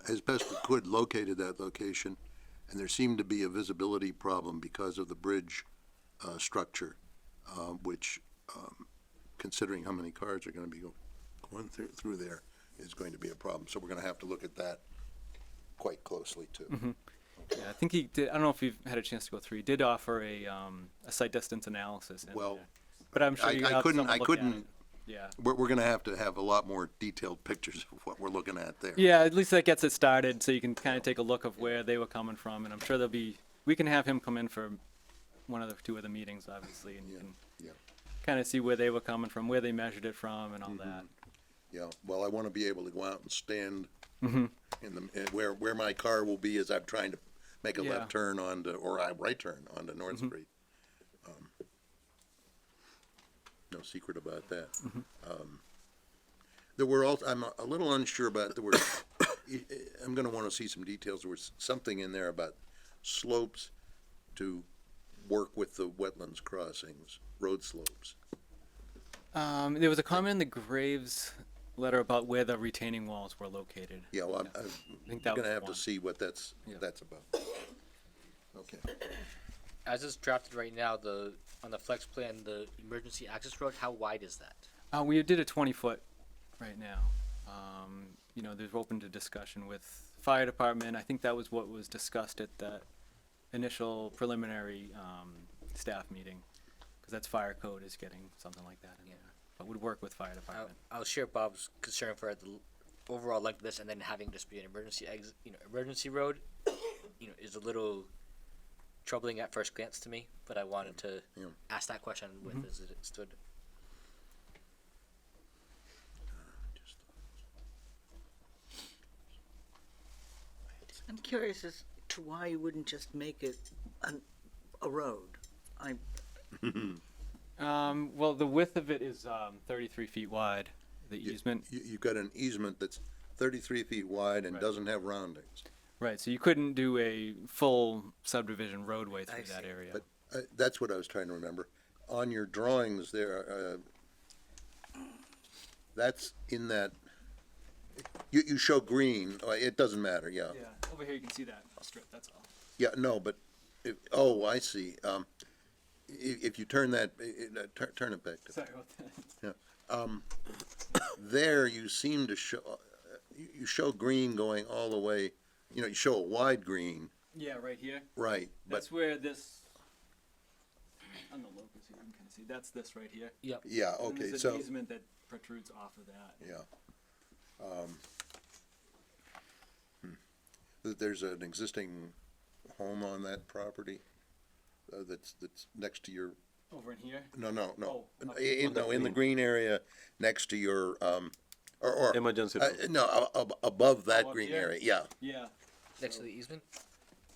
as best we could, located that location, and there seemed to be a visibility problem because of the bridge, structure, which, considering how many cars are gonna be going through there, is going to be a problem. So we're gonna have to look at that quite closely too. Yeah, I think he did. I don't know if you've had a chance to go through. He did offer a site distance analysis. Well, but I'm sure you I couldn't. Yeah. We're gonna have to have a lot more detailed pictures of what we're looking at there. Yeah, at least that gets it started, so you can kind of take a look of where they were coming from, and I'm sure we can have him come in for one of the two of the meetings, obviously, and you can kind of see where they were coming from, where they measured it from, and all that. Yeah. Well, I want to be able to go out and stand in where my car will be as I'm trying to make a left turn onto, or a right turn onto North Street. No secret about that. There were also, I'm a little unsure about, I'm gonna wanna see some details. There was something in there about slopes to work with the wetlands crossings, road slopes. There was a comment in the Graves letter about where the retaining walls were located. Yeah, well, I think I'm that gonna was have one. to see what that's about. Okay. As it's drafted right now, on the flex plan, the emergency access road, how wide is that? We did a 20-foot right now. There's open to discussion with fire department. I think that was what was discussed at that initial preliminary staff meeting, because that's fire code is getting something like that in there. But would work with fire department. I'll share Bob's concern for the overall length of this, and then having this be an emergency exit, emergency road, is a little troubling at first glance to me. But I wanted to ask that question with as it stood. I'm curious as to why you wouldn't just make it a road. Well, the width of it is 33 feet wide. The easement. You've got an easement that's 33 feet wide and doesn't have roundings. Right, so you couldn't do a full subdivision roadway through that area. But that's what I was trying to remember. On your drawings there, that's in that, you show green, it doesn't matter, yeah. Yeah, over here you can see that strip, that's all. Yeah, no, but, I see. If you turn that, turn it back. Sorry about that. Yeah. There you seem to show, you show green going all the way, you show a wide green. Yeah, right here. Right. That's where this, on the locus here, you can kind of see, that's this right here. Yep. Yeah, And okay, there's so. an easement that protrudes off of that. Yeah. There's an existing home on that property, that's next to your, Over in here? no, Oh, up in the green area next to your, or. Emergency. No, above that Oh, up green here? area, yeah. Yeah. Next to the easement?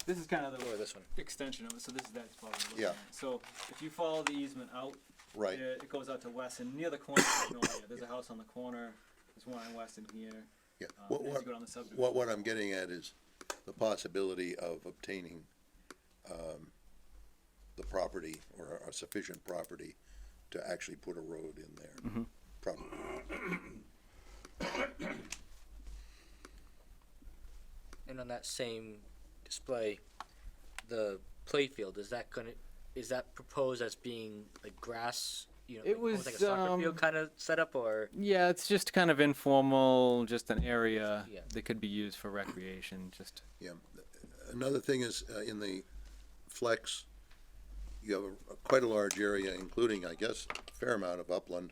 This is kind of the Or this one? extension of it, so this is that spot. we're looking Yeah. at. So if you follow the easement out, Right. it goes out to west, and near the corner of Magnolia, there's a house on the corner, there's one on west in here. Yeah. As you go down the subdivision. What I'm getting at is the possibility of obtaining, the property or a sufficient property to actually put a road in there. Probably. And on that same display, the playfield, is that proposed as being like grass? It almost was, like a soccer field kind of setup, or Yeah, it's just kind of informal, just an area Yeah. that could be used for recreation, just. Yeah. Another thing is, in the flex, you have quite a large area, including, I guess, a fair amount of upland.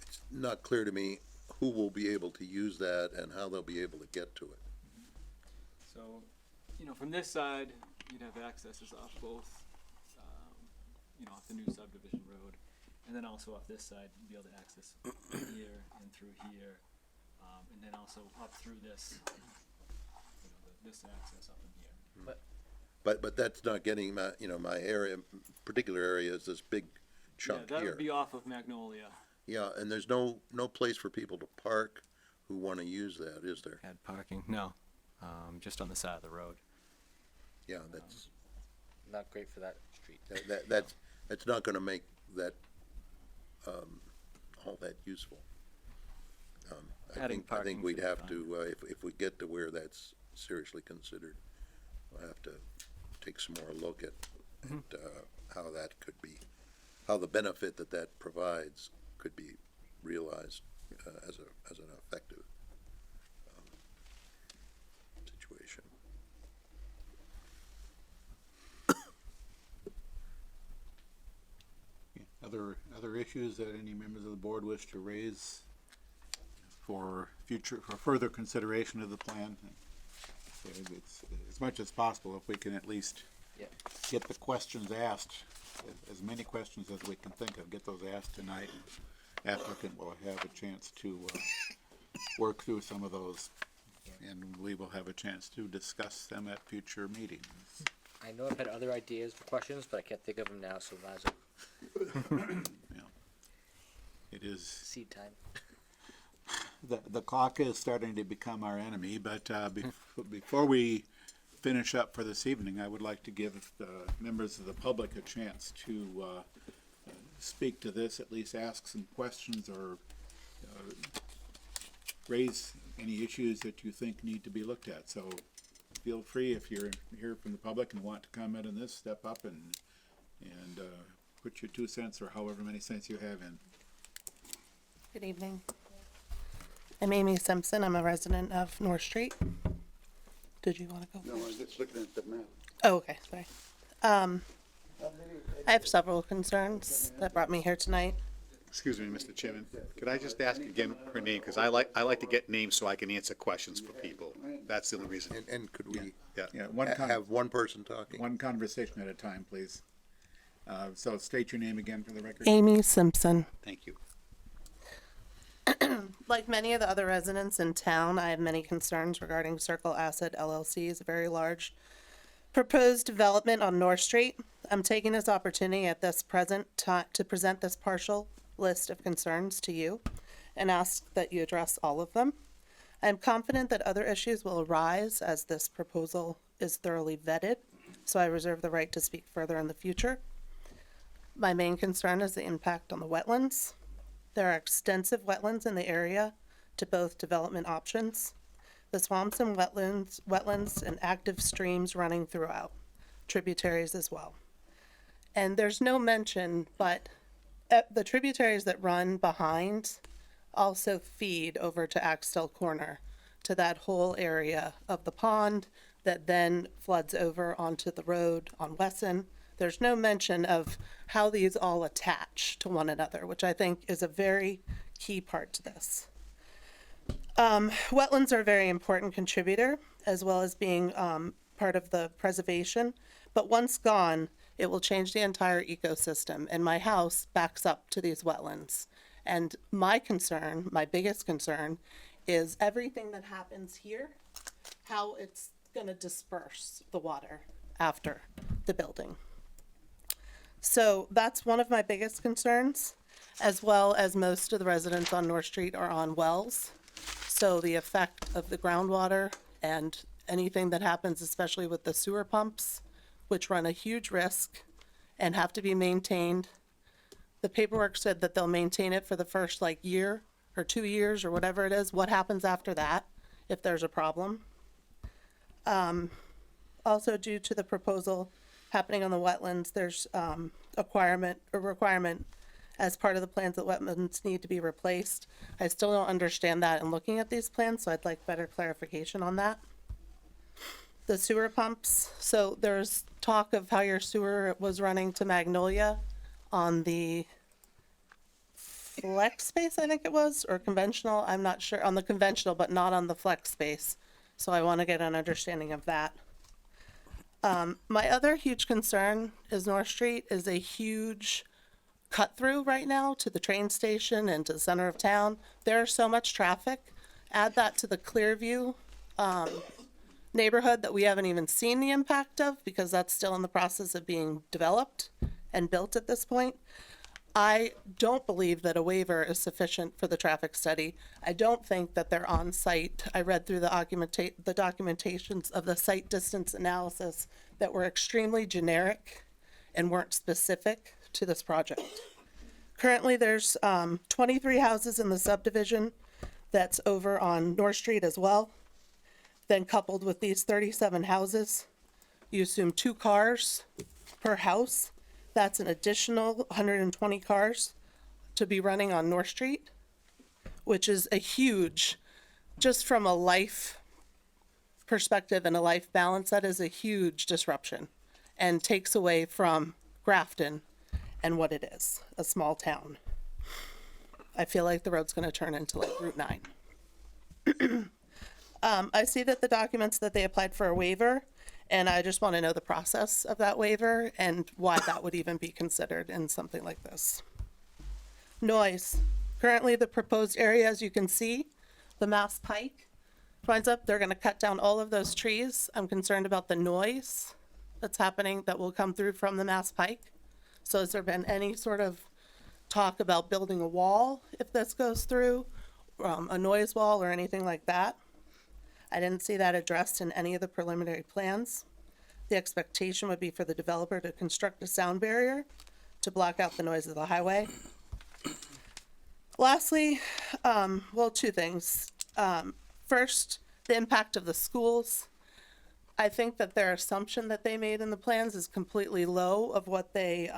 It's not clear to me who will be able to use that and how they'll be able to get to it. So, from this side, you'd have accesses off both, off the new subdivision road, and then also off this side, you'd be able to access here and through here, and then also up through this, this access up in here. But that's not getting my, my area, particular area is this big chunk Yeah, that here. would be off of Magnolia. Yeah, and there's no place for people to park who want to use that, is there? Had parking, no. just on the side of the road. Yeah, that's, Not great for that street. that's not gonna make that, all that useful. Adding I parking think we'd would be have fine. to, if we get to where that's seriously considered, we'll have to take some more look at, how that could be, how the benefit that that provides could be realized, as an effective, situation. Other issues that any members of the board wish to raise for further consideration of the plan? It's, as much as possible, if we can at least Yeah. get the questions asked, as many questions as we can think of, get those asked tonight. Applicant will have a chance to work through some of those, and we will have a chance to discuss them at future meetings. I know I've had other ideas for questions, but I can't think of them now, so might as well. It is, Seed time. the clock is starting to become our enemy, but before we finish up for this evening, I would like to give members of the public a chance to speak to this, at least ask some questions or raise any issues that you think need to be looked at. So feel free, if you're here from the public and want to comment on this, step up and put your 2 cents or however many cents you have in. Good evening. I'm Amy Simpson. I'm a resident of North Street. Did you want to go? No, I was just looking at the map. Oh, okay, sorry. I have several concerns that brought me here tonight. Excuse me, Mr. Chairman, could I just ask again her name, because I like to get names so I can answer questions for people. That's the only reason. And could we Yeah, have one person talking? one conversation at a time, please. So state your name again for the record. Amy Simpson. Thank you. Like many of the other residents in town, I have many concerns regarding Circle Asset LLC's very large proposed development on North Street. I'm taking this opportunity at this present time to present this partial list of concerns to you and ask that you address all of them. I'm confident that other issues will arise as this proposal is thoroughly vetted, so I reserve the right to speak further in the future. My main concern is the impact on the wetlands. There are extensive wetlands in the area to both development options. The swamps and wetlands and active streams running throughout, tributaries as well. And there's no mention, but the tributaries that run behind also feed over to Axtell Corner, to that whole area of the pond that then floods over onto the road on Wesson. There's no mention of how these all attach to one another, which I think is a very key part to this. Wetlands are a very important contributor, as well as being part of the preservation. But once gone, it will change the entire ecosystem, and my house backs up to these wetlands. And my concern, my biggest concern, is everything that happens here, how it's going to disperse the water after the building. So that's one of my biggest concerns, as well as most of the residents on North Street are on wells. So the effect of the groundwater and anything that happens, especially with the sewer pumps, which run a huge risk and have to be maintained. The paperwork said that they'll maintain it for the first year or 2 years or whatever it is. What happens after that if there's a problem? Also, due to the proposal happening on the wetlands, there's a requirement as part of the plans that wetlands need to be replaced. I still don't understand that in looking at these plans, so I'd like better clarification on that. The sewer pumps, so there's talk of how your sewer was running to Magnolia on the flex space, I think it was, or conventional, I'm not sure, on the conventional, but not on the flex space. So I want to get an understanding of that. My other huge concern is North Street is a huge cut through right now to the train station and to the center of town. There's so much traffic. Add that to the Clearview neighborhood that we haven't even seen the impact of because that's still in the process of being developed and built at this point. I don't believe that a waiver is sufficient for the traffic study. I don't think that they're on site. I read through the documentations of the site distance analysis that were extremely generic and weren't specific to this project. Currently, there's 23 houses in the subdivision that's over on North Street as well. Then coupled with these 37 houses, you assume 2 cars per house. That's an additional 120 cars to be running on North Street, which is a huge, just from a life perspective and a life balance, that is a huge disruption and takes away from Grafton and what it is, a small town. I feel like the road's going to turn into like Route 9. I see that the documents that they applied for a waiver, and I just want to know the process of that waiver and why that would even be considered in something like this. Noise. Currently, the proposed area, as you can see, the Mass Pike winds up, they're going to cut down all of those trees. I'm concerned about the noise that's happening that will come through from the Mass Pike. So has there been any sort of talk about building a wall if this goes through, a noise wall or anything like that? I didn't see that addressed in any of the preliminary plans. The expectation would be for the developer to construct a sound barrier to block out the noise of the highway. Lastly, well, 2 things. First, the impact of the schools. I think that their assumption that they made in the plans is completely low of what they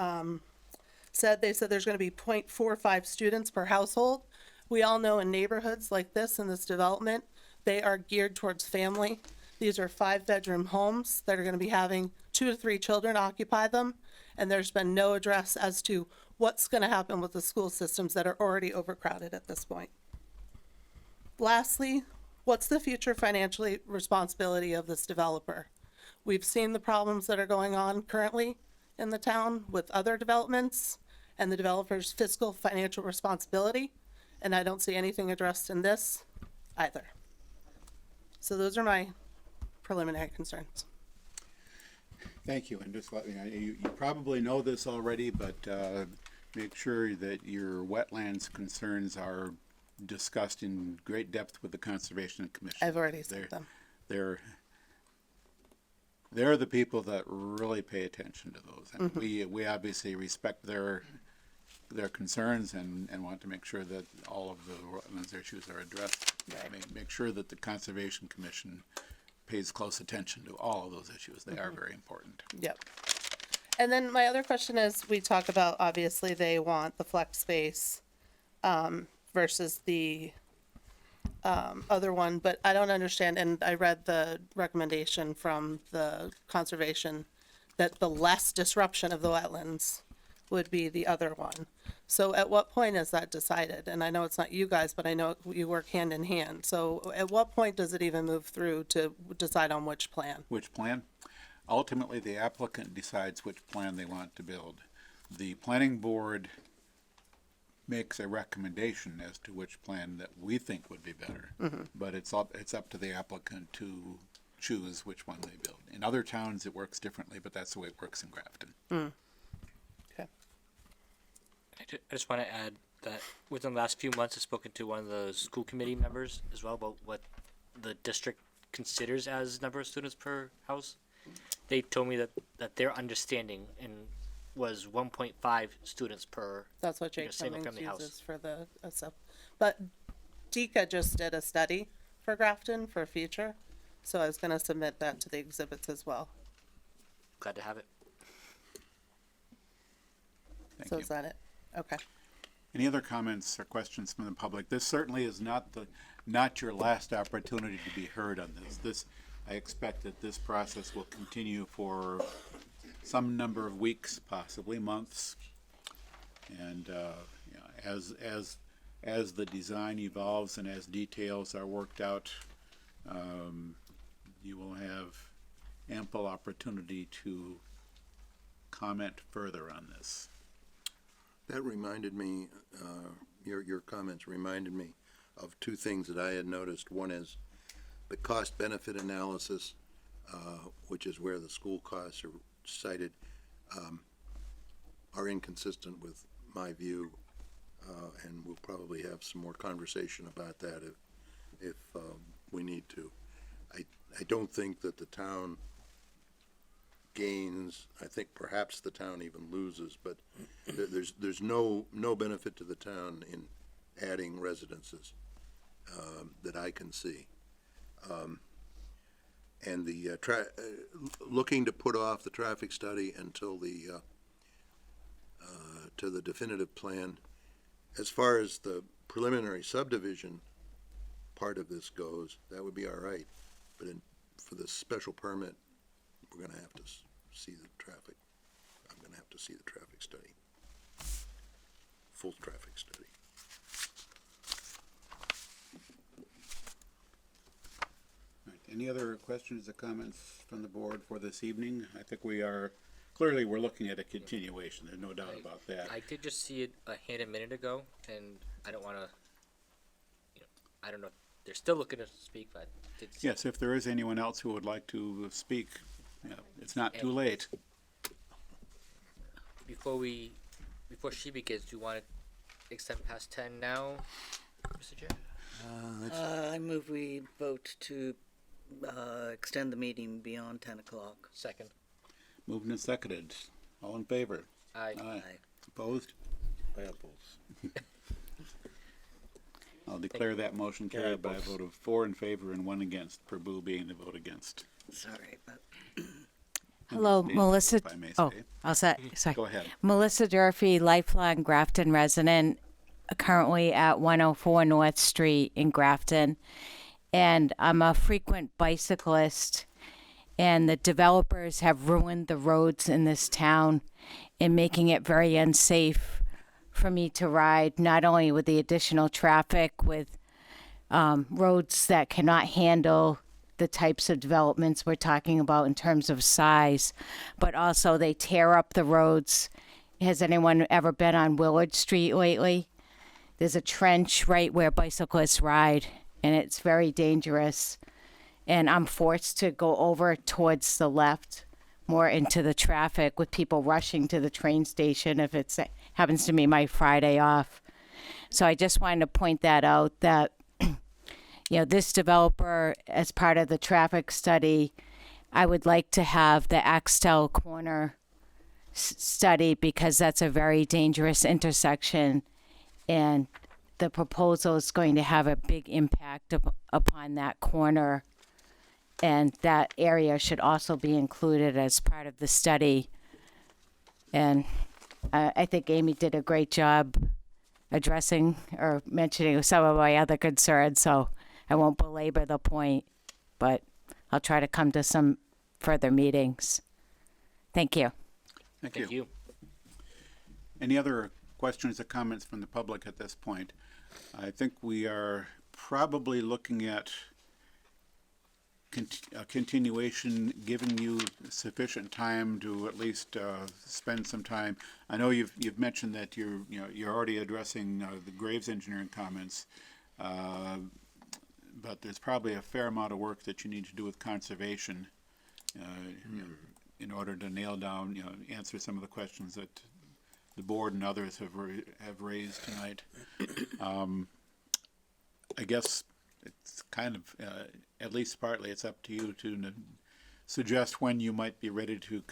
said. They said there's going to be 0.45 students per household. We all know in neighborhoods like this, in this development, they are geared towards family. These are 5-bedroom homes that are going to be having 2 to 3 children occupy them, and there's been no address as to what's going to happen with the school systems that are already overcrowded at this point. Lastly, what's the future financial responsibility of this developer? We've seen the problems that are going on currently in the town with other developments and the developer's fiscal financial responsibility, and I don't see anything addressed in this either. So those are my preliminary concerns. Thank you, and just let me know, you probably know this already, but make sure that your wetlands concerns are discussed in great depth with the Conservation Commission. I've already sent them. They're the people that really pay attention to those, and we obviously respect their concerns and want to make sure that all of the wetlands issues are addressed. Right. Make sure that the Conservation Commission pays close attention to all of those issues. They are very important. Yep. And then my other question is, we talk about, obviously, they want the flex space versus the other one, but I don't understand, and I read the recommendation from the conservation that the less disruption of the wetlands would be the other one. So at what point is that decided? And I know it's not you guys, but I know you work hand in hand. So at what point does it even move through to decide on which plan? Which plan? Ultimately, the applicant decides which plan they want to build. The planning board makes a recommendation as to which plan that we think would be better. But it's up to the applicant to choose which one they build. In other towns, it works differently, but that's the way it works in Grafton. I just want to add that within the last few months, I've spoken to one of the school committee members as well about what the district considers as number of students per house. They told me that their understanding was 1.5 students per. That's what Jake single Cummings family uses house. for the stuff. But DECA just did a study for Grafton for future, so I was going to submit that to the exhibits as well. Glad to have it. Thank So you. is that it? Okay. Any other comments or questions from the public? This certainly is not your last opportunity to be heard on this. I expect that this process will continue for some number of weeks, possibly months. And as the design evolves and as details are worked out, you will have ample opportunity to comment further on this. That reminded me, your comments reminded me of 2 things that I had noticed. One is the cost-benefit analysis, which is where the school costs are cited, are inconsistent with my view, and we'll probably have some more conversation about that if we need to. I don't think that the town gains. I think perhaps the town even loses, but there's no benefit to the town in adding residences that I can see. And the looking to put off the traffic study until the to the definitive plan. As far as the preliminary subdivision part of this goes, that would be all right. But for the special permit, we're gonna have to see the traffic. I'm gonna have to see the traffic study. Full traffic study. Right. Any other questions or comments from the board for this evening? I think we're looking at a continuation, there's no doubt about that. I did just see a hand a minute ago, and I don't wanna, I don't know, they're still looking to speak, but I did see. Yes, if there is anyone else who would like to speak, it's not too late. Before she begins, do you wanna extend past 10 now, Mr. Chair? I move we vote to extend the meeting beyond 10 o'clock. Second. Moved and seconded. All in favor? Aye. Aye. Opposed? I oppose. I'll declare that motion carried by a vote of 4 in favor and 1 against, Prabhu being the vote against. Sorry, but Hello, Melissa. If I may Oh, say. I'll say, sorry. Go ahead. Melissa Durfee, lifelong Grafton resident, currently at 104 North Street in Grafton. And I'm a frequent bicyclist, and the developers have ruined the roads in this town and making it very unsafe for me to ride, not only with the additional traffic, with roads that cannot handle the types of developments we're talking about in terms of size, but also they tear up the roads. Has anyone ever been on Willard Street lately? There's a trench right where bicyclists ride, and it's very dangerous. And I'm forced to go over towards the left, more into the traffic, with people rushing to the train station if it happens to be my Friday off. So I just wanted to point that out, that this developer, as part of the traffic study, I would like to have the Axtell Corner study, because that's a very dangerous intersection, and the proposal is going to have a big impact upon that corner, and that area should also be included as part of the study. And I think Amy did a great job addressing or mentioning some of my other concerns, so I won't belabor the point, but I'll try to come to some further meetings. Thank you. Thank you. Any other questions or comments from the public at this point? I think we are probably looking at a continuation, giving you sufficient time to at least spend some time. I know you've mentioned that you're already addressing the Graves engineering comments, but there's probably a fair amount of work that you need to do with conservation in order to nail down, answer some of the questions that the board and others have raised tonight. I guess it's kind of, at least partly, it's up to you to suggest when you might be ready to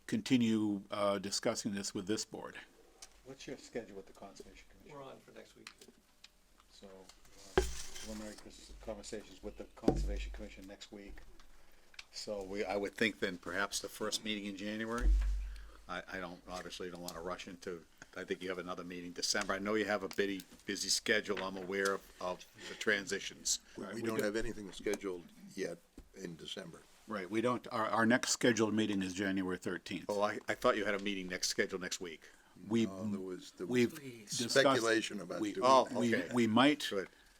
continue discussing this with this board. What's your schedule with the Conservation Commission? We're on for next week. So, preliminary conversations with the Conservation Commission next week. So I would think then perhaps the first meeting in January. I obviously don't want to rush into, I think you have another meeting December. I know you have a busy schedule. I'm aware of the transitions. We don't have anything scheduled yet in December. Right, we don't, our next scheduled meeting is January 13th. Oh, I thought you had a meeting scheduled next week. We've Speculation about doing that. We might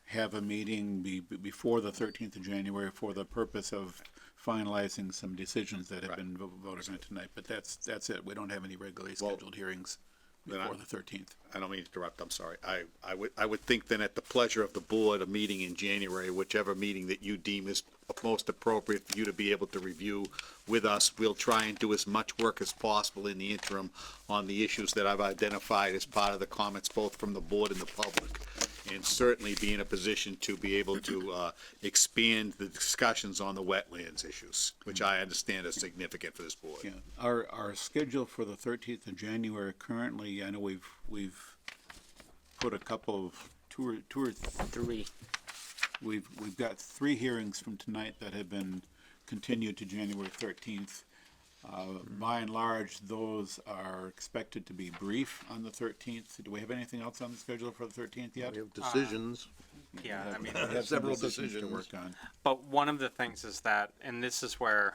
have a meeting before the 13th of January for the purpose of finalizing some decisions that have been voted on tonight, but that's it. We don't have any regularly scheduled hearings before the 13th. I don't mean to interrupt, I'm sorry. I would think then at the pleasure of the board, a meeting in January, whichever meeting that you deem is most appropriate for you to be able to review with us. We'll try and do as much work as possible in the interim on the issues that I've identified as part of the comments, both from the board and the public. And certainly be in a position to be able to expand the discussions on the wetlands issues, which I understand is significant for this board. Yeah, our schedule for the 13th of January currently, I know we've put a couple of two or three. We've got 3 hearings from tonight that have been continued to January 13th. By and large, those are expected to be brief on the 13th. Do we have anything else on the schedule for the 13th yet? We have decisions. Yeah, I mean, We have some several decisions to decisions. work on. but one of the things is that, and this is where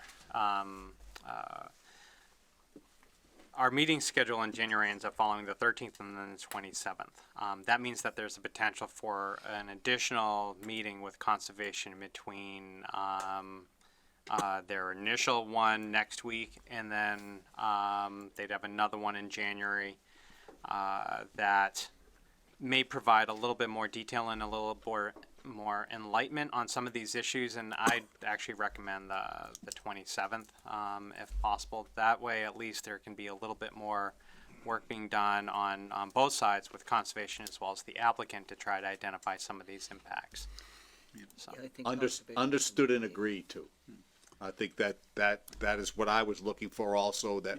our meeting schedule in January ends up following the 13th and then the 27th. That means that there's a potential for an additional meeting with conservation between their initial one next week, and then they'd have another one in January that may provide a little bit more detail and a little more enlightenment on some of these issues. And I'd actually recommend the 27th if possible. That way, at least there can be a little bit more work being done on both sides with conservation as well as the applicant to try to identify some of these impacts. So. Yeah, I think conservation Understood and would be- agreed to. I think that is what I was looking for also, that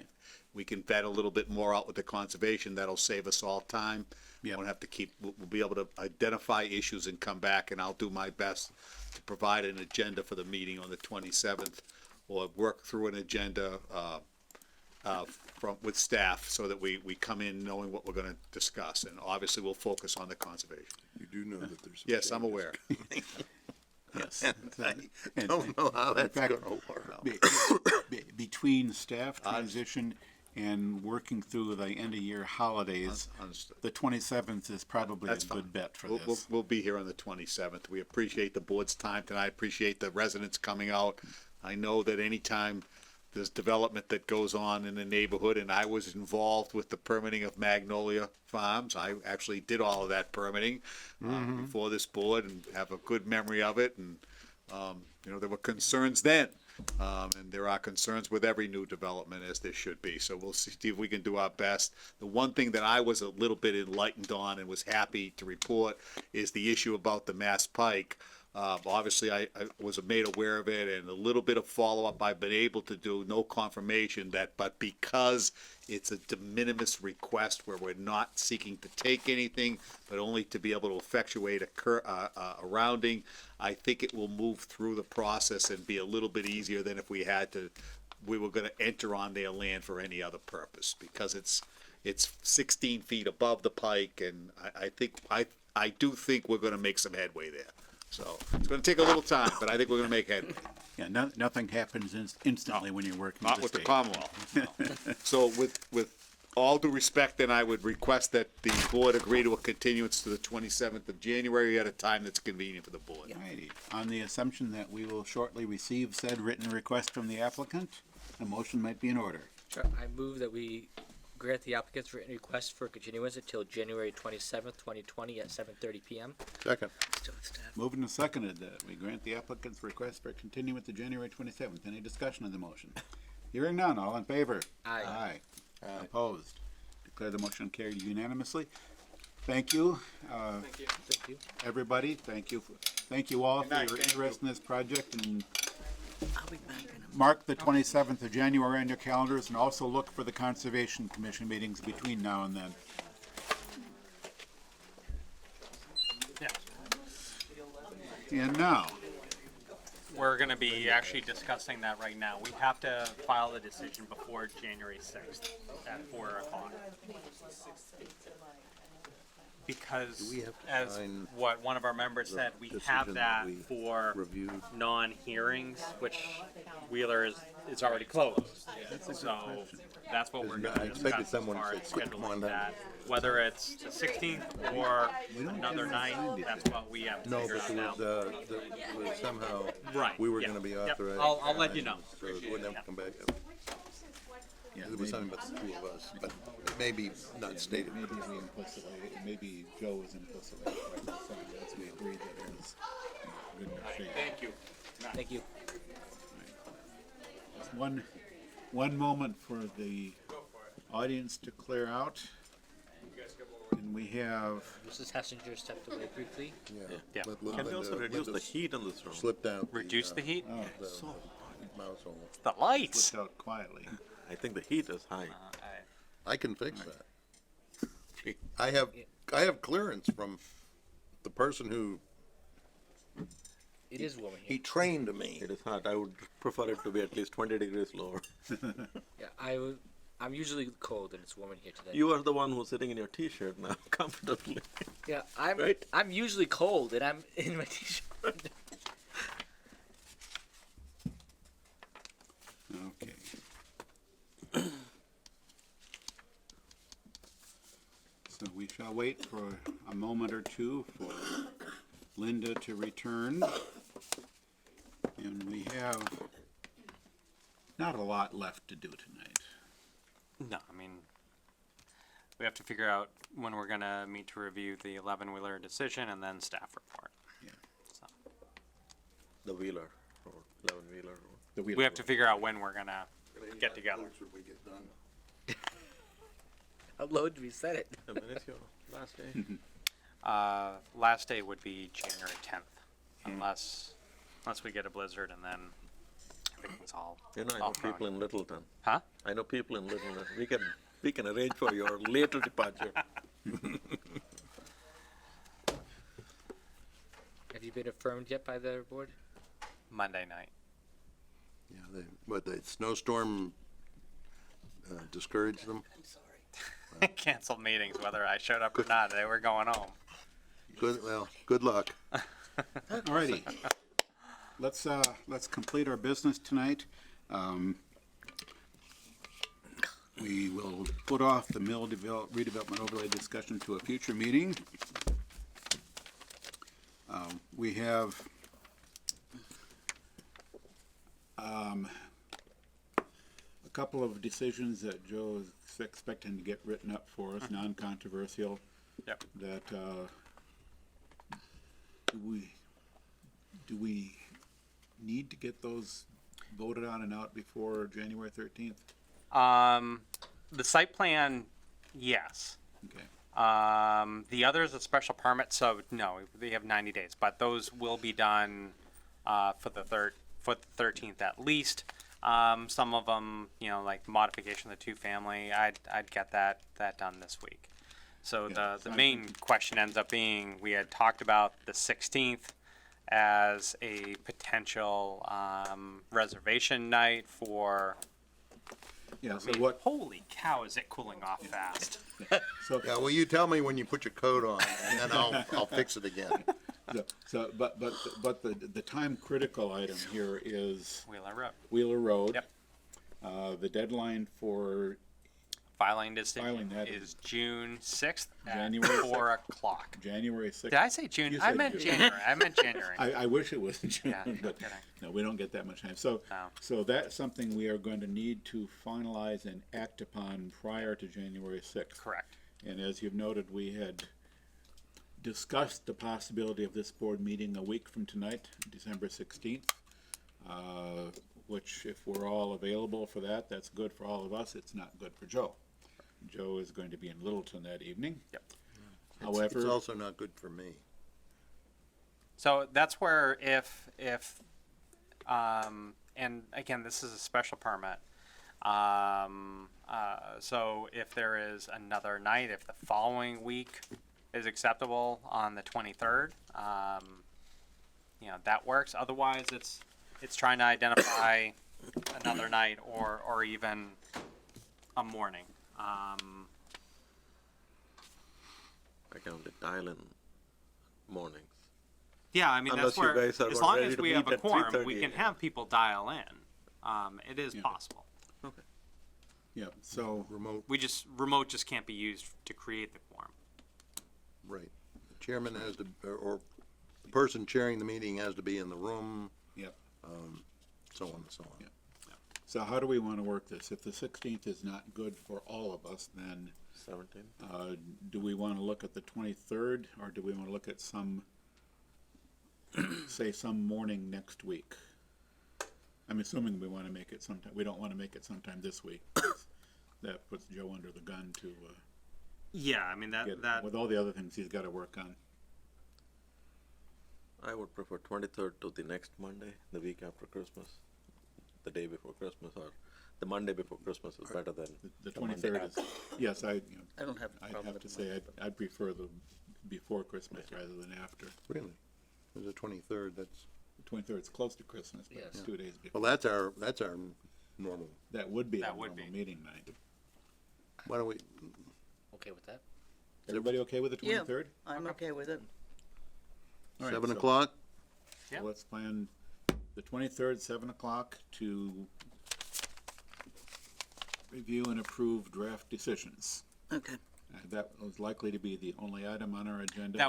we can vet a little bit more out with the conservation. That'll save us all time. Yeah. Won't have to we'll be able to identify issues and come back, and I'll do my best to provide an agenda for the meeting on the 27th, or work through an agenda with staff so that we come in knowing what we're gonna discuss, and obviously we'll focus on the conservation. You do know that there's. Yes, I'm aware. Yes. I don't know how In that's fact, gonna work. Between staff transition and working through the end of year holidays, Understood. the 27th is probably a That's good fine. bet for We'll this. be here on the 27th. We appreciate the board's time tonight. Appreciate the residents coming out. I know that anytime there's development that goes on in the neighborhood, and I was involved with the permitting of Magnolia Farms. I actually did all of that permitting before this board, and have a good memory of it. And there were concerns then. And there are concerns with every new development, as there should be. So we'll see if we can do our best. The one thing that I was a little bit enlightened on and was happy to report is the issue about the Mass Pike. Obviously, I was made aware of it, and a little bit of follow-up I've been able to do, no confirmation but because it's a de minimis request where we're not seeking to take anything, but only to be able to effectuate a rounding, I think it will move through the process and be a little bit easier than if we were gonna enter on their land for any other purpose, because it's 16 feet above the pike, and I do think we're gonna make some headway there. So it's going to take a little time, but I think we're going to make headway. Yeah, nothing happens instantly when you're working Not with with the the state. Commonwealth. So with all due respect, then I would request that the board agree to a continuance to the 27th of January at a time that's convenient for the board. Alrighty. On the assumption that we will shortly receive said written request from the applicant, a motion might be in order. Sure, I move that we grant the applicant's written request for continuance until January 27th, 2020 at 7:30 p.m. Second. Moved and seconded that we grant the applicant's request for continuance to January 27th. Any discussion on the motion? Hearing none, all in favor? Aye. Opposed? Declare the motion carried unanimously. Thank you. Thank you. Everybody, thank you all for your interest in this project, and I'll be back in a mark the 27th of January on your calendars, and also look for the Conservation Commission meetings between now and then. And now, We're gonna be actually discussing that right now. We have to file the decision before January 6th at 4:00. Because, as what one of our members said, we have that for non-hearings, which Wheeler is already closed. So that's what we're gonna discuss as far as scheduling that. Whether it's the 16th or another night, that's what we have to No, figure but out there now. was somehow, Right, we were yeah. gonna be Yep, authorized. I'll let you know. So it wouldn't have to come back. yeah, It was something about the two of us, but it may be not stated. maybe we implicitly, maybe Joe was implicitly correct in saying that we agreed that it was good enough shape. Thank you. Thank you. Just one moment for the audience to clear out. And we have, Mrs. Hessinger stepped away briefly. Yeah. Can we also reduce the heat in this room? Slipped out. Reduce the heat? Mouse hole. The lights! slipped out quietly. I think the heat is high. I can fix that. I have clearance from the person who, It is warm he here. trained me. It is hot. I would prefer it to be at least 20 degrees lower. Yeah, I'm usually cold and it's warm in here today. You are the one who's sitting in your t-shirt now, comfortably. Yeah, Right. I'm usually cold and I'm in my t-shirt. Okay. So we shall wait for a moment or two for Linda to return. And we have not a lot left to do tonight. No, I mean, we have to figure out when we're gonna meet to review the 11-wheeler decision and then staff report. Yeah. So, The wheeler, or 11-wheeler. The we have to figure out when we're gonna get together. Upload, reset it. And when is your last day? Last day would be January 10th, unless we get a blizzard and then everything's all. You know, I know all thrown. people in Littleton. Huh? I know people in Littleton. We can arrange for your later departure. Have you been affirmed yet by the board? Monday night. Yeah, but the snowstorm discouraged them. Canceled meetings, whether I showed up or not. They were going home. Good luck. Alrighty. Let's complete our business tonight. We will put off the mill redevelopment overlay discussion to a future meeting. We have a couple of decisions that Joe is expecting to get written up for us, non-controversial. Yep. That do we need to get those voted on and out before January 13th? The site plan, yes. Okay. The others, a special permit, so no, they have 90 days, but those will be done for the 13th at least. Some of them, like modification of the two-family, I'd get that done this week. So Yeah, the main question ends up being, we had talked about the 16th as a potential reservation night for. Yeah. I So mean, what? holy cow, is it cooling off fast? So Yeah, well, you tell me when you put your coat on, and then I'll fix it again. but the time critical item here is Wheeler Road. Wheeler Road. Yep. The deadline for Filing decision Filing that is June 6th at January 4 o'clock. January 6th. Did I say June? You I said meant June. January. I meant January. I wish it was in June, Yeah, no but kidding. no, we don't get that much time. So, No. so that's something we are going to need to finalize and act upon prior to January 6th. Correct. And as you've noted, we had discussed the possibility of this board meeting a week from tonight, December 16th, which if we're all available for that, that's good for all of us. It's not good for Joe. Joe is going to be in Littleton that evening. Yep. However, It's also not good for me. So that's where if and again, this is a special permit. So if there is another night, if the following week is acceptable on the 23rd, that works. Otherwise, it's trying to identify another night or even a morning. I can only dial in mornings. Yeah, I mean, Unless that's you where, guys are as long ready as to we meet have a at quorum, 3:30 we can a.m. have people dial in. It is possible. Okay. yeah, so Remote just can't be used to create the quorum. Right. The chairman has to, or the person chairing the meeting has to be in the room, yep. so on and so on. Yeah. So how do we want to work this? If the 16th is not good for all of us, then 17. Do we want to look at the 23rd, or do we want to look at some, say, some morning next week? I'm assuming we wanna make it sometime, we don't wanna make it sometime this week. 'Cause that puts Joe under the gun to, Yeah, I mean, get, with all the other things he's gotta work on. I would prefer 23rd to the next Monday, the week after Christmas, the day before Christmas, or the Monday before Christmas is better than The Monday 23rd is, after. yes, I I don't have a I'd problem have with to the say, I'd prefer the before Christmas rather than after. Really? There's a 23rd, that's, The 23rd is close to Christmas, but it's 2 days before. well, that's our normal. That would be That a would normal be. meeting night. Why don't we, Okay with that? Everybody okay with the Yeah. 23rd? I'm okay with it. All right, 7 so- o'clock? So Yeah. let's plan the 23rd, 7 o'clock to review and approve draft decisions. Okay. That was likely to be the only item on our agenda.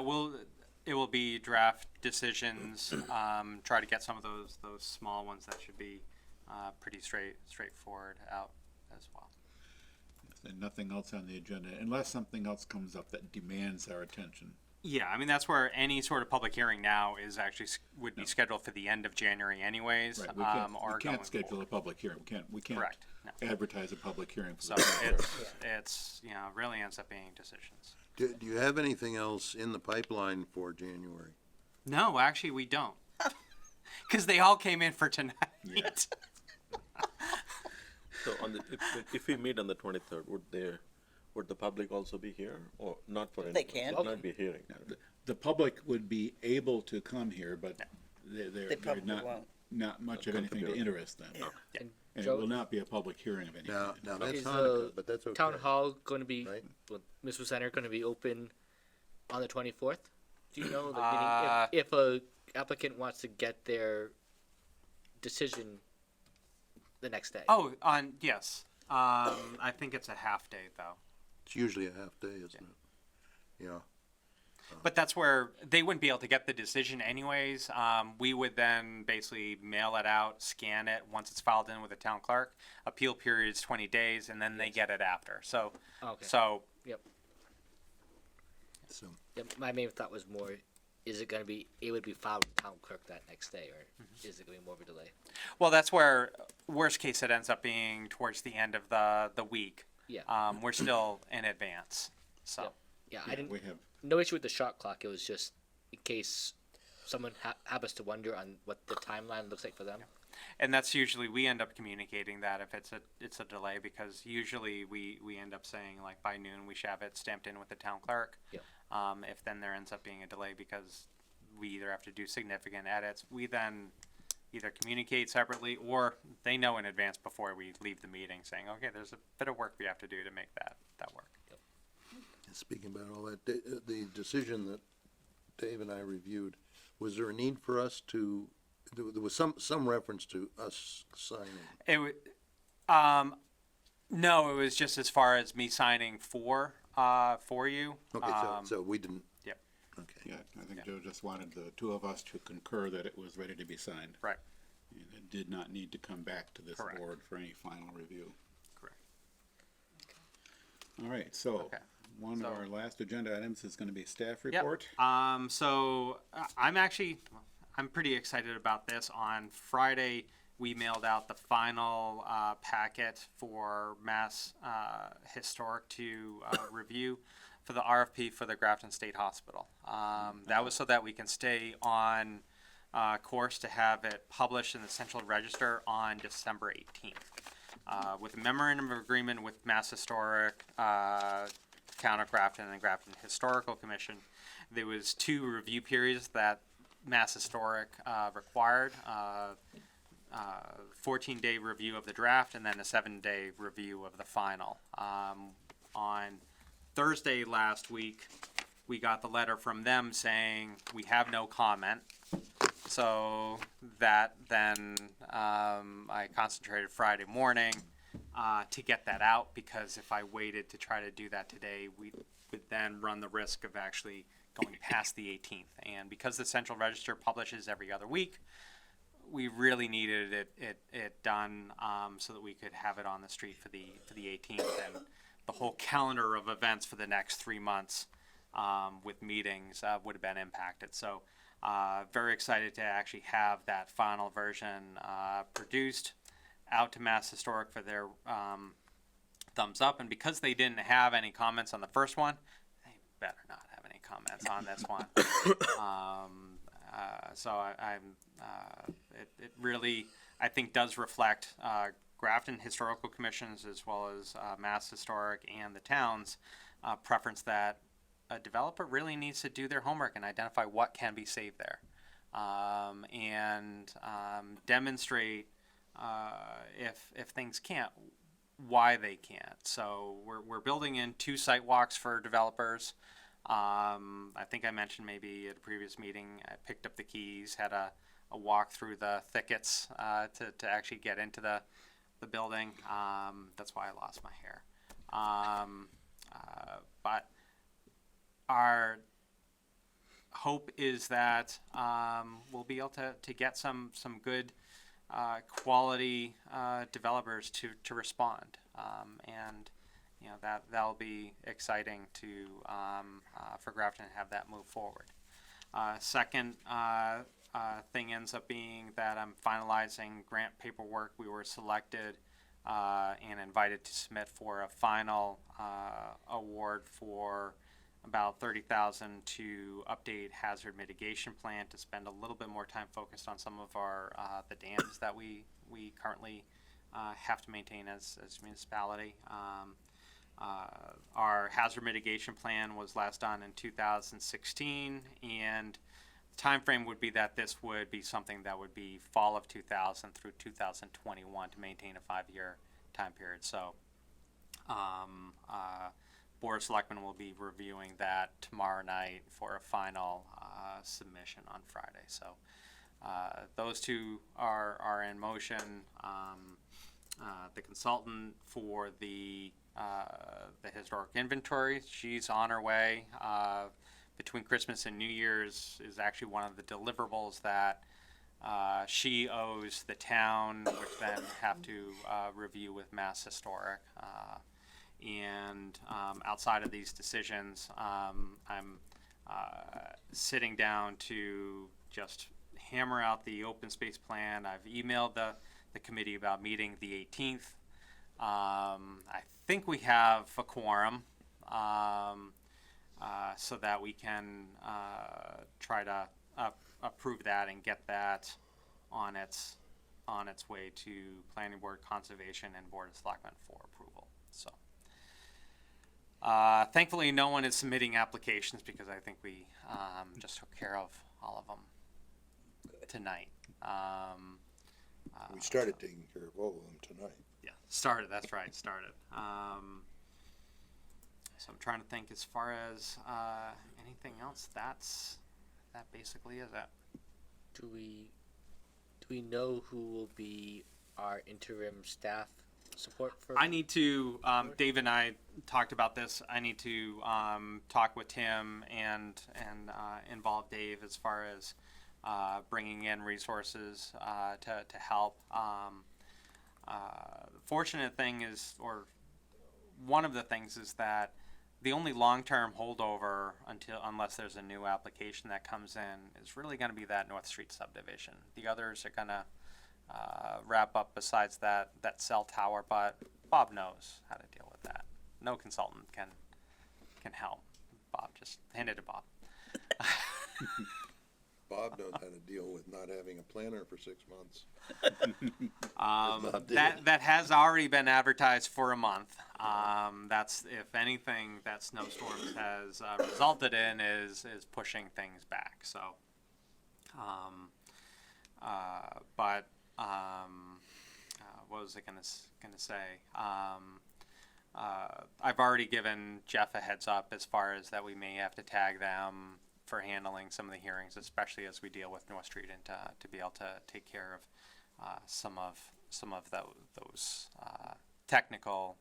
It will be draft decisions, try to get some of those small ones that should be, pretty straightforward out as well. And nothing else on the agenda, unless something else comes up that demands our attention. Yeah, I mean, that's where any sort of public hearing now is actually, would be scheduled for the end of January anyways, Right, or we can't going schedule forward. a public hearing, we can't Correct, no. advertise a public hearing. For So the it's, you know, really ends up being decisions. Do you have anything else in the pipeline for January? No, actually, we don't. Because they all came in for tonight. So on the, if we meet on the 23rd, would the public also be here, or not for? They can. It would not be a hearing. The public would be able to come here, but they're probably not, won't. not much of Come to anything to be- interest them. Yeah. And it Joe? will not be a public hearing of any Now, kind. that's Is Hanukkah, but that's okay. Town hall going to be, Right. Mr. Center going to be open on the 24th? Do you know? Like, Uh, meaning if a applicant wants to get their decision the next day. Oh, yes. I think it's a half day though. It's usually a half day, isn't it? Yeah. But that's where they wouldn't be able to get the decision anyways. We would then basically mail it out, scan it. Once it's filed in with the town clerk, appeal period is 20 days, and then they get it after. So, Okay. so Yep. So, Yep. My main thought was more, is it going to be, it would be filed with town clerk that next day, or is it going to be more of a delay? well, that's where worst case it ends up being towards the end of the week. Yeah. We're still in advance. So. Yep. Yeah, I Yeah, didn't. we have, No issue with the shot clock. It was just in case someone happens to wonder on what the timeline looks like for them. And that's usually, we end up communicating that if it's a delay, because usually we end up saying like by noon we should have it stamped in with the town clerk. Yep. If then there ends up being a delay because we either have to do significant edits, we then either communicate separately or they know in advance before we leave the meeting saying, okay, there's a bit of work we have to do to make that work. speaking about all that, the decision that Dave and I reviewed, was there a need for us to, there was some reference to us signing? It would, no, it was just as far as me signing for you. Okay, so we didn't. Yep. Okay. yeah, I think Joe just wanted the two of us to concur that it was ready to be signed. Right. And it did not need to come back to this Correct. board for any final review. Correct. All right, so, Okay. one So- of our last agenda items is gonna be staff Yep. report. So I'm pretty excited about this. On Friday, we mailed out the final packet for Mass Historic to review for the RFP for the Grafton State Hospital. That was so that we can stay on course to have it published in the Central Register on December 18th. With a memorandum of agreement with Mass Historic, Town of Grafton, and the Grafton Historical Commission, there was 2 review periods that Mass Historic required. 14-day review of the draft and then a 7-day review of the final. On Thursday last week, we got the letter from them saying we have no comment. So that then I concentrated Friday morning to get that out, because if I waited to try to do that today, we would then run the risk of actually going past the 18th. And because the Central Register publishes every other week, we really needed it done so that we could have it on the street for the 18th, and the whole calendar of events for the next 3 months with meetings would have been impacted. So very excited to actually have that final version produced out to Mass Historic for their thumbs up. And because they didn't have any comments on the first one, they better not have any comments on this one. It really, I think, does reflect Grafton Historical Commission's as well as Mass Historic and the town's preference that a developer really needs to do their homework and identify what can be saved there, and demonstrate if things can't, why they can't. So we're building in 2 site walks for developers. I think I mentioned maybe at a previous meeting, I picked up the keys, had a walk through the thickets to actually get into the building. That's why I lost my hair. But our hope is that we'll be able to get some good quality developers to respond, and that'll be exciting to for Grafton to have that move forward. Second thing ends up being that I'm finalizing grant paperwork. We were selected and invited to submit for a final award for about $30,000 to update hazard mitigation plan, to spend a little bit more time focused on some of our the dams that we currently have to maintain as a municipality. Our hazard mitigation plan was last done in 2016, and the time frame would be that this would be something that would be fall of 2000 through 2021 to maintain a 5-year time period. So Board of Selectmen will be reviewing that tomorrow night for a final submission on Friday. So those 2 are in motion. The consultant for the historic inventory, she's on her way. Between Christmas and New Year's is actually one of the deliverables that she owes the town, which then have to review with Mass Historic. And outside of these decisions, I'm sitting down to just hammer out the open space plan. I've emailed the committee about meeting the 18th. I think we have a quorum, so that we can try to approve that and get that on its way to Planning Board, Conservation, and Board of Selectmen for approval. So thankfully, no one is submitting applications because I think we just took care of all of them tonight. We started taking care of all of them tonight. Yeah, started. That's right, started. So I'm trying to think as far as anything else. That basically is it. Do we know who will be our interim staff support for? I need to. Dave and I talked about this. I need to talk with Tim and involve Dave as far as bringing in resources to help. The fortunate thing is, or one of the things is that the only long-term holdover unless there's a new application that comes in is really going to be that North Street subdivision. The others are going to wrap up besides that cell tower, but Bob knows how to deal with that. No consultant can help. Bob, just hand it to Bob. Bob knows how to deal with not having a planner for 6 months. That has already been advertised for a month. That's, if anything, that snowstorms has resulted in is pushing things back. So, what was I gonna say? I've already given Jeff a heads up as far as that we may have to tag them for handling some of the hearings, especially as we deal with North Street, and to be able to take care of some of those technical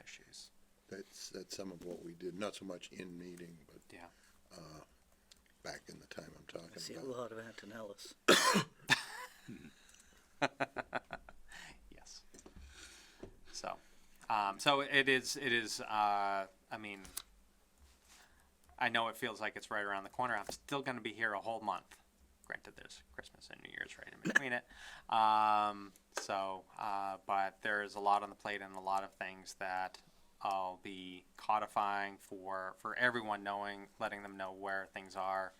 issues. That's some of what we did, not so much in meeting, but yeah, back in the time I'm talking I see about. a lot of Antonellis. Yes. So it is. I mean, I know it feels like it's right around the corner. I'm still going to be here a whole month. Granted, there's Christmas and New Year's right in between it. But there's a lot on the plate and a lot of things that I'll be codifying for everyone knowing, letting them know where things are,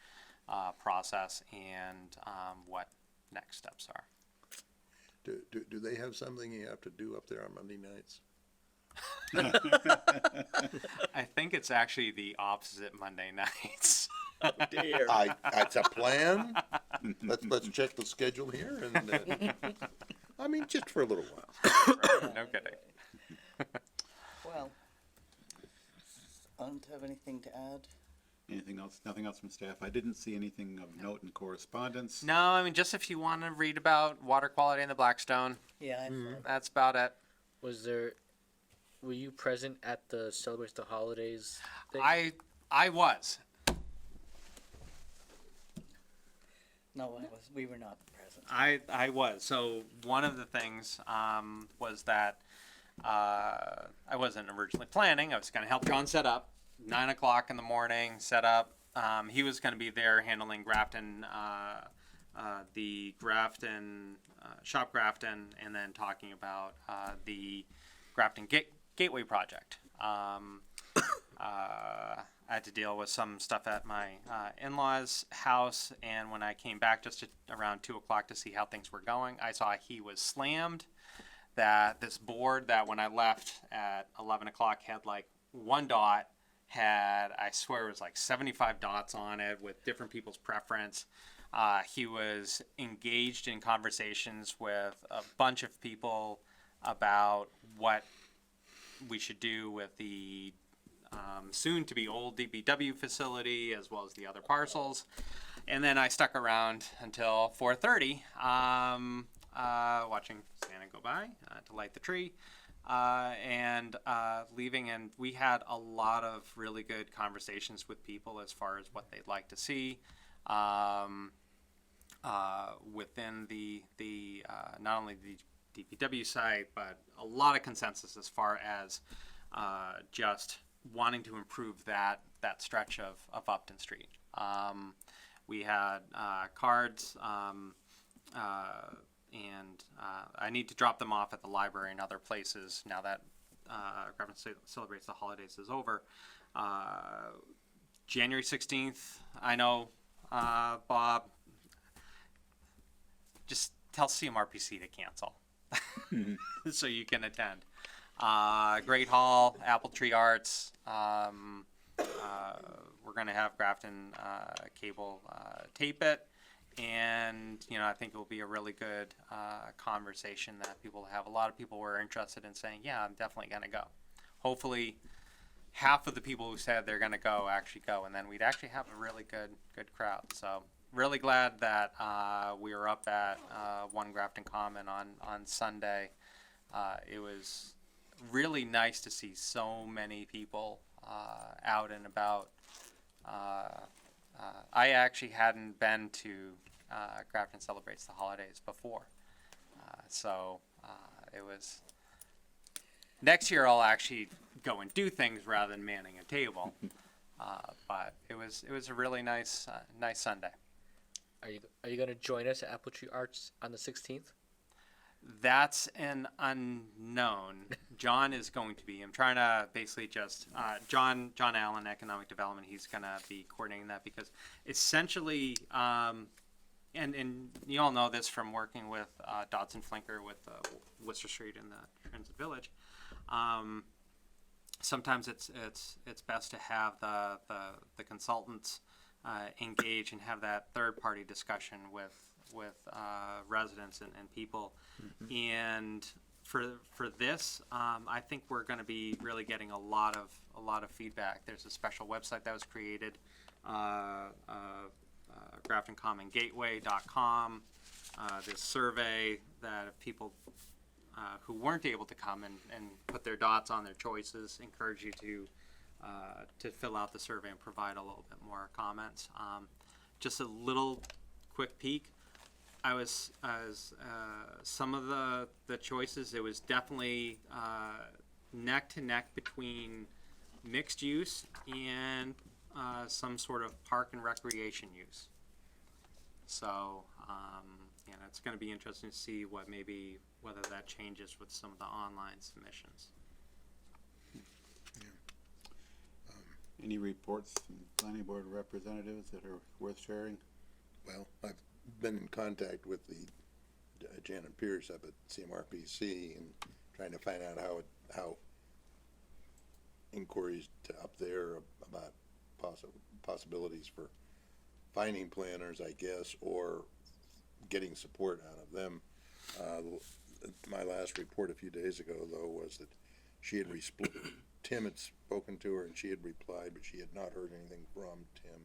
process, and what next steps are. Do they have something you have to do up there on Monday nights? I think it's actually the opposite Monday nights. Oh dear. It's a plan. Let's check the schedule here, and I mean, just for a little while. No kidding. Well, I don't have anything to add. Anything else? Nothing else from staff? I didn't see anything of note in correspondence. No, I mean, just if you want to read about water quality in the Blackstone, Yeah, that's about it. Were you present at the Celebrate the Holidays thing? I was. No, we were not present. I was. So one of the things was that I wasn't originally planning. I was going to help John set up. 9 o'clock in the morning, set up. He was going to be there handling Grafton, the Grafton, Shop Grafton, and then talking about the Grafton Gateway project. I had to deal with some stuff at my in-laws' house, and when I came back just around 2 o'clock to see how things were going, I saw he was slammed. That this board that when I left at 11 o'clock had like one dot, had, I swear it was like 75 dots on it with different people's preference. He was engaged in conversations with a bunch of people about what we should do with the soon to be old DPW facility as well as the other parcels. And then I stuck around until 4:30 watching Santa go by to light the tree. And leaving, and we had a lot of really good conversations with people as far as what they'd like to see within the not only the DPW site, but a lot of consensus as far as just wanting to improve that stretch of Upton Street. We had cards. And I need to drop them off at the library and other places now that Grafton Celebrates the Holidays is over. January 16th, I know, Bob, just tell CMRPC to cancel so you can attend. Great Hall, Apple Tree Arts. We're going to have Grafton Cable tape it. And, I think it will be a really good conversation that people will have. A lot of people were interested in saying, yeah, I'm definitely going to go. Hopefully, half of the people who said they're going to go actually go. And then we'd actually have a really good crowd. So really glad that we were up at One Grafton Common on Sunday. It was really nice to see so many people out and about. I actually hadn't been to Grafton Celebrates the Holidays before. So it was... Next year I'll actually go and do things rather than manning a table. But it was a really nice Sunday. Are you going to join us at Apple Tree Arts on the 16th? That's an unknown. John is going to be. I'm trying to basically just John Allen, Economic Development. He's going to be coordinating that because essentially, and you all know this from working with Dodson Flinker with Worcester Street and the Transit Village. Sometimes it's best to have the consultants engage and have that third party discussion with residents and people. Mm-hmm. And for this, I think we're going to be really getting a lot of feedback. There's a special website that was created, GraftonCommonGateway.com. This survey that if people who weren't able to come and put their dots on their choices, encourage you to fill out the survey and provide a little bit more comments. Just a little quick peek. I was some of the choices. It was definitely neck to neck between mixed use and some sort of park and recreation use. So, it's going to be interesting to see whether that changes with some of the online submissions. Any reports from planning board representatives that are worth sharing? Well, I've been in contact with the Janet Pierce up at CMRPC and trying to find out how inquiries up there about possibilities for finding planners, I guess, or getting support out of them. My last report a few days ago, though, was that she had Tim had spoken to her and she had replied, but she had not heard anything from Tim.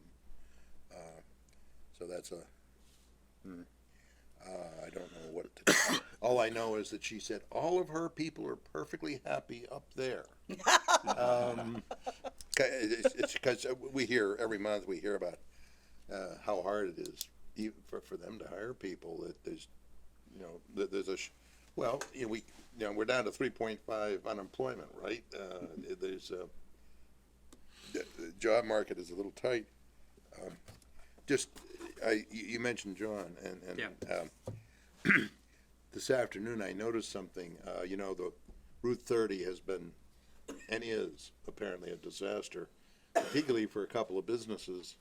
So that's I don't know what to do. All I know is that she said all of her people are perfectly happy up there. It's because we hear every month about how hard it is for them to hire people. That there's we're down to 3.5 unemployment, right? There's the job market is a little tight. You mentioned John, and this afternoon I noticed something. The Route 30 has been and is apparently a disaster, particularly for a couple of businesses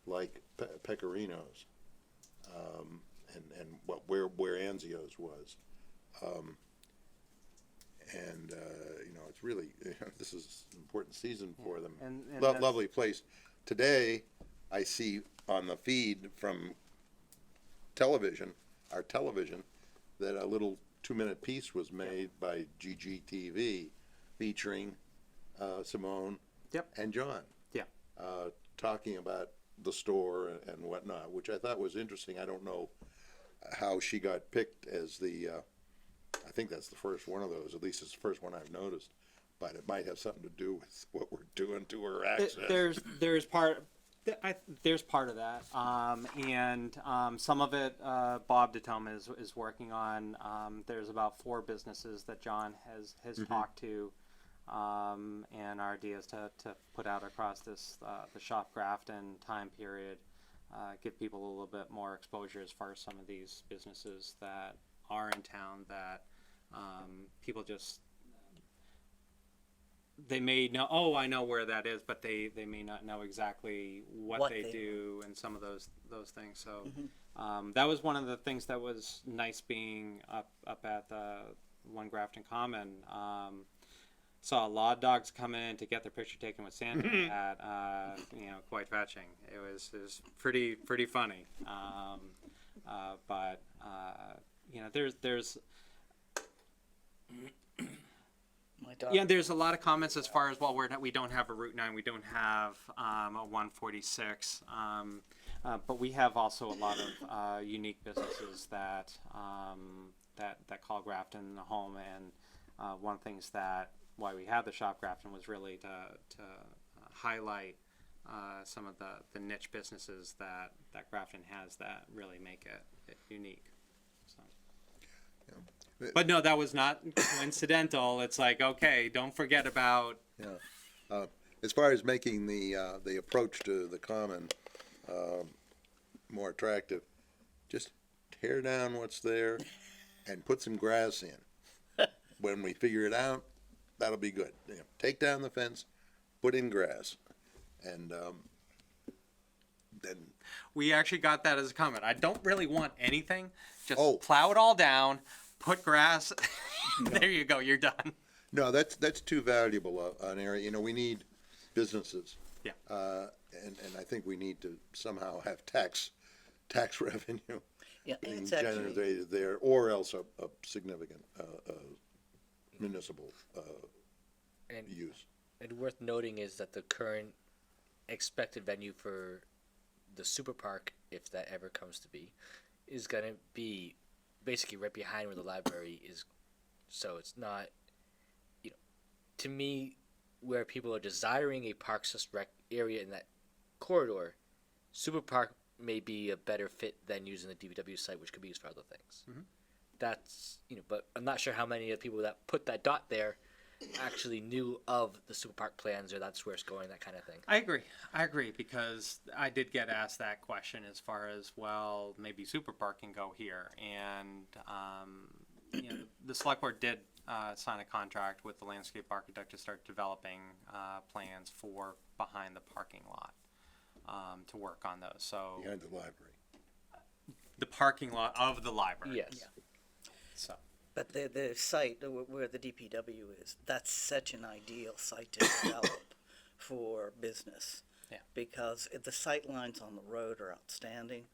like Pecorino's, and where Anzio's was, it's really this is an important season for them. And Lovely place. Today, I see on the feed from our television, that a little 2-minute piece was made by GGTV featuring Simone and John. Yeah. Talking about the store and whatnot, which I thought was interesting. I don't know how she got picked as I think that's the first one of those, at least it's the first one I've noticed, but it might have something to do with what we're doing to her access. There's part of that, and some of it Bob DeToma is working on. There's about 4 businesses that John has talked to, and our idea is to put out across this the Shop Grafton time period, give people a little bit more exposure as far as some of these businesses that are in town that people just. They may know, I know where that is, but they may not know exactly what they do and some of those things. So that was one of the things that was nice being up at the One Grafton Common. Saw a lot of dogs come in to get their picture taken with Santa at quite fetching. It was pretty funny. But there's there's a lot of comments as far as, well, we don't have a Route 9, we don't have a 146, but we have also a lot of unique businesses that call Grafton home, and one of the things why we had the Shop Grafton was really to highlight some of the niche businesses that Grafton has that really make it unique. So. But no, that was not coincidental. It's like, okay, don't forget about. Yeah. As far as making the approach to the common more attractive, just tear down what's there and put some grass in. When we figure it out, that'll be good. Take down the fence, put in grass, and then. We actually got that as a comment. I don't really want anything. Just plow it all down. Put grass. There you go. You're done. No, that's too valuable an area. We need businesses. Yeah. And I think we need to somehow have tax revenue being generated there, or else a significant municipal use. And worth noting is that the current expected venue for the super park, if that ever comes to be, is going to be basically right behind where the library is. So it's not, to me, where people are desiring a parks rec area in that corridor, super park may be a better fit than using the DPW site, which could be used for other things. That's, but I'm not sure how many of the people that put that dot there actually knew of the super park plans or that's where it's going, that kind of thing. I agree, because I did get asked that question as far as, well, maybe super park can go here, and, you know, the select board did, sign a contract with the landscape architect to start developing, plans for behind the parking lot, to work on those, so. Behind the library. The parking lot of the library. Yes. Yeah. So. But the site where the DPW is, that's such an ideal site to develop for business. Yeah. Because the sight lines on the road are outstanding.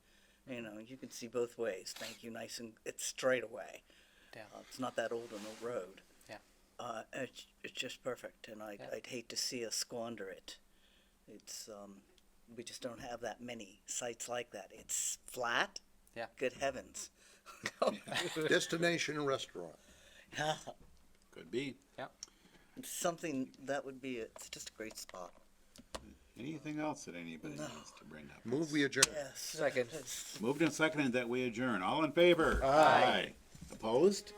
You know, you can see both ways. Thank you, nice and it's straight away. Yeah. It's not that old a road. Yeah. It's just perfect, and I'd hate to see us squander it. It's we just don't have that many sites like that. It's flat. Yeah. Good heavens. Destination restaurant. Could be. Yep. It's something that would be, it's just a great spot. Anything else that anybody needs to bring up? Move we adjourn. Yes. Second. Moved and seconded that we adjourn. All in favor? Aye. Opposed?